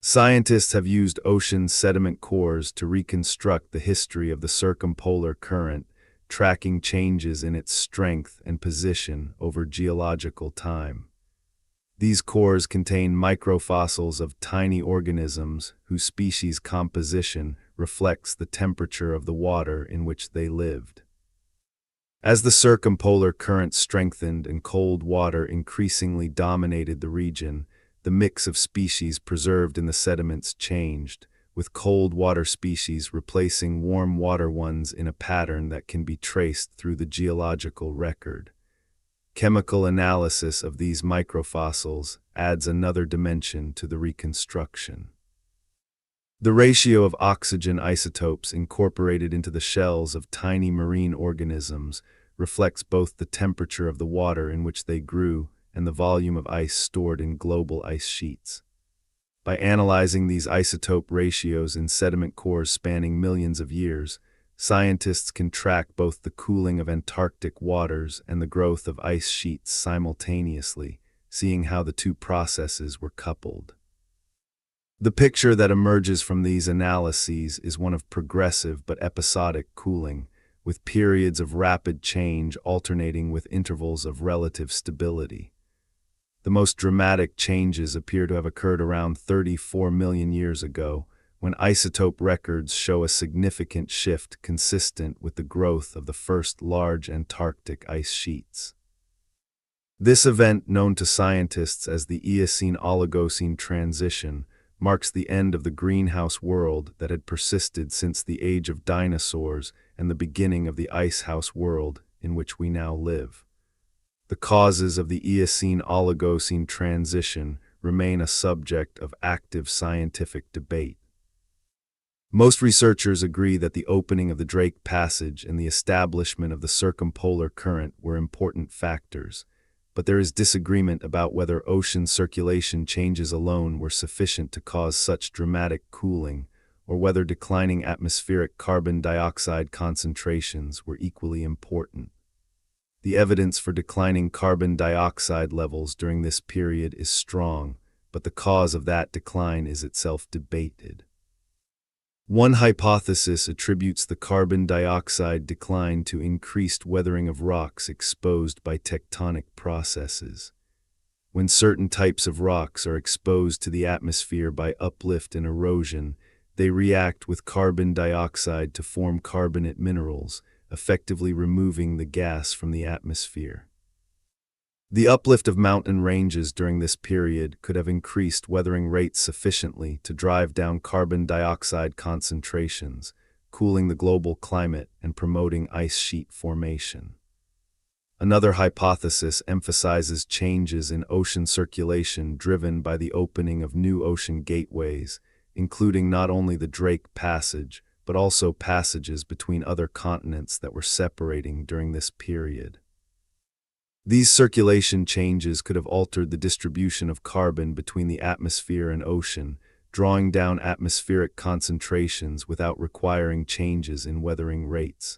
Scientists have used ocean sediment cores to reconstruct the history of the circumpolar current, tracking changes in its strength and position over geological time. These cores contain microfossils of tiny organisms whose species composition reflects the temperature of the water in which they lived. As the circumpolar current strengthened and cold water increasingly dominated the region, the mix of species preserved in the sediments changed, with cold water species replacing warm water ones in a pattern that can be traced through the geological record. Chemical analysis of these microfossils adds another dimension to the reconstruction. The ratio of oxygen isotopes incorporated into the shells of tiny marine organisms reflects both the temperature of the water in which they grew and the volume of ice stored in global ice sheets. By analyzing these isotope ratios in sediment cores spanning millions of years, scientists can track both the cooling of Antarctic waters and the growth of ice sheets simultaneously, seeing how the two processes were coupled. The picture that emerges from these analyses is one of progressive but episodic cooling, with periods of rapid change alternating with intervals of relative stability. The most dramatic changes appear to have occurred around 34 million years ago, when isotope records show a significant shift consistent with the growth of the first large Antarctic ice sheets. This event, known to scientists as the Eocene-Oligocene transition, marks the end of the greenhouse world that had persisted since the age of dinosaurs and the beginning of the icehouse world in which we now live. The causes of the Eocene-Oligocene transition remain a subject of active scientific debate. Most researchers agree that the opening of the Drake Passage and the establishment of the circumpolar current were important factors, but there is disagreement about whether ocean circulation changes alone were sufficient to cause such dramatic cooling, or whether declining atmospheric carbon dioxide concentrations were equally important. The evidence for declining carbon dioxide levels during this period is strong, but the cause of that decline is itself debated. One hypothesis attributes the carbon dioxide decline to increased weathering of rocks exposed by tectonic processes. When certain types of rocks are exposed to the atmosphere by uplift and erosion, they react with carbon dioxide to form carbonate minerals, effectively removing the gas from the atmosphere. The uplift of mountain ranges during this period could have increased weathering rates sufficiently to drive down carbon dioxide concentrations, cooling the global climate and promoting ice sheet formation. Another hypothesis emphasizes changes in ocean circulation driven by the opening of new ocean gateways, including not only the Drake Passage, but also passages between other continents that were separating during this period. These circulation changes could have altered the distribution of carbon between the atmosphere and ocean, drawing down atmospheric concentrations without requiring changes in weathering rates.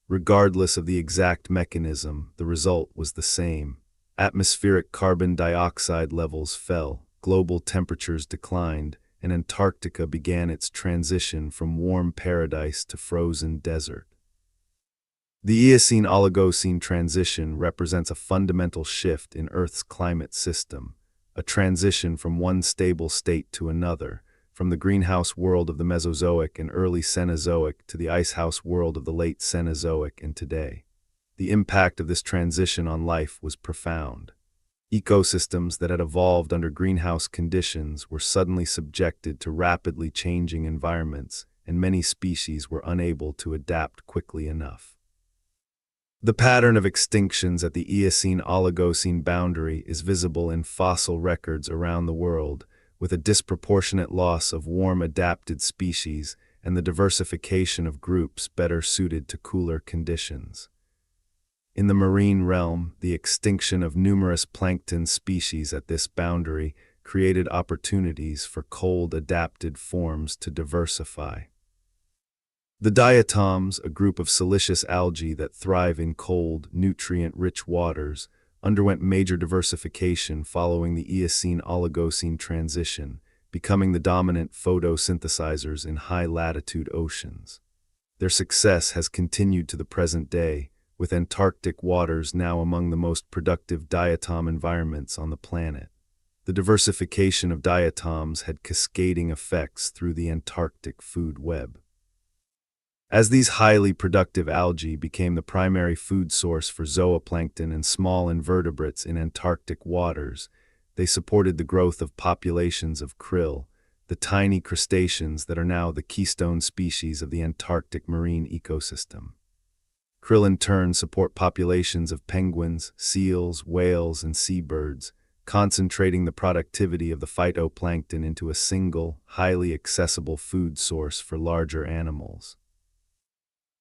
Regardless of the exact mechanism, the result was the same. Atmospheric carbon dioxide levels fell, global temperatures declined, and Antarctica began its transition from warm paradise to frozen desert. The Eocene-Oligocene transition represents a fundamental shift in Earth's climate system, a transition from one stable state to another, from the greenhouse world of the Mesozoic and early Cenozoic to the icehouse world of the late Cenozoic and today. The impact of this transition on life was profound. Ecosystems that had evolved under greenhouse conditions were suddenly subjected to rapidly changing environments, and many species were unable to adapt quickly enough. The pattern of extinctions at the Eocene-Oligocene boundary is visible in fossil records around the world, with a disproportionate loss of warm-adapted species and the diversification of groups better suited to cooler conditions. In the marine realm, the extinction of numerous plankton species at this boundary created opportunities for cold-adapted forms to diversify. The diatoms, a group of siliceous algae that thrive in cold, nutrient-rich waters, underwent major diversification following the Eocene-Oligocene transition, becoming the dominant photosynthesizers in high-latitude oceans. Their success has continued to the present day, with Antarctic waters now among the most productive diatom environments on the planet. The diversification of diatoms had cascading effects through the Antarctic food web. As these highly productive algae became the primary food source for zooplankton and small invertebrates in Antarctic waters, they supported the growth of populations of krill, the tiny crustaceans that are now the keystone species of the Antarctic marine ecosystem. Krill in turn support populations of penguins, seals, whales, and seabirds, concentrating the productivity of the phytoplankton into a single, highly accessible food source for larger animals.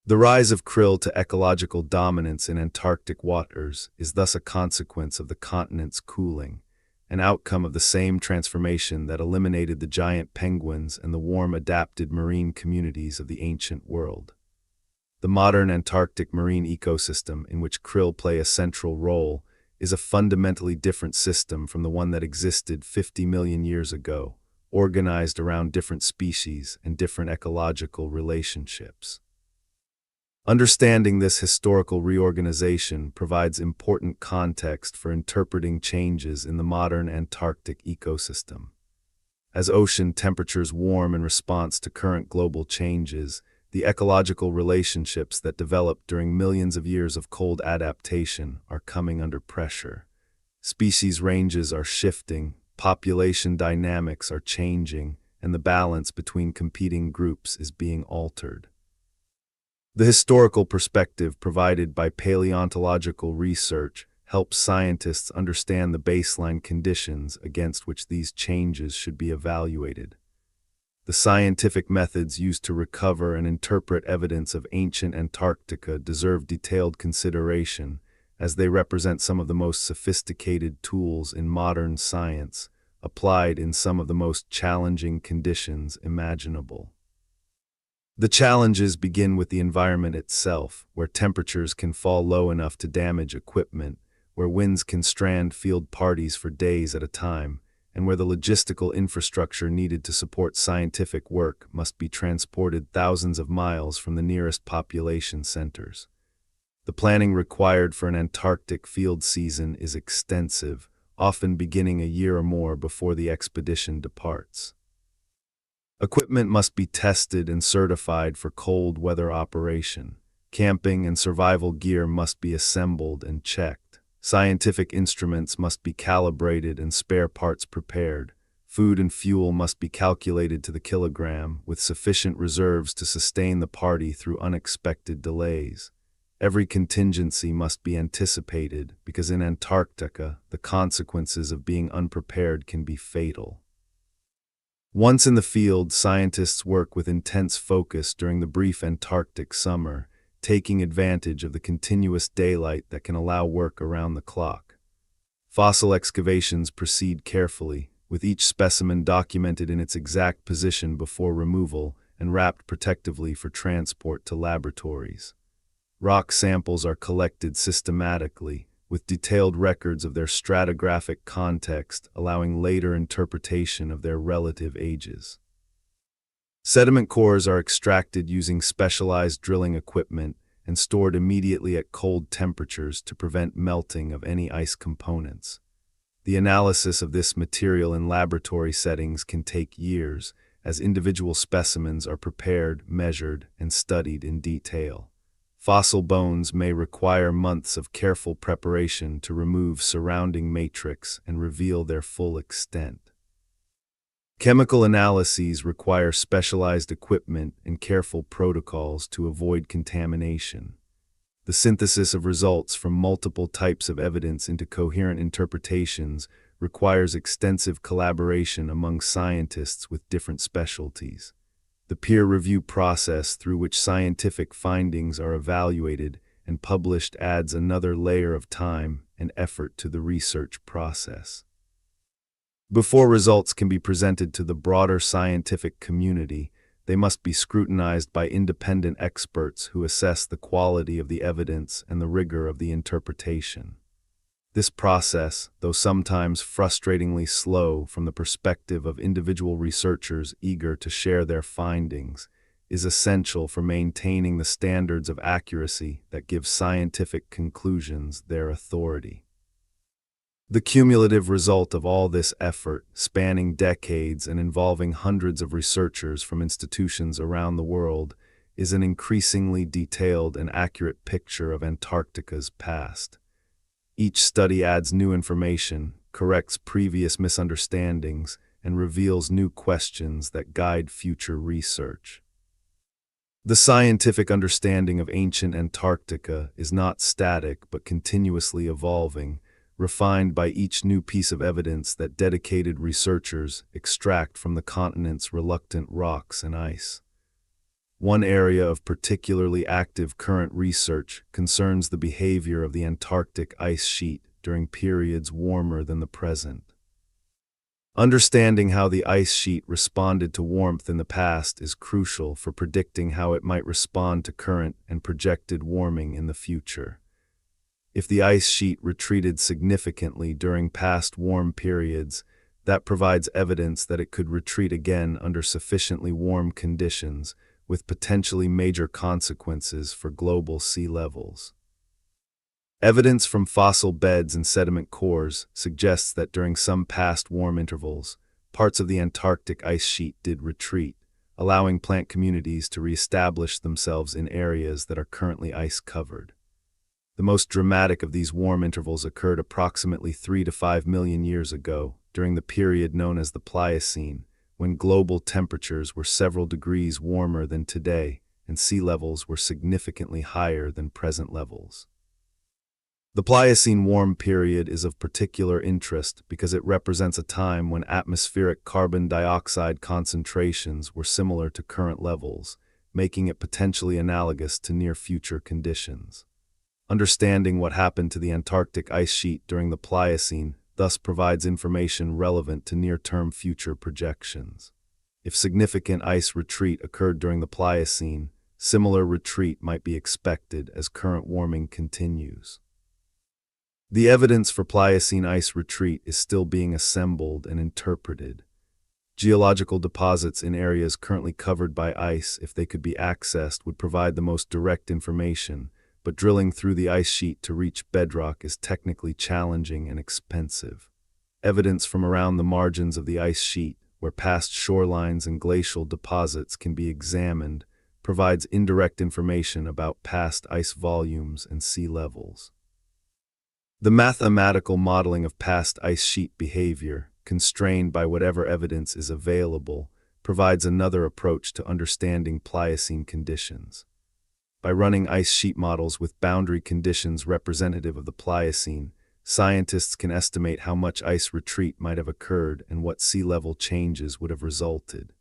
The rise of krill to ecological dominance in Antarctic waters is thus a consequence of the continent's cooling, an outcome of the same transformation that eliminated the giant penguins and the warm-adapted marine communities of the ancient world. The modern Antarctic marine ecosystem, in which krill play a central role, is a fundamentally different system from the one that existed 50 million years ago, organized around different species and different ecological relationships. Understanding this historical reorganization provides important context for interpreting changes in the modern Antarctic ecosystem. As ocean temperatures warm in response to current global changes, the ecological relationships that developed during millions of years of cold adaptation are coming under pressure. Species ranges are shifting, population dynamics are changing, and the balance between competing groups is being altered. The historical perspective provided by paleontological research helps scientists understand the baseline conditions against which these changes should be evaluated. The scientific methods used to recover and interpret evidence of ancient Antarctica deserve detailed consideration, as they represent some of the most sophisticated tools in modern science, applied in some of the most challenging conditions imaginable. The challenges begin with the environment itself, where temperatures can fall low enough to damage equipment, where winds can strand field parties for days at a time, and where the logistical infrastructure needed to support scientific work must be transported thousands of miles from the nearest population centers. The planning required for an Antarctic field season is extensive, often beginning a year or more before the expedition departs. Equipment must be tested and certified for cold weather operation. Camping and survival gear must be assembled and checked. Scientific instruments must be calibrated and spare parts prepared. Food and fuel must be calculated to the kilogram, with sufficient reserves to sustain the party through unexpected delays. Every contingency must be anticipated, because in Antarctica, the consequences of being unprepared can be fatal. Once in the field, scientists work with intense focus during the brief Antarctic summer, taking advantage of the continuous daylight that can allow work around the clock. Fossil excavations proceed carefully, with each specimen documented in its exact position before removal and wrapped protectively for transport to laboratories. Rock samples are collected systematically, with detailed records of their stratigraphic context, allowing later interpretation of their relative ages. Sediment cores are extracted using specialized drilling equipment and stored immediately at cold temperatures to prevent melting of any ice components. The analysis of this material in laboratory settings can take years, as individual specimens are prepared, measured, and studied in detail. Fossil bones may require months of careful preparation to remove surrounding matrix and reveal their full extent. Chemical analyses require specialized equipment and careful protocols to avoid contamination. The synthesis of results from multiple types of evidence into coherent interpretations requires extensive collaboration among scientists with different specialties. The peer review process through which scientific findings are evaluated and published adds another layer of time and effort to the research process. Before results can be presented to the broader scientific community, they must be scrutinized by independent experts who assess the quality of the evidence and the rigor of the interpretation. This process, though sometimes frustratingly slow from the perspective of individual researchers eager to share their findings, is essential for maintaining the standards of accuracy that give scientific conclusions their authority. The cumulative result of all this effort, spanning decades and involving hundreds of researchers from institutions around the world, is an increasingly detailed and accurate picture of Antarctica's past. Each study adds new information, corrects previous misunderstandings, and reveals new questions that guide future research. The scientific understanding of ancient Antarctica is not static but continuously evolving, refined by each new piece of evidence that dedicated researchers extract from the continent's reluctant rocks and ice. One area of particularly active current research concerns the behavior of the Antarctic ice sheet during periods warmer than the present. Understanding how the ice sheet responded to warmth in the past is crucial for predicting how it might respond to current and projected warming in the future. If the ice sheet retreated significantly during past warm periods, that provides evidence that it could retreat again under sufficiently warm conditions, with potentially major consequences for global sea levels. Evidence from fossil beds and sediment cores suggests that during some past warm intervals, parts of the Antarctic ice sheet did retreat, allowing plant communities to reestablish themselves in areas that are currently ice-covered. The most dramatic of these warm intervals occurred approximately 3 to 5 million years ago, during the period known as the Pliocene, when global temperatures were several degrees warmer than today and sea levels were significantly higher than present levels. The Pliocene warm period is of particular interest because it represents a time when atmospheric carbon dioxide concentrations were similar to current levels, making it potentially analogous to near-future conditions. Understanding what happened to the Antarctic ice sheet during the Pliocene thus provides information relevant to near-term future projections. If significant ice retreat occurred during the Pliocene, similar retreat might be expected as current warming continues. The evidence for Pliocene ice retreat is still being assembled and interpreted. Geological deposits in areas currently covered by ice, if they could be accessed, would provide the most direct information, but drilling through the ice sheet to reach bedrock is technically challenging and expensive. Evidence from around the margins of the ice sheet, where past shorelines and glacial deposits can be examined, provides indirect information about past ice volumes and sea levels. The mathematical modeling of past ice sheet behavior, constrained by whatever evidence is available, provides another approach to understanding Pliocene conditions. By running ice sheet models with boundary conditions representative of the Pliocene, scientists can estimate how much ice retreat might have occurred and what sea level changes would have resulted.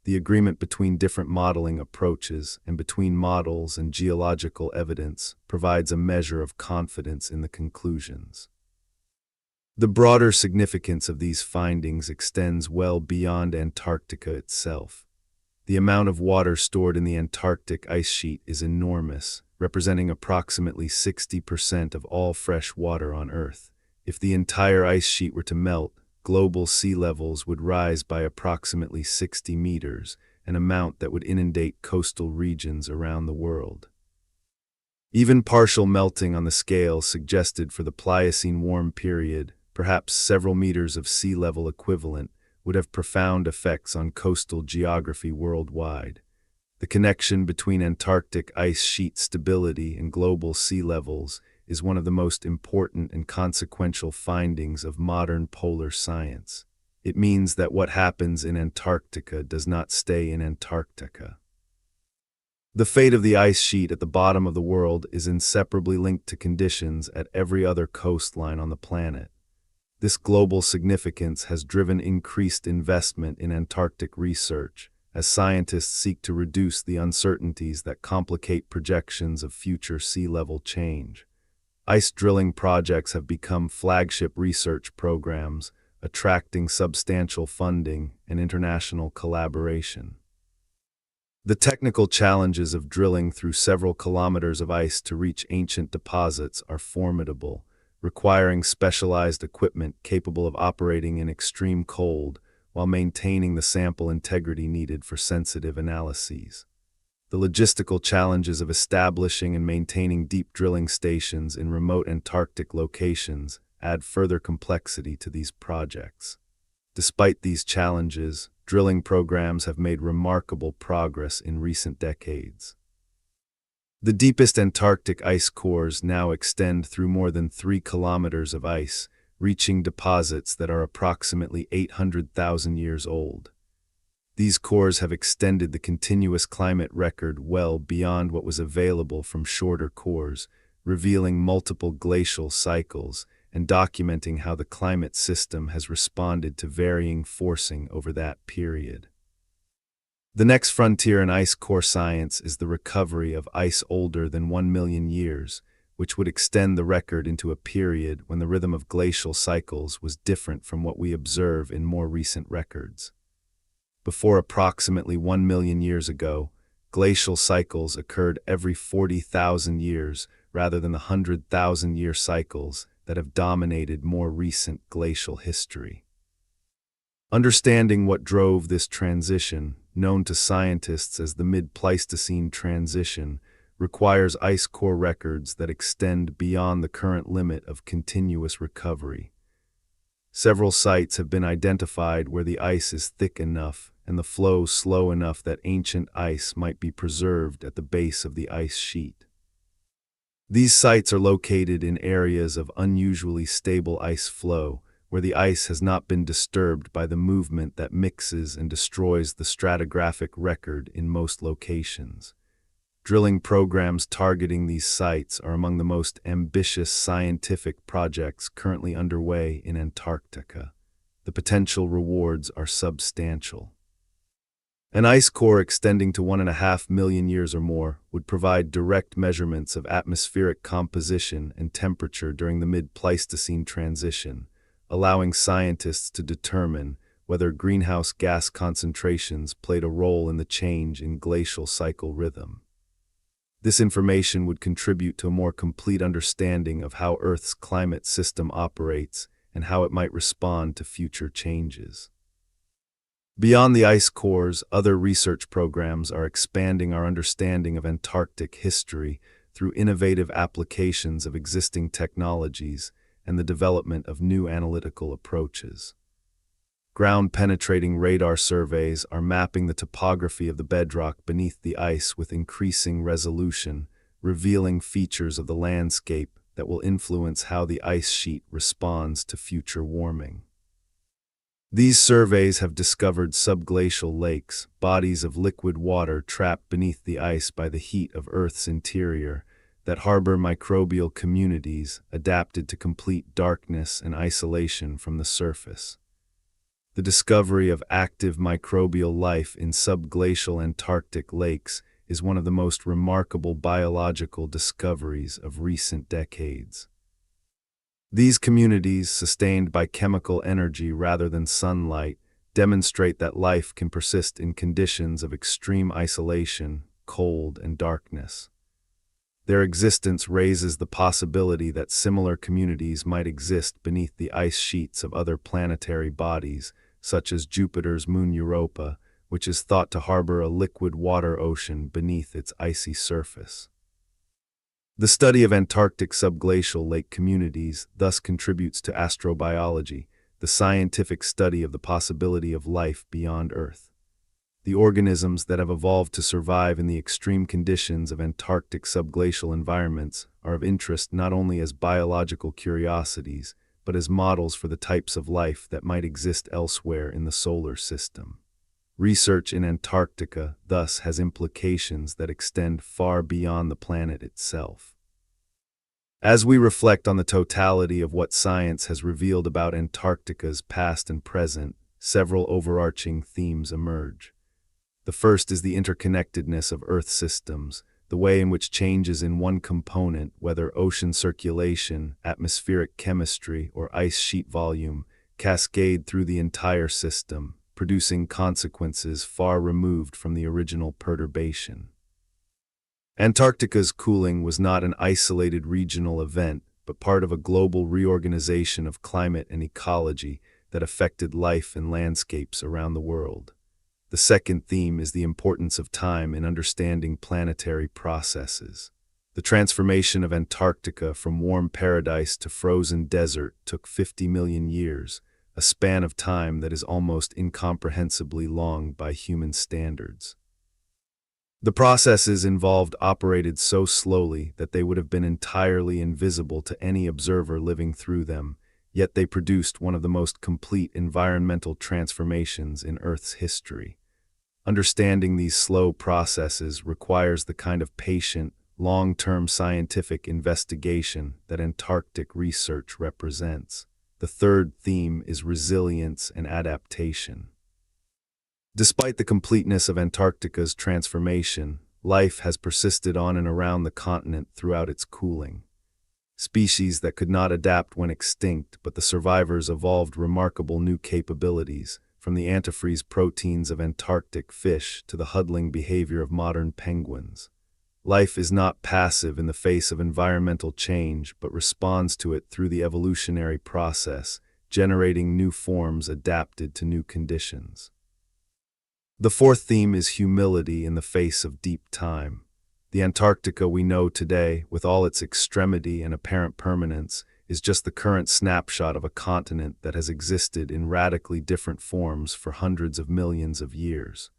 The agreement between different modeling approaches and between models and geological evidence provides a measure of confidence in the conclusions. The broader significance of these findings extends well beyond Antarctica itself. The amount of water stored in the Antarctic ice sheet is enormous, representing approximately 60% of all fresh water on Earth. If the entire ice sheet were to melt, global sea levels would rise by approximately 60 meters, an amount that would inundate coastal regions around the world. Even partial melting on the scale suggested for the Pliocene warm period, perhaps several meters of sea level equivalent, would have profound effects on coastal geography worldwide. The connection between Antarctic ice sheet stability and global sea levels is one of the most important and consequential findings of modern polar science. It means that what happens in Antarctica does not stay in Antarctica. The fate of the ice sheet at the bottom of the world is inseparably linked to conditions at every other coastline on the planet. This global significance has driven increased investment in Antarctic research, as scientists seek to reduce the uncertainties that complicate projections of future sea level change. Ice drilling projects have become flagship research programs, attracting substantial funding and international collaboration. The technical challenges of drilling through several kilometers of ice to reach ancient deposits are formidable, requiring specialized equipment capable of operating in extreme cold while maintaining the sample integrity needed for sensitive analyses. The logistical challenges of establishing and maintaining deep drilling stations in remote Antarctic locations add further complexity to these projects. Despite these challenges, drilling programs have made remarkable progress in recent decades. The deepest Antarctic ice cores now extend through more than 3 kilometers of ice, reaching deposits that are approximately 800,000 years old. These cores have extended the continuous climate record well beyond what was available from shorter cores, revealing multiple glacial cycles and documenting how the climate system has responded to varying forcing over that period. The next frontier in ice core science is the recovery of ice older than 1 million years, which would extend the record into a period when the rhythm of glacial cycles was different from what we observe in more recent records. Before approximately 1 million years ago, glacial cycles occurred every 40,000 years rather than the 100,000-year cycles that have dominated more recent glacial history. Understanding what drove this transition, known to scientists as the mid-Pleistocene transition, requires ice core records that extend beyond the current limit of continuous recovery. Several sites have been identified where the ice is thick enough and the flow slow enough that ancient ice might be preserved at the base of the ice sheet. These sites are located in areas of unusually stable ice flow, where the ice has not been disturbed by the movement that mixes and destroys the stratigraphic record in most locations. Drilling programs targeting these sites are among the most ambitious scientific projects currently underway in Antarctica. The potential rewards are substantial. An ice core extending to 1.5 million years or more would provide direct measurements of atmospheric composition and temperature during the mid-Pleistocene transition, allowing scientists to determine whether greenhouse gas concentrations played a role in the change in glacial cycle rhythm. This information would contribute to a more complete understanding of how Earth's climate system operates and how it might respond to future changes. Beyond the ice cores, other research programs are expanding our understanding of Antarctic history through innovative applications of existing technologies and the development of new analytical approaches. Ground-penetrating radar surveys are mapping the topography of the bedrock beneath the ice with increasing resolution, revealing features of the landscape that will influence how the ice sheet responds to future warming. These surveys have discovered subglacial lakes, bodies of liquid water trapped beneath the ice by the heat of Earth's interior, that harbor microbial communities adapted to complete darkness and isolation from the surface. The discovery of active microbial life in subglacial Antarctic lakes is one of the most remarkable biological discoveries of recent decades. These communities, sustained by chemical energy rather than sunlight, demonstrate that life can persist in conditions of extreme isolation, cold, and darkness. Their existence raises the possibility that similar communities might exist beneath the ice sheets of other planetary bodies, such as Jupiter's moon Europa, which is thought to harbor a liquid water ocean beneath its icy surface. The study of Antarctic subglacial lake communities thus contributes to astrobiology, the scientific study of the possibility of life beyond Earth. The organisms that have evolved to survive in the extreme conditions of Antarctic subglacial environments are of interest not only as biological curiosities, but as models for the types of life that might exist elsewhere in the solar system. Research in Antarctica thus has implications that extend far beyond the planet itself. As we reflect on the totality of what science has revealed about Antarctica's past and present, several overarching themes emerge. The first is the interconnectedness of Earth systems, the way in which changes in one component, whether ocean circulation, atmospheric chemistry, or ice sheet volume, cascade through the entire system, producing consequences far removed from the original perturbation. Antarctica's cooling was not an isolated regional event, but part of a global reorganization of climate and ecology that affected life and landscapes around the world. The second theme is the importance of time in understanding planetary processes. The transformation of Antarctica from warm paradise to frozen desert took 50 million years, a span of time that is almost incomprehensibly long by human standards. The processes involved operated so slowly that they would have been entirely invisible to any observer living through them, yet they produced one of the most complete environmental transformations in Earth's history. Understanding these slow processes requires the kind of patient, long-term scientific investigation that Antarctic research represents. The third theme is resilience and adaptation. Despite the completeness of Antarctica's transformation, life has persisted on and around the continent throughout its cooling. Species that could not adapt went extinct, but the survivors evolved remarkable new capabilities, from the antifreeze proteins of Antarctic fish to the huddling behavior of modern penguins. Life is not passive in the face of environmental change, but responds to it through the evolutionary process, generating new forms adapted to new conditions. The fourth theme is humility in the face of deep time. The Antarctica we know today, with all its extremity and apparent permanence, is just the current snapshot of a continent that has existed in radically different forms for hundreds of millions of years.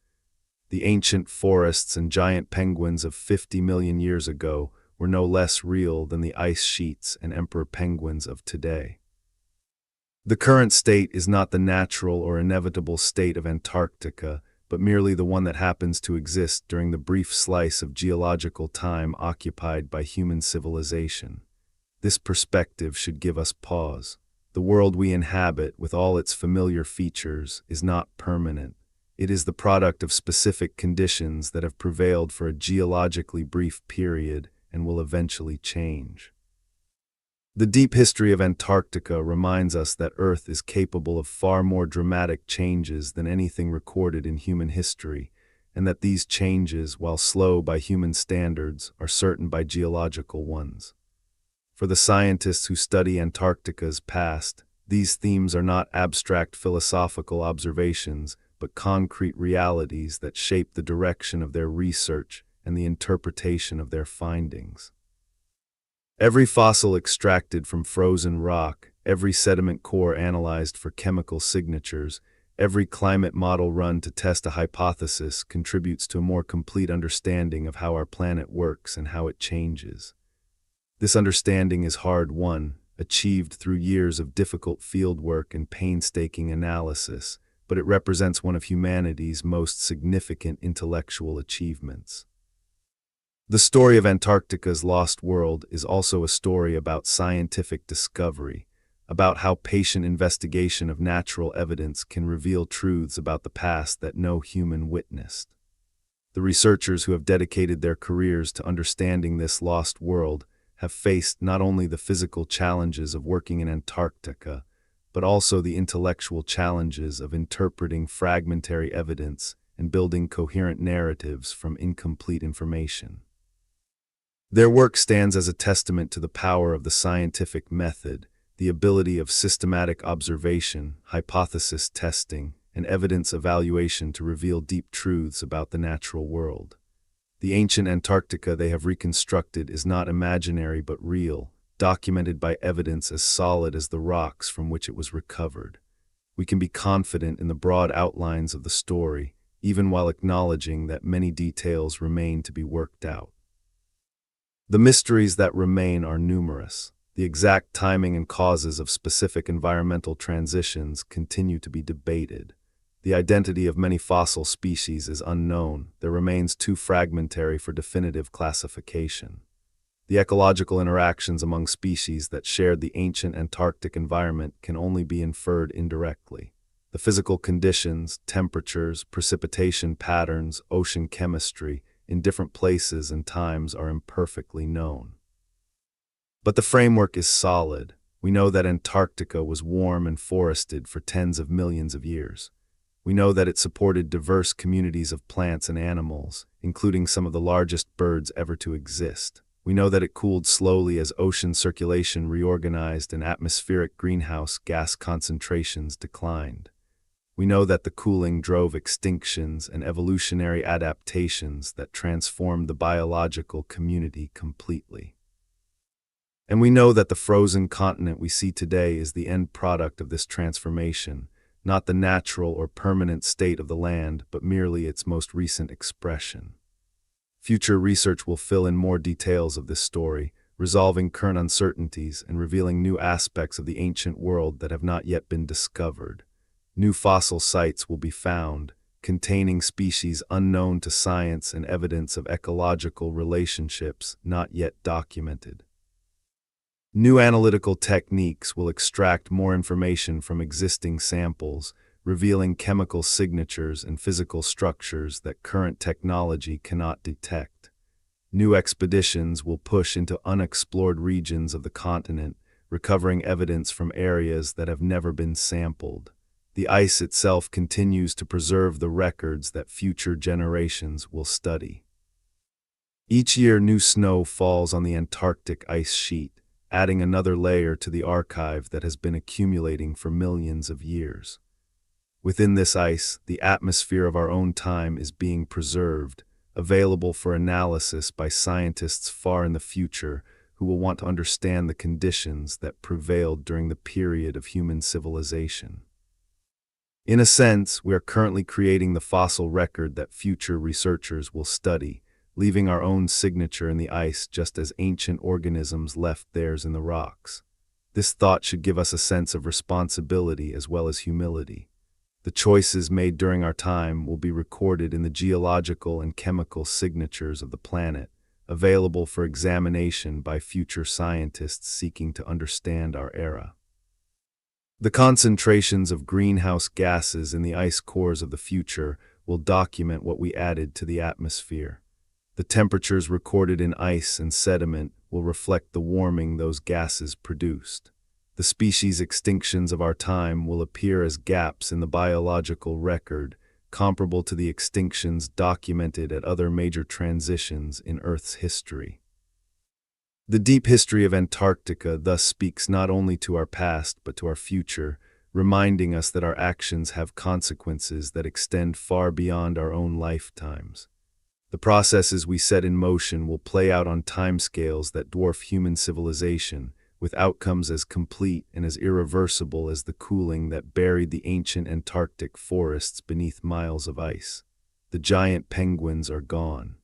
The ancient forests and giant penguins of 50 million years ago were no less real than the ice sheets and emperor penguins of today. The current state is not the natural or inevitable state of Antarctica, but merely the one that happens to exist during the brief slice of geological time occupied by human civilization. This perspective should give us pause. The world we inhabit, with all its familiar features, is not permanent. It is the product of specific conditions that have prevailed for a geologically brief period and will eventually change. The deep history of Antarctica reminds us that Earth is capable of far more dramatic changes than anything recorded in human history, and that these changes, while slow by human standards, are certain by geological ones. For the scientists who study Antarctica's past, these themes are not abstract philosophical observations, but concrete realities that shape the direction of their research and the interpretation of their findings. Every fossil extracted from frozen rock, every sediment core analyzed for chemical signatures, every climate model run to test a hypothesis contributes to a more complete understanding of how our planet works and how it changes. This understanding is hard-won, achieved through years of difficult fieldwork and painstaking analysis, but it represents one of humanity's most significant intellectual achievements. The story of Antarctica's lost world is also a story about scientific discovery, about how patient investigation of natural evidence can reveal truths about the past that no human witnessed. The researchers who have dedicated their careers to understanding this lost world have faced not only the physical challenges of working in Antarctica, but also the intellectual challenges of interpreting fragmentary evidence and building coherent narratives from incomplete information. Their work stands as a testament to the power of the scientific method, the ability of systematic observation, hypothesis testing, and evidence evaluation to reveal deep truths about the natural world. The ancient Antarctica they have reconstructed is not imaginary but real, documented by evidence as solid as the rocks from which it was recovered. We can be confident in the broad outlines of the story, even while acknowledging that many details remain to be worked out. The mysteries that remain are numerous. The exact timing and causes of specific environmental transitions continue to be debated. The identity of many fossil species is unknown. There remains too fragmentary for definitive classification. The ecological interactions among species that shared the ancient Antarctic environment can only be inferred indirectly. The physical conditions, temperatures, precipitation patterns, ocean chemistry, in different places and times are imperfectly known. But the framework is solid. We know that Antarctica was warm and forested for tens of millions of years. We know that it supported diverse communities of plants and animals, including some of the largest birds ever to exist. We know that it cooled slowly as ocean circulation reorganized and atmospheric greenhouse gas concentrations declined. We know that the cooling drove extinctions and evolutionary adaptations that transformed the biological community completely. And we know that the frozen continent we see today is the end product of this transformation, not the natural or permanent state of the land, but merely its most recent expression. Future research will fill in more details of this story, resolving current uncertainties and revealing new aspects of the ancient world that have not yet been discovered. New fossil sites will be found, containing species unknown to science and evidence of ecological relationships not yet documented. New analytical techniques will extract more information from existing samples, revealing chemical signatures and physical structures that current technology cannot detect. New expeditions will push into unexplored regions of the continent, recovering evidence from areas that have never been sampled. The ice itself continues to preserve the records that future generations will study. Each year, new snow falls on the Antarctic ice sheet, adding another layer to the archive that has been accumulating for millions of years. Within this ice, the atmosphere of our own time is being preserved, available for analysis by scientists far in the future who will want to understand the conditions that prevailed during the period of human civilization. In a sense, we are currently creating the fossil record that future researchers will study, leaving our own signature in the ice just as ancient organisms left theirs in the rocks. This thought should give us a sense of responsibility as well as humility. The choices made during our time will be recorded in the geological and chemical signatures of the planet, available for examination by future scientists seeking to understand our era. The concentrations of greenhouse gases in the ice cores of the future will document what we added to the atmosphere. The temperatures recorded in ice and sediment will reflect the warming those gases produced. The species extinctions of our time will appear as gaps in the biological record, comparable to the extinctions documented at other major transitions in Earth's history. The deep history of Antarctica thus speaks not only to our past but to our future, reminding us that our actions have consequences that extend far beyond our own lifetimes. The processes we set in motion will play out on timescales that dwarf human civilization, with outcomes as complete and as irreversible as the cooling that buried the ancient Antarctic forests beneath miles of ice. The giant penguins are gone.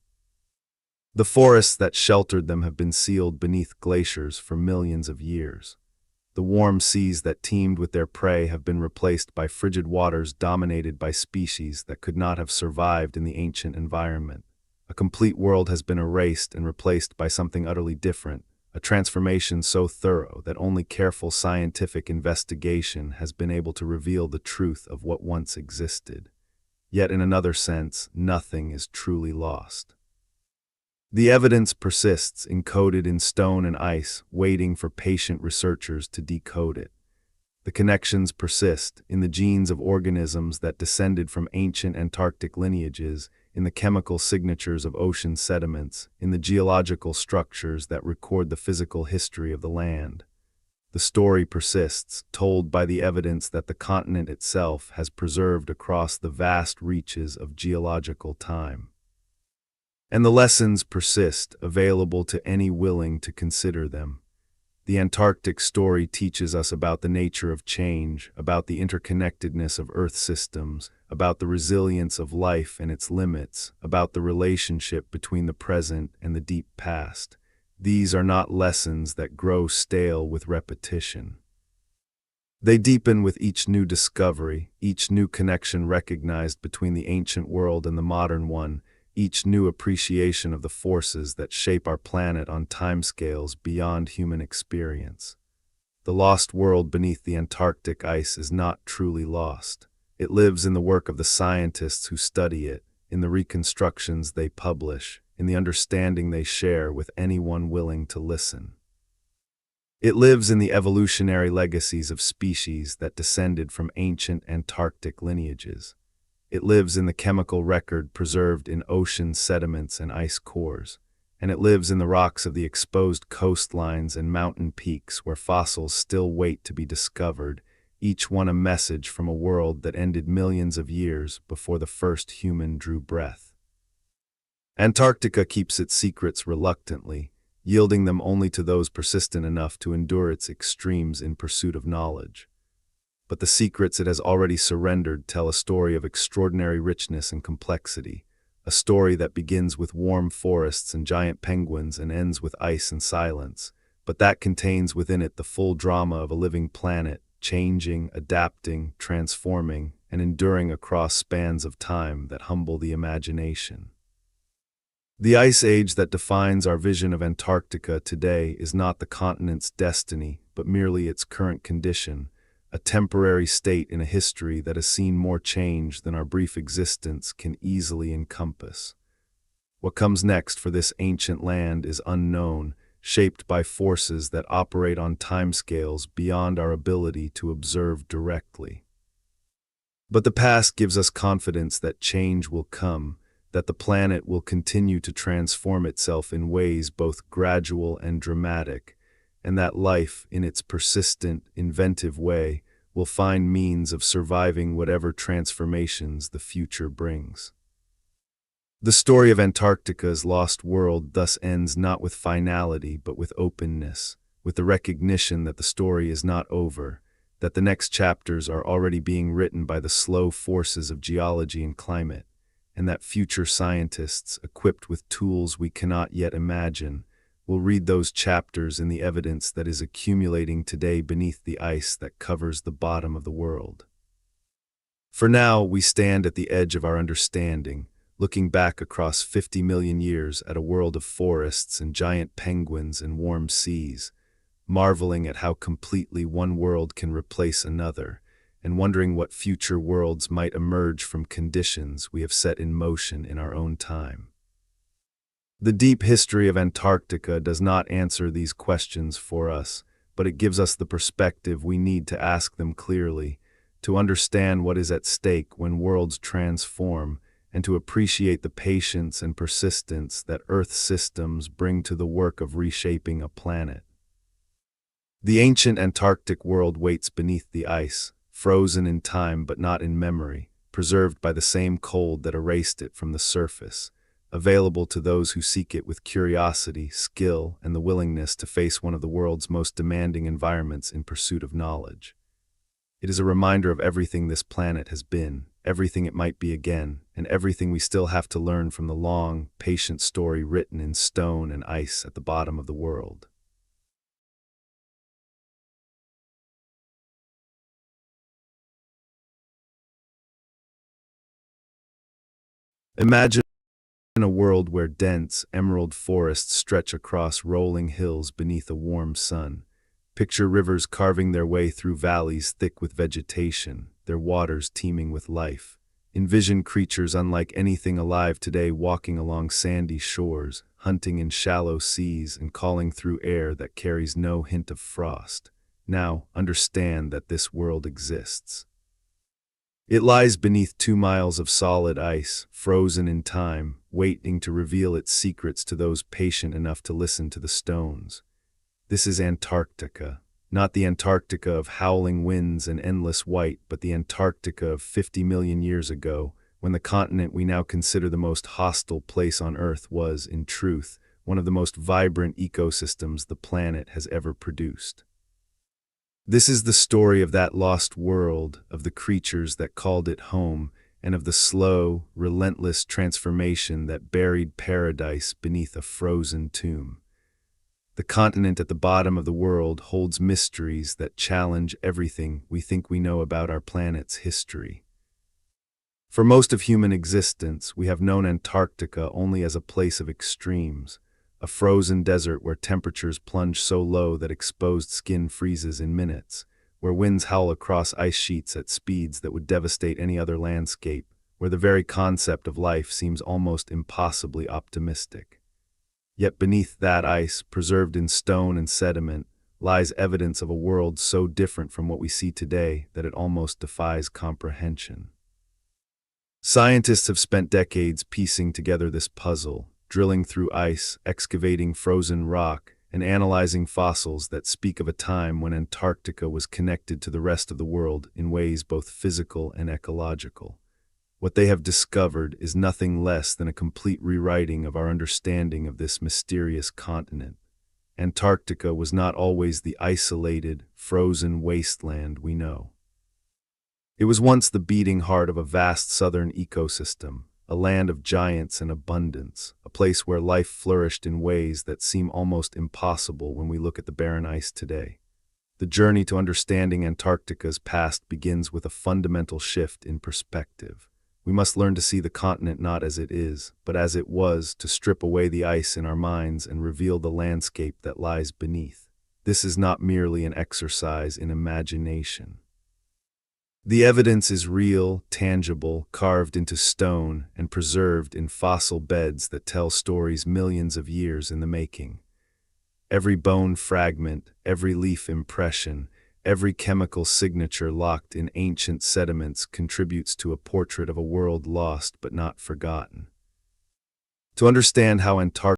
The forests that sheltered them have been sealed beneath glaciers for millions of years. The warm seas that teemed with their prey have been replaced by frigid waters dominated by species that could not have survived in the ancient environment. A complete world has been erased and replaced by something utterly different, a transformation so thorough that only careful scientific investigation has been able to reveal the truth of what once existed. Yet in another sense, nothing is truly lost. The evidence persists, encoded in stone and ice, waiting for patient researchers to decode it. The connections persist in the genes of organisms that descended from ancient Antarctic lineages, in the chemical signatures of ocean sediments, in the geological structures that record the physical history of the land. The story persists, told by the evidence that the continent itself has preserved across the vast reaches of geological time. And the lessons persist, available to any willing to consider them. The Antarctic story teaches us about the nature of change, about the interconnectedness of Earth systems, about the resilience of life and its limits, about the relationship between the present and the deep past. These are not lessons that grow stale with repetition. They deepen with each new discovery, each new connection recognized between the ancient world and the modern one, each new appreciation of the forces that shape our planet on timescales beyond human experience. The lost world beneath the Antarctic ice is not truly lost. It lives in the work of the scientists who study it, in the reconstructions they publish, in the understanding they share with anyone willing to listen. It lives in the evolutionary legacies of species that descended from ancient Antarctic lineages. It lives in the chemical record preserved in ocean sediments and ice cores, and it lives in the rocks of the exposed coastlines and mountain peaks where fossils still wait to be discovered, each one a message from a world that ended millions of years before the first human drew breath. Antarctica keeps its secrets reluctantly, yielding them only to those persistent enough to endure its extremes in pursuit of knowledge. But the secrets it has already surrendered tell a story of extraordinary richness and complexity, a story that begins with warm forests and giant penguins and ends with ice and silence, but that contains within it the full drama of a living planet, changing, adapting, transforming, and enduring across spans of time that humble the imagination. The ice age that defines our vision of Antarctica today is not the continent's destiny, but merely its current condition, a temporary state in a history that has seen more change than our brief existence can easily encompass. What comes next for this ancient land is unknown, shaped by forces that operate on timescales beyond our ability to observe directly. But the past gives us confidence that change will come, that the planet will continue to transform itself in ways both gradual and dramatic, and that life, in its persistent, inventive way, will find means of surviving whatever transformations the future brings. The story of Antarctica's lost world thus ends not with finality but with openness, with the recognition that the story is not over, that the next chapters are already being written by the slow forces of geology and climate, and that future scientists, equipped with tools we cannot yet imagine, will read those chapters in the evidence that is accumulating today beneath the ice that covers the bottom of the world. For now, we stand at the edge of our understanding, looking back across 50 million years at a world of forests and giant penguins and warm seas, marveling at how completely one world can replace another, and wondering what future worlds might emerge from conditions we have set in motion in our own time. The deep history of Antarctica does not answer these questions for us, but it gives us the perspective we need to ask them clearly, to understand what is at stake when worlds transform, and to appreciate the patience and persistence that Earth systems bring to the work of reshaping a planet. The ancient Antarctic world waits beneath the ice, frozen in time but not in memory, preserved by the same cold that erased it from the surface, available to those who seek it with curiosity, skill, and the willingness to face one of the world's most demanding environments in pursuit of knowledge. It is a reminder of everything this planet has been, everything it might be again, and everything we still have to learn from the long, patient story written in stone and ice at the bottom of the world. Imagine a world where dense, emerald forests stretch across rolling hills beneath a warm sun. Picture rivers carving their way through valleys thick with vegetation, their waters teeming with life. Envision creatures unlike anything alive today walking along sandy shores, hunting in shallow seas, and calling through air that carries no hint of frost. Now, understand that this world exists. It lies beneath 2 miles of solid ice, frozen in time, waiting to reveal its secrets to those patient enough to listen to the stones. This is Antarctica, not the Antarctica of howling winds and endless white, but the Antarctica of 50 million years ago, when the continent we now consider the most hostile place on Earth was, in truth, one of the most vibrant ecosystems the planet has ever produced. This is the story of that lost world, of the creatures that called it home, and of the slow, relentless transformation that buried paradise beneath a frozen tomb. The continent at the bottom of the world holds mysteries that challenge everything we think we know about our planet's history. For most of human existence, we have known Antarctica only as a place of extremes, a frozen desert where temperatures plunge so low that exposed skin freezes in minutes, where winds howl across ice sheets at speeds that would devastate any other landscape, where the very concept of life seems almost impossibly optimistic. Yet beneath that ice, preserved in stone and sediment, lies evidence of a world so different from what we see today that it almost defies comprehension. Scientists have spent decades piecing together this puzzle, drilling through ice, excavating frozen rock, and analyzing fossils that speak of a time when Antarctica was connected to the rest of the world in ways both physical and ecological. What they have discovered is nothing less than a complete rewriting of our understanding of this mysterious continent. Antarctica was not always the isolated, frozen wasteland we know. It was once the beating heart of a vast southern ecosystem, a land of giants and abundance, a place where life flourished in ways that seem almost impossible when we look at the barren ice today. The journey to understanding Antarctica's past begins with a fundamental shift in perspective. We must learn to see the continent not as it is, but as it was, to strip away the ice in our minds and reveal the landscape that lies beneath. This is not merely an exercise in imagination. The evidence is real, tangible, carved into stone, and preserved in fossil beds that tell stories millions of years in the making. Every bone fragment, every leaf impression, every chemical signature locked in ancient sediments contributes to a portrait of a world lost but not forgotten. To understand how Antarctica